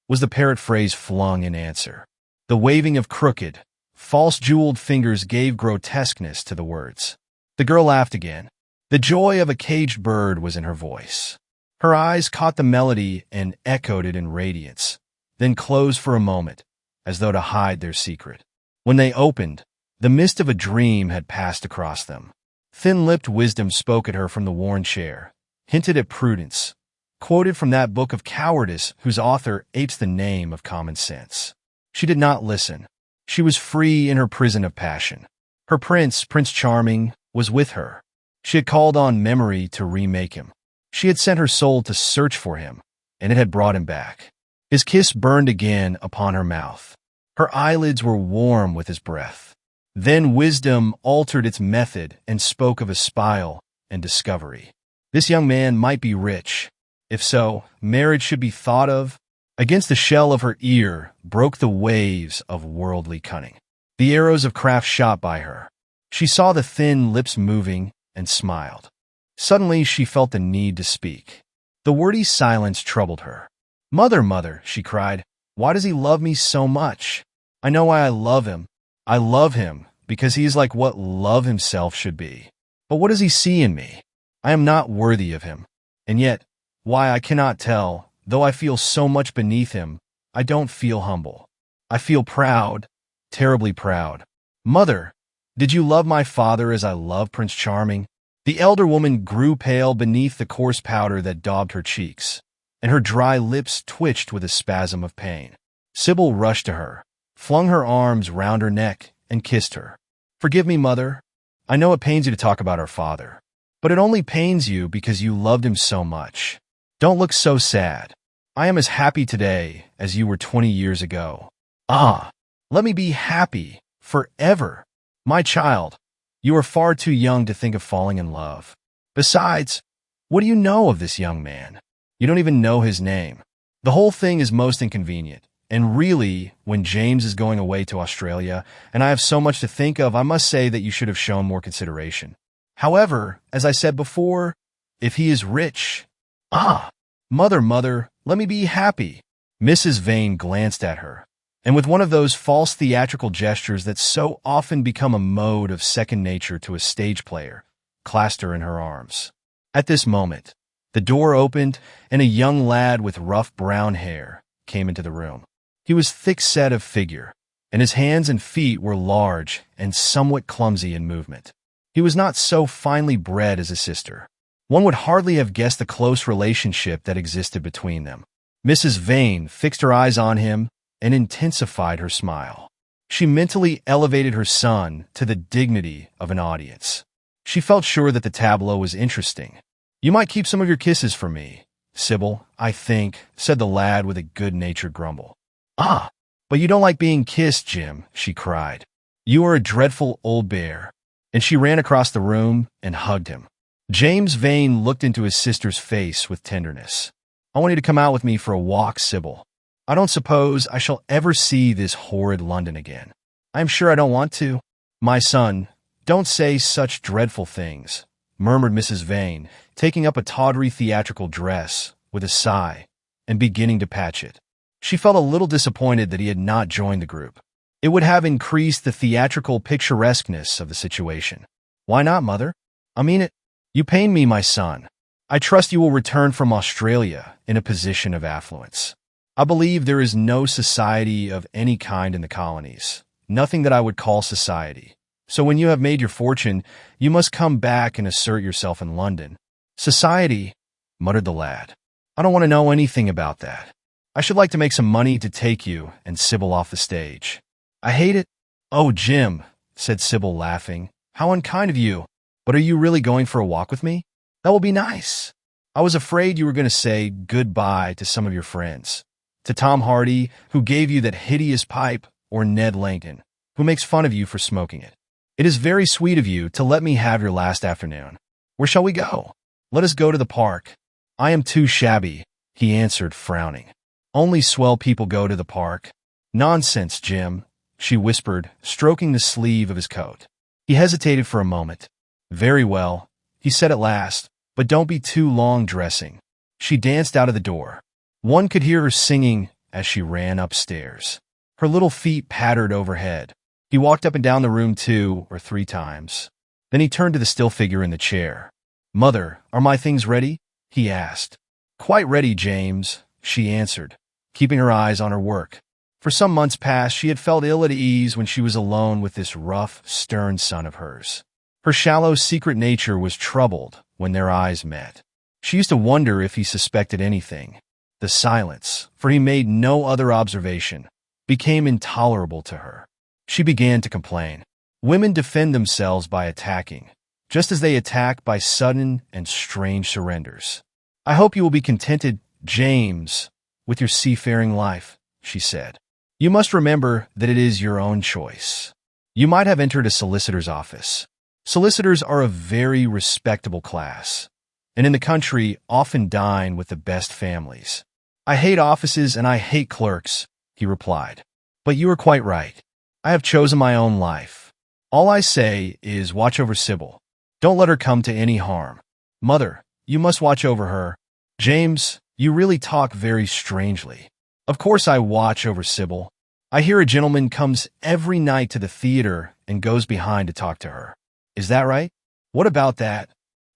was the parrot phrase flung in answer. The waving of crooked, false-jeweled fingers gave grotesqueness to the words. The girl laughed again. The joy of a caged bird was in her voice. Her eyes caught the melody and echoed it in radiance, then closed for a moment, as though to hide their secret. When they opened, the mist of a dream had passed across them. Thin-lipped wisdom spoke at her from the worn chair, hinted at prudence, quoted from that book of cowardice whose author apes the name of common sense. She did not listen. She was free in her prison of passion. Her prince, Prince Charming, was with her. She had called on memory to remake him. She had sent her soul to search for him, and it had brought him back. His kiss burned again upon her mouth. Her eyelids were warm with his breath. Then wisdom altered its method and spoke of espial and discovery. This young man might be rich. If so, marriage should be thought of. Against the shell of her ear broke the waves of worldly cunning. The arrows of craft shot by her. She saw the thin lips moving and smiled. Suddenly she felt the need to speak. The wordy silence troubled her. "Mother, mother," she cried, "why does he love me so much? I know why I love him. I love him because he is like what love himself should be. But what does he see in me? I am not worthy of him. And yet, why I cannot tell, though I feel so much beneath him, I don't feel humble. I feel proud, terribly proud. Mother, did you love my father as I love Prince Charming?" The elder woman grew pale beneath the coarse powder that daubed her cheeks, and her dry lips twitched with a spasm of pain. Sybil rushed to her, flung her arms round her neck, and kissed her. "Forgive me, mother. I know it pains you to talk about our father, but it only pains you because you loved him so much. Don't look so sad. I am as happy today as you were 20 years ago. Ah, let me be happy forever. My child, you are far too young to think of falling in love. Besides, what do you know of this young man? You don't even know his name. The whole thing is most inconvenient. And really, when James is going away to Australia, and I have so much to think of, I must say that you should have shown more consideration. However, as I said before, if he is rich... Ah, mother, mother, let me be happy." Mrs. Vane glanced at her, and with one of those false theatrical gestures that so often become a mode of second nature to a stage player, clasped her in her arms. At this moment, the door opened, and a young lad with rough brown hair came into the room. He was thick-set of figure, and his hands and feet were large and somewhat clumsy in movement. He was not so finely bred as his sister. One would hardly have guessed the close relationship that existed between them. Mrs. Vane fixed her eyes on him and intensified her smile. She mentally elevated her son to the dignity of an audience. She felt sure that the tableau was interesting. "You might keep some of your kisses for me, Sybil, I think," said the lad with a good-natured grumble. "Ah, but you don't like being kissed, Jim," she cried. "You are a dreadful old bear." And she ran across the room and hugged him. James Vane looked into his sister's face with tenderness. "I want you to come out with me for a walk, Sybil. I don't suppose I shall ever see this horrid London again. I am sure I don't want to." "My son, don't say such dreadful things," murmured Mrs. Vane, taking up a tawdry theatrical dress with a sigh and beginning to patch it. She felt a little disappointed that he had not joined the group. It would have increased the theatrical picturesqueness of the situation. "Why not, mother? I mean it. You pain me, my son. I trust you will return from Australia in a position of affluence. I believe there is no society of any kind in the colonies, nothing that I would call society. So when you have made your fortune, you must come back and assert yourself in London." "Society," muttered the lad. "I don't want to know anything about that. I should like to make some money to take you and Sybil off the stage." "I hate it." "Oh, Jim," said Sybil, laughing. "How unkind of you. But are you really going for a walk with me? That will be nice. I was afraid you were going to say goodbye to some of your friends. To Tom Hardy, who gave you that hideous pipe, or Ned Langton, who makes fun of you for smoking it. It is very sweet of you to let me have your last afternoon. Where shall we go?" "Let us go to the park." "I am too shabby," he answered, frowning. "Only swell people go to the park." "Nonsense, Jim," she whispered, stroking the sleeve of his coat. He hesitated for a moment. "Very well," he said at last, "but don't be too long dressing." She danced out of the door. One could hear her singing as she ran upstairs. Her little feet pattered overhead. He walked up and down the room 2 or 3 times. Then he turned to the still figure in the chair. "Mother, are my things ready?" he asked. "Quite ready, James," she answered, keeping her eyes on her work. For some months past, she had felt ill at ease when she was alone with this rough, stern son of hers. Her shallow, secret nature was troubled when their eyes met. She used to wonder if he suspected anything. The silence, for he made no other observation, became intolerable to her. She began to complain. Women defend themselves by attacking, just as they attack by sudden and strange surrenders. "I hope you will be contented, James, with your seafaring life," she said. "You must remember that it is your own choice. You might have entered a solicitor's office. Solicitors are a very respectable class, and in the country often dine with the best families." "I hate offices and I hate clerks," he replied. "But you are quite right. I have chosen my own life. All I say is watch over Sybil. Don't let her come to any harm. Mother, you must watch over her. James, you really talk very strangely." "Of course I watch over Sybil. I hear a gentleman comes every night to the theater and goes behind to talk to her. Is that right?" "What about that?"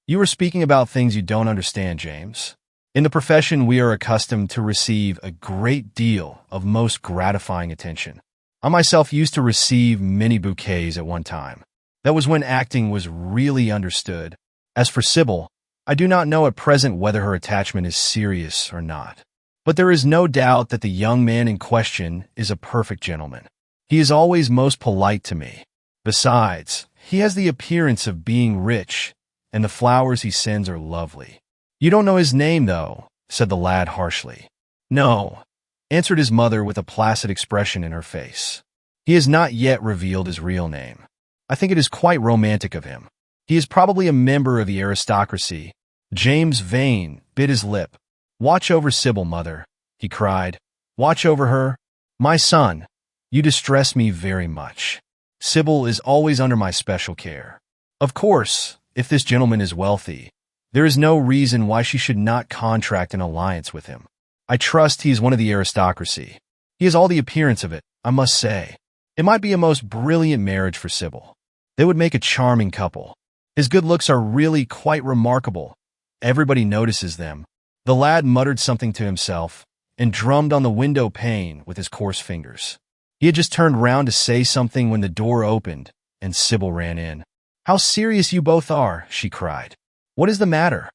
"You are speaking about things you don't understand, James. In the profession, we are accustomed to receive a great deal of most gratifying attention. I myself used to receive many bouquets at one time. That was when acting was really understood. As for Sybil, I do not know at present whether her attachment is serious or not. But there is no doubt that the young man in question is a perfect gentleman. He is always most polite to me. Besides, he has the appearance of being rich, and the flowers he sends are lovely." "You don't know his name, though," said the lad harshly. "No," answered his mother with a placid expression in her face. "He has not yet revealed his real name. I think it is quite romantic of him. He is probably a member of the aristocracy." James Vane bit his lip. "Watch over Sybil, mother," he cried. "Watch over her. My son, you distress me very much. Sybil is always under my special care. Of course, if this gentleman is wealthy, there is no reason why she should not contract an alliance with him. I trust he is one of the aristocracy. He has all the appearance of it, I must say. It might be a most brilliant marriage for Sybil. They would make a charming couple. His good looks are really quite remarkable. Everybody notices them." The lad muttered something to himself and drummed on the window pane with his coarse fingers. He had just turned round to say something when the door opened and Sybil ran in. "How serious you both are," she cried. "What is the matter?"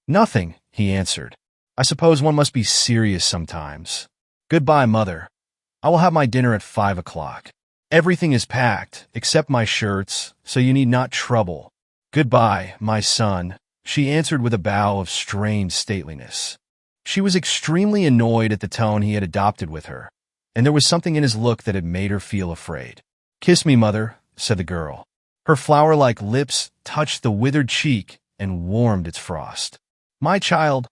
"Nothing," he answered. "I suppose one must be serious sometimes. Goodbye, mother. I will have my dinner at 5 o'clock. Everything is packed, except my shirts, so you need not trouble. Goodbye, my son," she answered with a bow of strained stateliness. She was extremely annoyed at the tone he had adopted with her, and there was something in his look that had made her feel afraid. "Kiss me, mother," said the girl. Her flower-like lips touched the withered cheek and warmed its frost. My child,"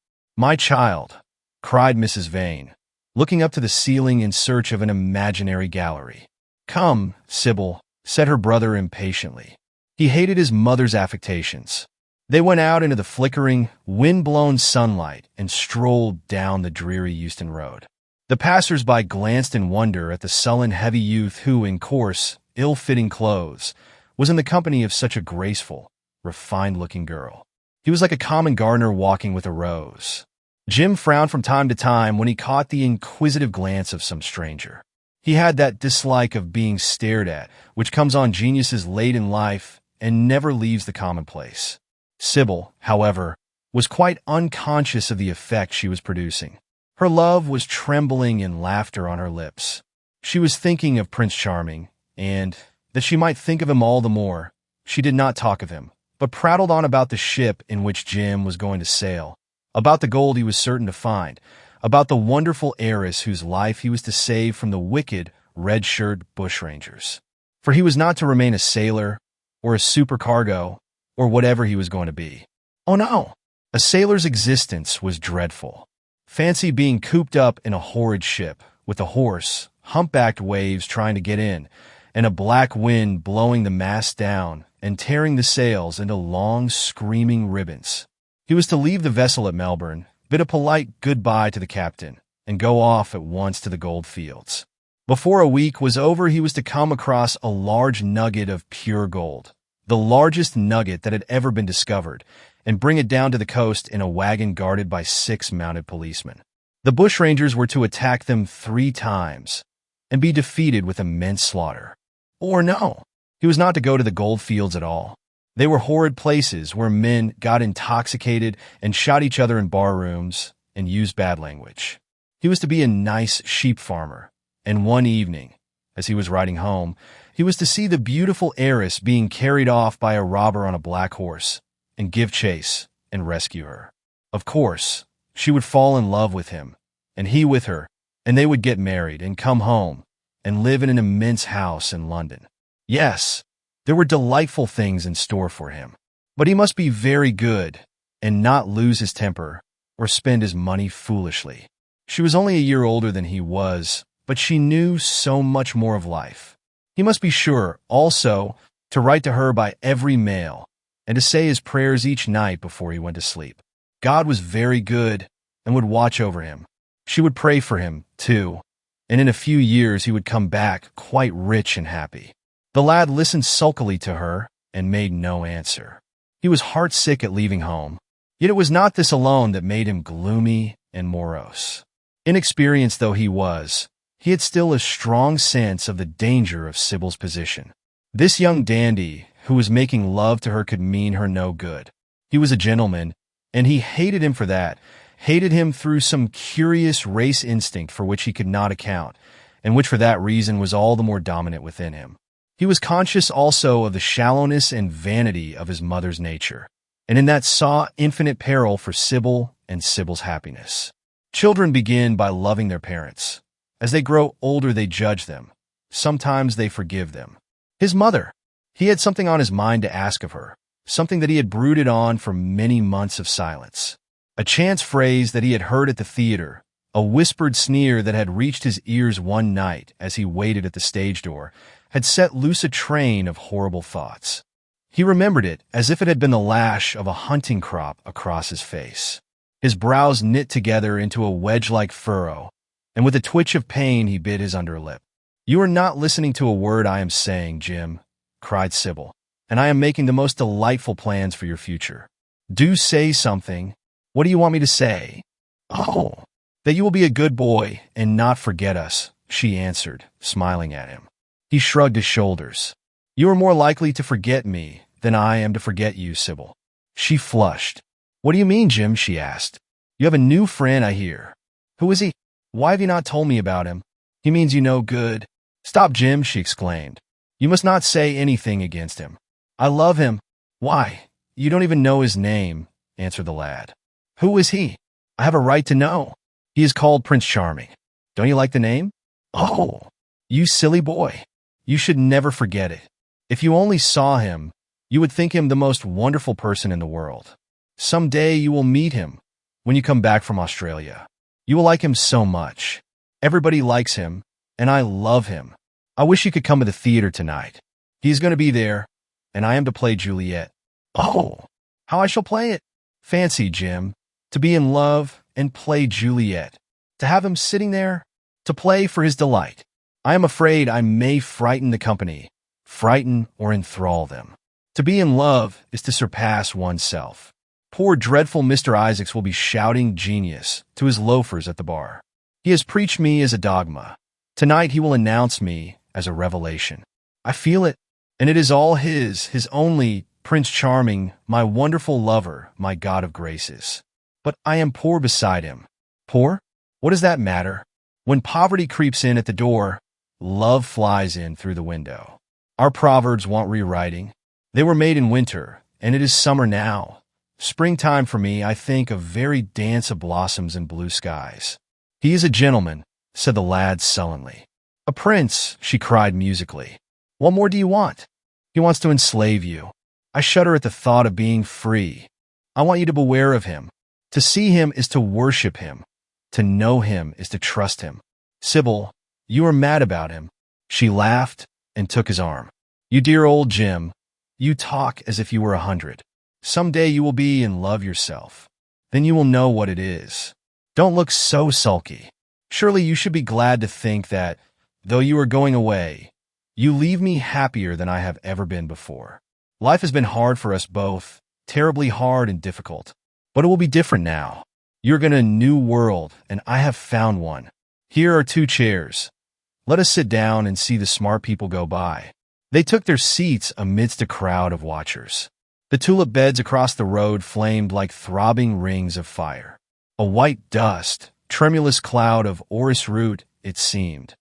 cried Mrs. Vane, looking up to the ceiling in search of an imaginary gallery. "Come, Sybil," said her brother impatiently. He hated his mother's affectations. They went out into the flickering, wind-blown sunlight and strolled down the dreary Euston Road. The passers-by glanced in wonder at the sullen, heavy youth who, in coarse, ill-fitting clothes, was in the company of such a graceful, refined-looking girl. He was like a common gardener walking with a rose. Jim frowned from time to time when he caught the inquisitive glance of some stranger. He had that dislike of being stared at, which comes on geniuses late in life and never leaves the commonplace. Sybil, however, was quite unconscious of the effect she was producing. Her love was trembling in laughter on her lips. She was thinking of Prince Charming, and, that she might think of him all the more, she did not talk of him, but prattled on about the ship in which Jim was going to sail, about the gold he was certain to find, about the wonderful heiress whose life he was to save from the wicked, red-shirted bushrangers. For he was not to remain a sailor, or a supercargo, or whatever he was going to be. Oh no! A sailor's existence was dreadful. Fancy being cooped up in a horrid ship, with a hoarse, humpbacked waves trying to get in, and a black wind blowing the mast down and tearing the sails into long, screaming ribbons. He was to leave the vessel at Melbourne, bid a polite goodbye to the captain, and go off at once to the gold fields. Before a week was over, he was to come across a large nugget of pure gold, the largest nugget that had ever been discovered, and bring it down to the coast in a wagon guarded by 6 mounted policemen. The bushrangers were to attack them 3 times, and be defeated with immense slaughter. Or no, he was not to go to the gold fields at all. They were horrid places where men got intoxicated and shot each other in bar rooms and used bad language. He was to be a nice sheep farmer, and one evening, as he was riding home, he was to see the beautiful heiress being carried off by a robber on a black horse and give chase and rescue her. Of course, she would fall in love with him, and he with her, and they would get married and come home and live in an immense house in London. Yes, there were delightful things in store for him, but he must be very good and not lose his temper or spend his money foolishly. She was only a year older than he was, but she knew so much more of life. He must be sure, also, to write to her by every mail and to say his prayers each night before he went to sleep. God was very good and would watch over him. She would pray for him, too, and in a few years he would come back quite rich and happy. The lad listened sulkily to her and made no answer. He was heartsick at leaving home, yet it was not this alone that made him gloomy and morose. Inexperienced though he was, he had still a strong sense of the danger of Sybil's position. This young dandy who was making love to her could mean her no good. He was a gentleman, and he hated him for that, hated him through some curious race instinct for which he could not account, and which for that reason was all the more dominant within him. He was conscious also of the shallowness and vanity of his mother's nature, and in that saw infinite peril for Sybil and Sybil's happiness. Children begin by loving their parents. As they grow older, they judge them. Sometimes they forgive them. His mother. He had something on his mind to ask of her, something that he had brooded on for many months of silence. A chance phrase that he had heard at the theater, a whispered sneer that had reached his ears one night as he waited at the stage door, had set loose a train of horrible thoughts. He remembered it as if it had been the lash of a hunting crop across his face. His brows knit together into a wedge-like furrow, and with a twitch of pain he bit his underlip. "You are not listening to a word I am saying, Jim," cried Sybil, "and I am making the most delightful plans for your future. Do say something. What do you want me to say?" "Oh, that you will be a good boy and not forget us," she answered, smiling at him. He shrugged his shoulders. "You are more likely to forget me than I am to forget you, Sybil." She flushed. "What do you mean, Jim?" she asked. "You have a new friend, I hear. Who is he? Why have you not told me about him? He means you no good." "Stop, Jim," she exclaimed. "You must not say anything against him. I love him." "Why, you don't even know his name," answered the lad. "Who is he?" "I have a right to know." "He is called Prince Charming. Don't you like the name?" "Oh, you silly boy. You should never forget it. If you only saw him, you would think him the most wonderful person in the world. Some day you will meet him when you come back from Australia. You will like him so much. Everybody likes him, and I love him. I wish you could come to the theater tonight. He is going to be there, and I am to play Juliet." "Oh, how I shall play it!" "Fancy, Jim, to be in love and play Juliet, to have him sitting there, to play for his delight. I am afraid I may frighten the company, frighten or enthrall them. To be in love is to surpass oneself. Poor dreadful Mr. Isaacs will be shouting genius to his loafers at the bar. He has preached me as a dogma. Tonight he will announce me as a revelation. I feel it, and it is all his only, Prince Charming, my wonderful lover, my God of graces. But I am poor beside him." "Poor? What does that matter? When poverty creeps in at the door, love flies in through the window. Our proverbs want rewriting. They were made in winter, and it is summer now. Springtime for me, I think of very dance of blossoms and blue skies." "He is a gentleman," said the lad sullenly. "A prince," she cried musically. "What more do you want? He wants to enslave you. I shudder at the thought of being free. I want you to beware of him. To see him is to worship him. To know him is to trust him. Sybil, you are mad about him." She laughed and took his arm. "You dear old Jim, you talk as if you were 100. Some day you will be in love yourself. Then you will know what it is. Don't look so sulky. Surely you should be glad to think that, though you are going away, you leave me happier than I have ever been before. Life has been hard for us both, terribly hard and difficult. But it will be different now. You're going to a new world, and I have found one. Here are 2 chairs. Let us sit down and see the smart people go by." They took their seats amidst a crowd of watchers. The tulip beds across the road flamed like throbbing rings of fire. A white dust, tremulous cloud of orris root, it seemed,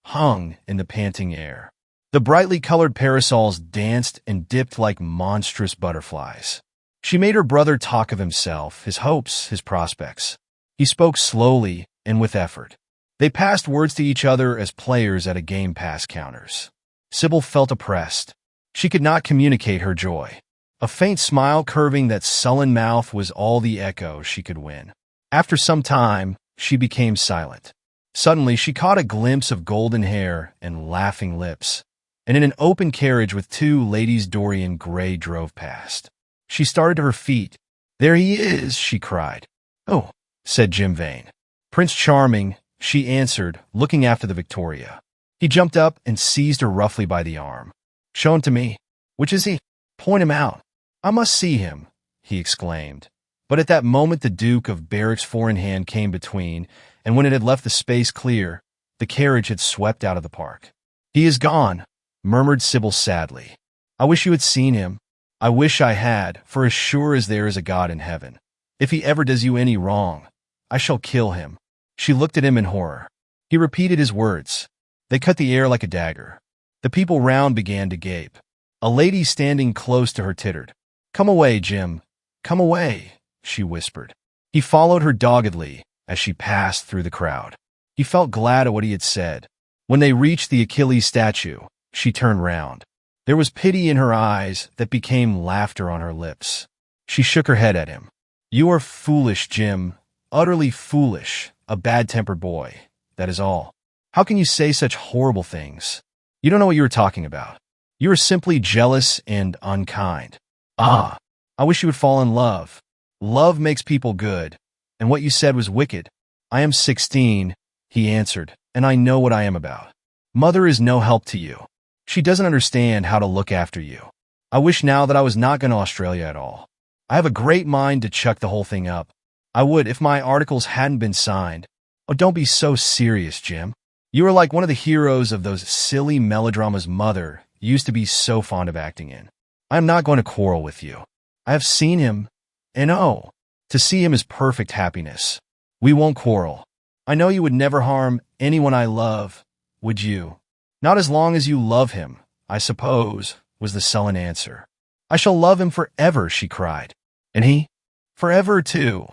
hung in the panting air. The brightly colored parasols danced and dipped like monstrous butterflies. She made her brother talk of himself, his hopes, his prospects. He spoke slowly and with effort. They passed words to each other as players at a Game Pass counters. Sybil felt oppressed. She could not communicate her joy. A faint smile curving that sullen mouth was all the echo she could win. After some time, she became silent. Suddenly, she caught a glimpse of golden hair and laughing lips, and in an open carriage with two ladies Dorian Gray drove past. She started to her feet. "There he is," she cried. "Oh," said Jim Vane. "Prince Charming," she answered, looking after the Victoria. He jumped up and seized her roughly by the arm. "Show him to me." "Which is he?" "Point him out." "I must see him," he exclaimed. But at that moment the Duke of Berwick's foreign hand came between, and when it had left the space clear, the carriage had swept out of the park. "He is gone," murmured Sybil sadly. "I wish you had seen him. I wish I had, for as sure as there is a God in heaven, if he ever does you any wrong, I shall kill him." She looked at him in horror. He repeated his words. They cut the air like a dagger. The people round began to gape. A lady standing close to her tittered. "Come away, Jim. Come away," she whispered. He followed her doggedly as she passed through the crowd. He felt glad at what he had said. When they reached the Achilles statue, she turned round. There was pity in her eyes that became laughter on her lips. She shook her head at him. "You are foolish, Jim, utterly foolish, a bad-tempered boy, that is all. How can you say such horrible things? You don't know what you are talking about. You are simply jealous and unkind. Ah, I wish you would fall in love. Love makes people good, and what you said was wicked." "I am 16, he answered, "and I know what I am about. Mother is no help to you. She doesn't understand how to look after you. I wish now that I was not going to Australia at all. I have a great mind to chuck the whole thing up. I would if my articles hadn't been signed. Oh, don't be so serious, Jim. You are like one of the heroes of those silly melodramas Mother used to be so fond of acting in. I am not going to quarrel with you. I have seen him, and oh, to see him is perfect happiness. We won't quarrel. I know you would never harm anyone I love, would you? Not as long as you love him, I suppose, was the sullen answer. I shall love him forever, she cried. And he? Forever, too.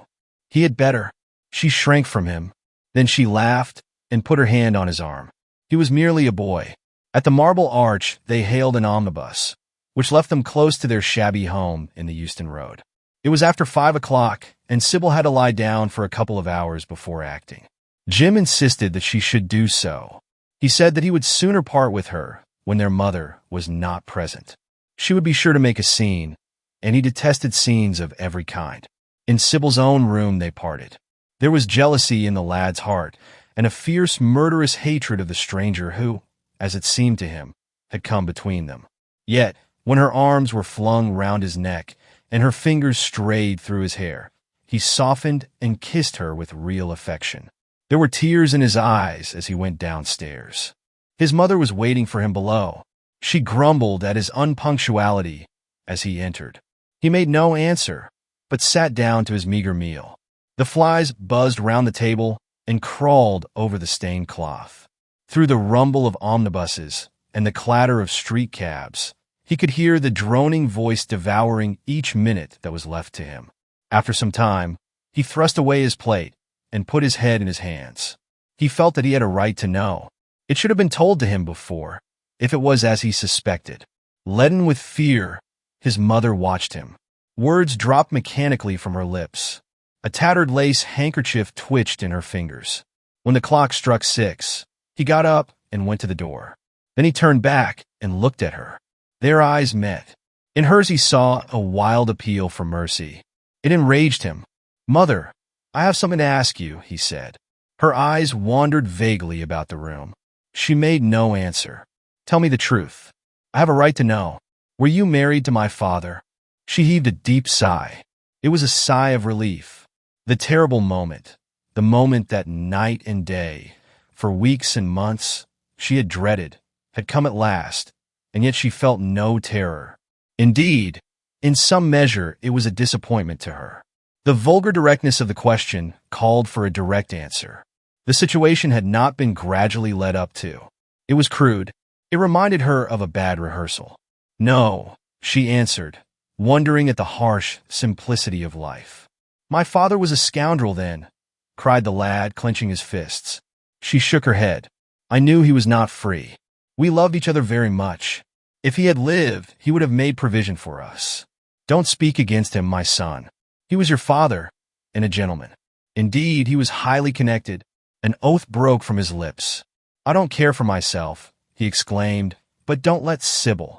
He had better. She shrank from him. Then she laughed and put her hand on his arm. He was merely a boy. At the Marble Arch, they hailed an omnibus, which left them close to their shabby home in the Euston Road. It was after 5 o'clock, and Sybil had to lie down for a couple of hours before acting. Jim insisted that she should do so. He said that he would sooner part with her when their mother was not present. She would be sure to make a scene, and he detested scenes of every kind. In Sybil's own room they parted. There was jealousy in the lad's heart, and a fierce, murderous hatred of the stranger who, as it seemed to him, had come between them. Yet, when her arms were flung round his neck, and her fingers strayed through his hair, he softened and kissed her with real affection. There were tears in his eyes as he went downstairs. His mother was waiting for him below. She grumbled at his unpunctuality as he entered. He made no answer, but sat down to his meager meal. The flies buzzed round the table and crawled over the stained cloth. Through the rumble of omnibuses and the clatter of street cabs, he could hear the droning voice devouring each minute that was left to him. After some time, he thrust away his plate and put his head in his hands. He felt that he had a right to know. It should have been told to him before, if it was as he suspected. Leaden with fear, his mother watched him. Words dropped mechanically from her lips. A tattered lace handkerchief twitched in her fingers. When the clock struck 6, he got up and went to the door. Then he turned back and looked at her. Their eyes met. In hers he saw a wild appeal for mercy. It enraged him. "Mother, I have something to ask you," he said. Her eyes wandered vaguely about the room. She made no answer. "Tell me the truth. I have a right to know. Were you married to my father?" She heaved a deep sigh. It was a sigh of relief. The terrible moment, the moment that night and day, for weeks and months, she had dreaded, had come at last, and yet she felt no terror. Indeed, In some measure, it was a disappointment to her. The vulgar directness of the question called for a direct answer. The situation had not been gradually led up to. It was crude. It reminded her of a bad rehearsal. "No," she answered, wondering at the harsh simplicity of life. "My father was a scoundrel then," cried the lad, clenching his fists. She shook her head. "I knew he was not free. We loved each other very much. If he had lived, he would have made provision for us. Don't speak against him, my son. He was your father, and a gentleman. Indeed, he was highly connected." An oath broke from his lips. "I don't care for myself," he exclaimed, "but don't let Sybil.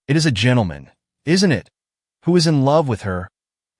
It is a gentleman, isn't it, who is in love with her,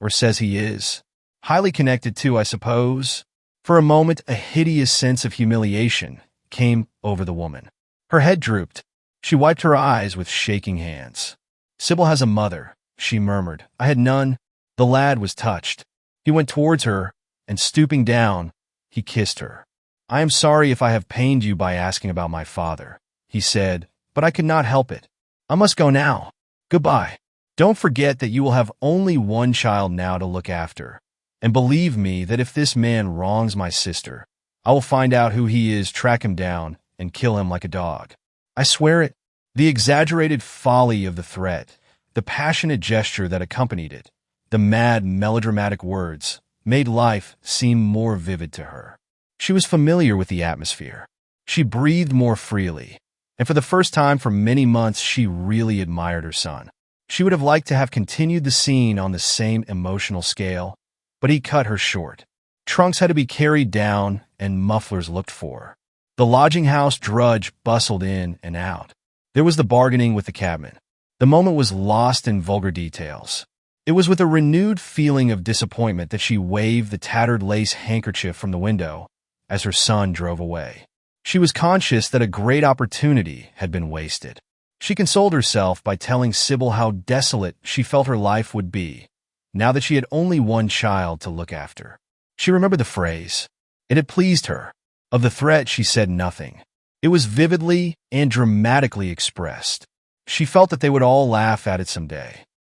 or says he is. Highly connected too, I suppose." For a moment, a hideous sense of humiliation came over the woman. Her head drooped. She wiped her eyes with shaking hands. "Sybil has a mother," she murmured. "I had none." The lad was touched. He went towards her, and stooping down, he kissed her. "I am sorry if I have pained you by asking about my father," he said, "but I could not help it. I must go now. Goodbye. Don't forget that you will have only one child now to look after. And believe me that if this man wrongs my sister, I will find out who he is, track him down, and kill him like a dog. I swear it." The exaggerated folly of the threat, the passionate gesture that accompanied it, the mad, melodramatic words, made life seem more vivid to her. She was familiar with the atmosphere. She breathed more freely, and for the first time for many months she really admired her son. She would have liked to have continued the scene on the same emotional scale, but he cut her short. Trunks had to be carried down, and mufflers looked for. The lodging-house drudge bustled in and out. There was the bargaining with the cabman. The moment was lost in vulgar details. It was with a renewed feeling of disappointment that she waved the tattered lace handkerchief from the window as her son drove away. She was conscious that a great opportunity had been wasted. She consoled herself by telling Sybil how desolate she felt her life would be, now that she had only one child to look after. She remembered the phrase. It had pleased her. Of the threat she said nothing. It was vividly and dramatically expressed. She felt that they would all laugh at it someday.